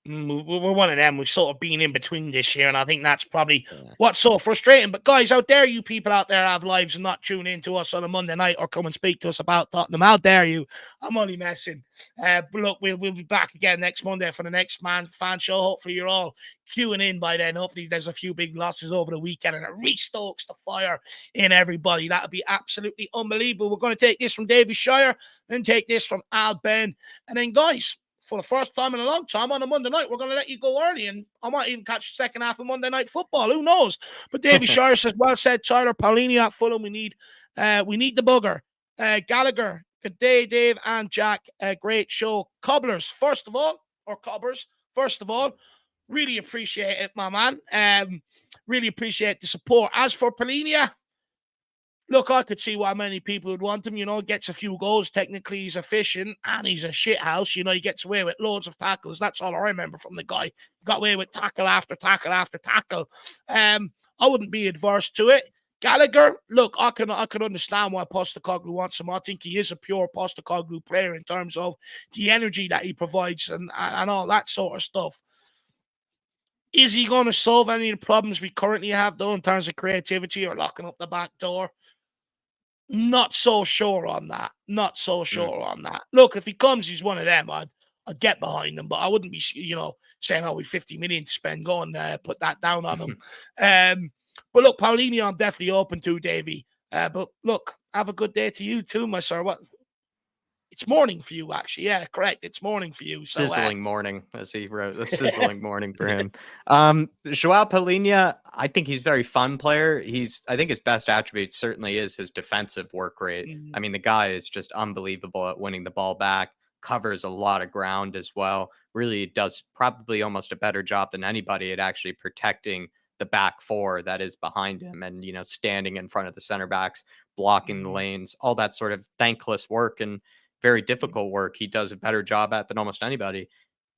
We're one of them. We've sort of been in between this year, and I think that's probably what's so frustrating. But guys out there, you people out there have lives and not tune in to us on a Monday night or come and speak to us about Tottenham. How dare you? I'm only messing. But look, we'll be back again next Monday for the next fan show. Hopefully you're all queuing in by then. Hopefully there's a few big losses over the weekend and it restokes the fire in everybody. That would be absolutely unbelievable. We're going to take this from Davy Shire, then take this from Al Ben, and then guys, for the first time in a long time on a Monday night, we're going to let you go early, and I might even catch the second half of Monday Night Football. Who knows? But Davy Shire says, well said, Tyler. Paulini at Fulham. We need the bugger. Gallagher, good day, Dave and Jack. Great show. Cobbers, first of all, really appreciate it, my man. Really appreciate the support. As for Paulini, look, I could see why many people would want him. Gets a few goals. Technically, he's efficient, and he's a shithouse. He gets away with loads of tackles. That's all I remember from the guy. Got away with tackle after tackle after tackle. I wouldn't be adverse to it. Gallagher, look, I can understand why Postecoglou wants him. I think he is a pure Postecoglou player in terms of the energy that he provides and all that sort of stuff. Is he going to solve any of the problems we currently have, though, in terms of creativity or locking up the back door? Not so sure on that. Look, if he comes, he's one of them. I'd get behind him, but I wouldn't be, saying, we've 50 million to spend. Go and put that down on him. But look, Paulini, I'm definitely open to, Davey. But look, have a good day to you too, my sir. What? It's morning for you, actually. Yeah, correct. It's morning for you. So, sizzling morning, as he wrote. A sizzling morning for him. Joao Paulini, I think he's a very fun player. I think his best attribute certainly is his defensive work rate. I mean, the guy is just unbelievable at winning the ball back, covers a lot of ground as well. Really does probably almost a better job than anybody at actually protecting the back four that is behind him and, standing in front of the center backs, blocking the lanes, all that sort of thankless work and very difficult work he does a better job at than almost anybody.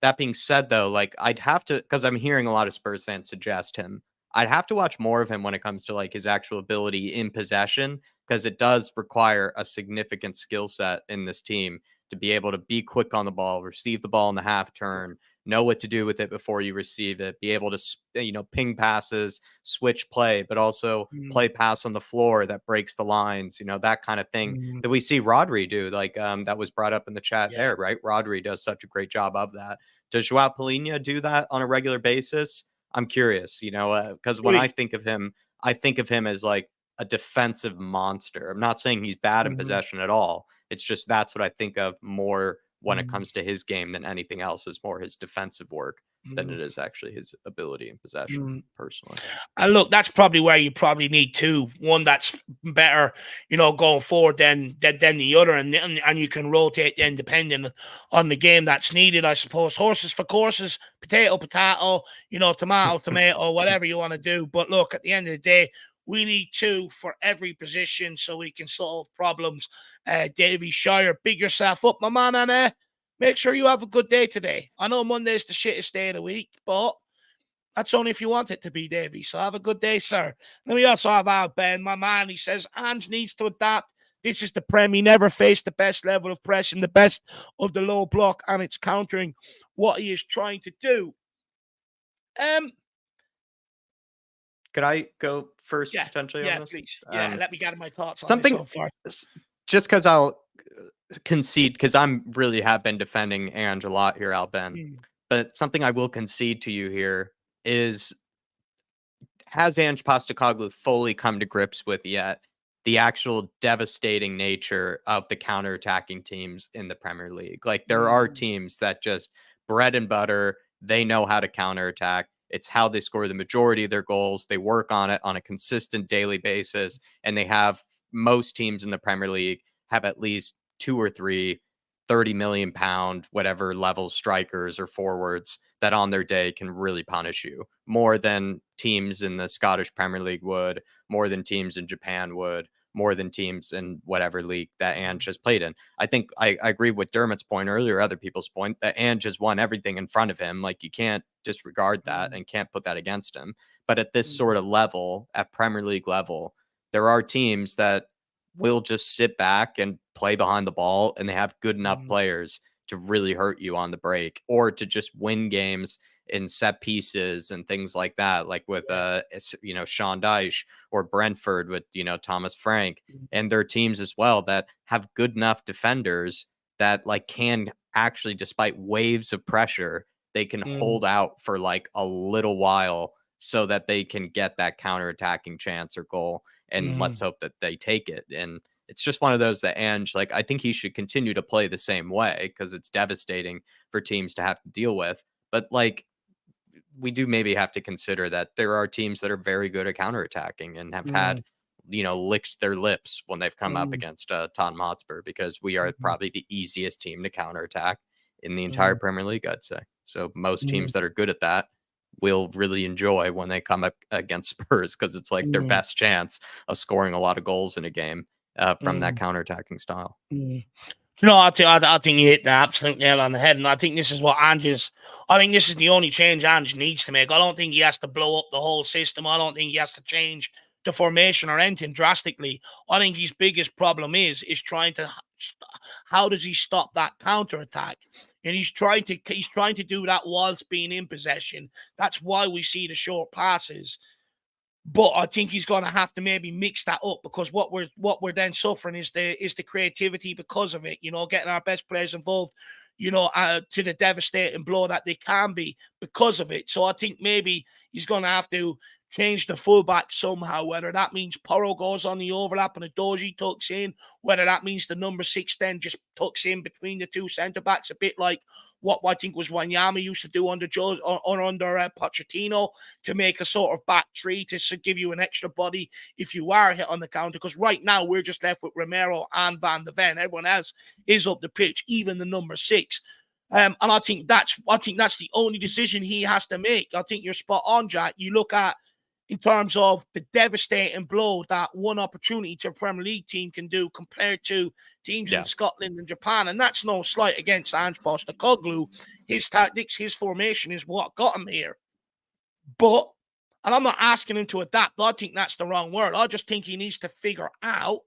That being said, though, I'd have to, because I'm hearing a lot of Spurs fans suggest him, I'd have to watch more of him when it comes to his actual ability in possession, because it does require a significant skill set in this team to be able to be quick on the ball, receive the ball in the half turn, know what to do with it before you receive it, be able to, ping passes, switch play, but also play pass on the floor that breaks the lines, that kind of thing that we see Rodri do. That was brought up in the chat there, right? Rodri does such a great job of that. Does Joao Paulini do that on a regular basis? I'm curious, because when I think of him as a defensive monster. I'm not saying he's bad in possession at all. It's just that's what I think of more when it comes to his game than anything else. Is more his defensive work than it is actually his ability in possession, personally. And look, that's probably where you probably need one that's better, going forward than the other, and you can rotate then depending on the game that's needed, I suppose. Horses for courses, potato, tomato, whatever you want to do. But look, at the end of the day, we need two for every position so we can solve problems. Davy Shire, big yourself up, my man, and make sure you have a good day today. I know Monday's the shittest day of the week, but that's only if you want it to be, Davy. So have a good day, sir. Then we also have Al Ben, my man. He says, Ange needs to adapt. This is the Prem. He never faced the best level of pressing, the best of the low block, and it's countering what he is trying to do. Could I go first, potentially, on this? Please. Let me gather my thoughts on something this so far. Just because I'll concede, because I'm really have been defending Ange a lot here, Al Ben. But something I will concede to you here is, has Ange Postecoglou fully come to grips with yet the actual devastating nature of the counterattacking teams in the Premier League? There are teams that just bread and butter, they know how to counterattack. It's how they score the majority of their goals. They work on it on a consistent daily basis, and they have most teams in the Premier League have at least 2 or 3 30 million pound, whatever level strikers or forwards that on their day can really punish you more than teams in the Scottish Premier League would, more than teams in Japan would, more than teams in whatever league that Ange has played in. I think I agree with Dermot's point earlier, other people's point, that Ange has won everything in front of him. Like, you can't disregard that and can't put that against him. But at this sort of level, at Premier League level, there are teams that will just sit back and play behind the ball, and they have good enough players to really hurt you on the break, or to just win games in set pieces and things like that, like with Sean Dyche, or Brentford with Thomas Frank, and their teams as well that have good enough defenders that like can actually, despite waves of pressure, they can hold out for like a little while so that they can get that counter-attacking chance or goal, and let's hope that they take it. And it's just one of those that Ange, like, I think he should continue to play the same way, because it's devastating for teams to have to deal with. But like, we do maybe have to consider that there are teams that are very good at counterattacking and have had, licked their lips when they've come up against Tottenham Hotspur, because we are probably the easiest team to counterattack in the entire Premier League, I'd say. So most teams that are good at that will really enjoy when they come up against Spurs, because it's like their best chance of scoring a lot of goals in a game from that counterattacking style. No, I think you hit the absolute nail on the head, and I think this is what I think this is the only change Ange needs to make. I don't think he has to blow up the whole system. I don't think he has to change the formation or anything drastically. I think his biggest problem is trying to, how does he stop that counterattack? And he's trying to do that whilst being in possession. That's why we see the short passes. But I think he's going to have to maybe mix that up, because what we're then suffering is the creativity because of it. Getting our best players involved, to the devastating blow that they can be because of it. So I think maybe he's going to have to change the fullback somehow, whether that means Porro goes on the overlap and Adoji tucks in, whether that means the number 6 then just tucks in between the two centre-backs, a bit like what I think was Wanyama used to do under under Pochettino, to make a sort of back three to give you an extra body if you are hit on the counter. Because right now we're just left with Romero and Van de Ven. Everyone else is up the pitch, even the number 6. And I think that's the only decision he has to make. I think you're spot on, Jack. You look at, in terms of the devastating blow that one opportunity to a Premier League team can do compared to teams in Scotland and Japan. And that's no slight against Ange Postecoglou. His tactics, his formation is what got him here. But, and I'm not asking him to adapt, I think that's the wrong word. I just think he needs to figure out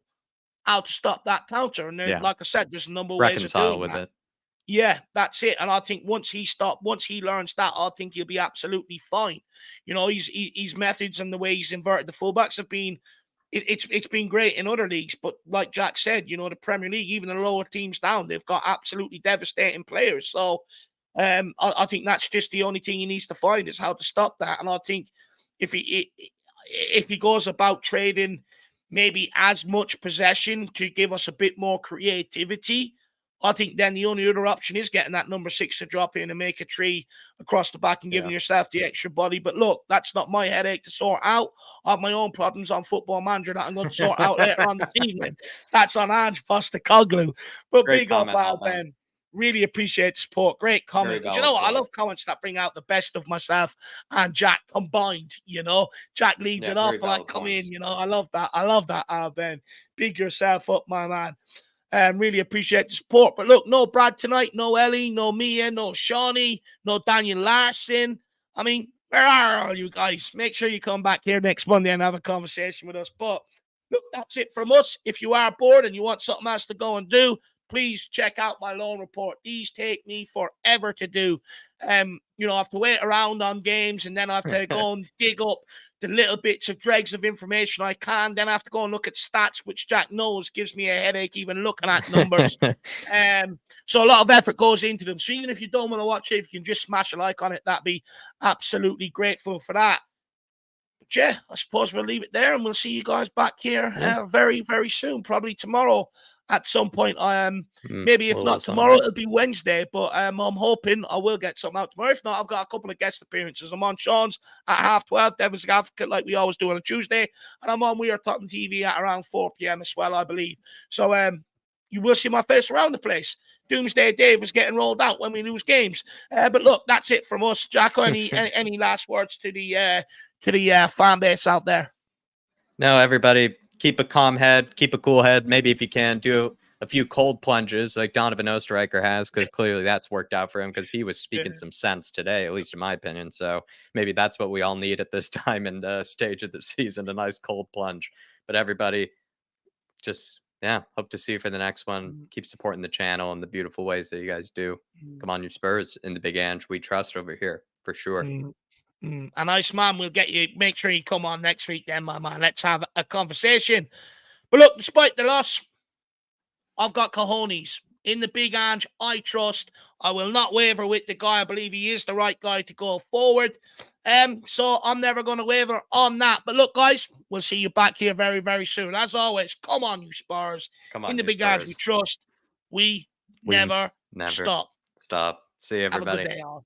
how to stop that counter. And then, like I said, there's a number of ways of doing with that. it. Yeah, that's it. And I think once he learns that, I think he'll be absolutely fine. His methods and the way he's inverted the fullbacks have been, it's been great in other leagues. But like Jack said, the Premier League, even the lower teams down, they've got absolutely devastating players. So I think that's just the only thing he needs to find, is how to stop that. And I think if he goes about trading maybe as much possession to give us a bit more creativity, I think then the only other option is getting that number 6 to drop in and make a 3 across the back and giving yourself the extra body. But look, that's not my headache to sort out. I have my own problems on Football Manager that I'm going to sort out later on this evening. That's on Ange Postecoglou. But Great big up, comment, Ben. Really appreciate the support. Great comment. But you know what? I love comments that bring out the best of myself and Jack combined. Jack leads it off and I come in. I love that. I love that, Ben. Big yourself up, my man. Really appreciate the support. But look, no Brad tonight, no Ellie, no Mia, no Shawnee, no Daniel Larson. I mean, where are all you guys? Make sure you come back here next Monday and have a conversation with us. But look, that's it from us. If you are bored and you want something else to go and do, please check out my loan report. These take me forever to do. I have to wait around on games, and then I have to go and dig up the little bits of dregs of information I can. Then I have to go and look at stats, which Jack knows gives me a headache even looking at numbers. So a lot of effort goes into them. So even if you don't want to watch it, if you can just smash a like on it, that'd be absolutely grateful for that. yeah, I suppose we'll leave it there, and we'll see you guys back here very, very soon. Probably tomorrow at some point. Maybe if not tomorrow, it'll be Wednesday. But I'm hoping I will get something out tomorrow. If not, I've got a couple of guest appearances. I'm on Sean's at 12:30, Devil's Advocate, like we always do on a Tuesday, and I'm on We Are Tottenham TV at around 4 p.m. as well, I believe. So you will see my face around the place. Doomsday Dave is getting rolled out when we lose games. But look, that's it from us. Jacko, any last words to the fan base out there? No, everybody, keep a calm head, keep a cool head. Maybe if you can, do a few cold plunges like Donovan Osterreicher has, because clearly that's worked out for him, because he was speaking some sense today, at least in my opinion. So maybe that's what we all need at this time and stage of the season, a nice cold plunge. But everybody, just hope to see you for the next one. Keep supporting the channel in the beautiful ways that you guys do. Come on, you Spurs in the Big Ange. We trust over here for sure. A nice man. We'll get you. Make sure you come on next week, then, my man. Let's have a conversation. But look, despite the loss, I've got cojones. In the Big Ange, I trust. I will not waver with the guy. I believe he is the right guy to go forward. So I'm never going to waver on that. But look, guys, we'll see you back here very, very soon. As always, come on, you Spurs. Come on, in the Big Spurs. Ange, we trust. We never stop. See you, everybody. Have a good day, all.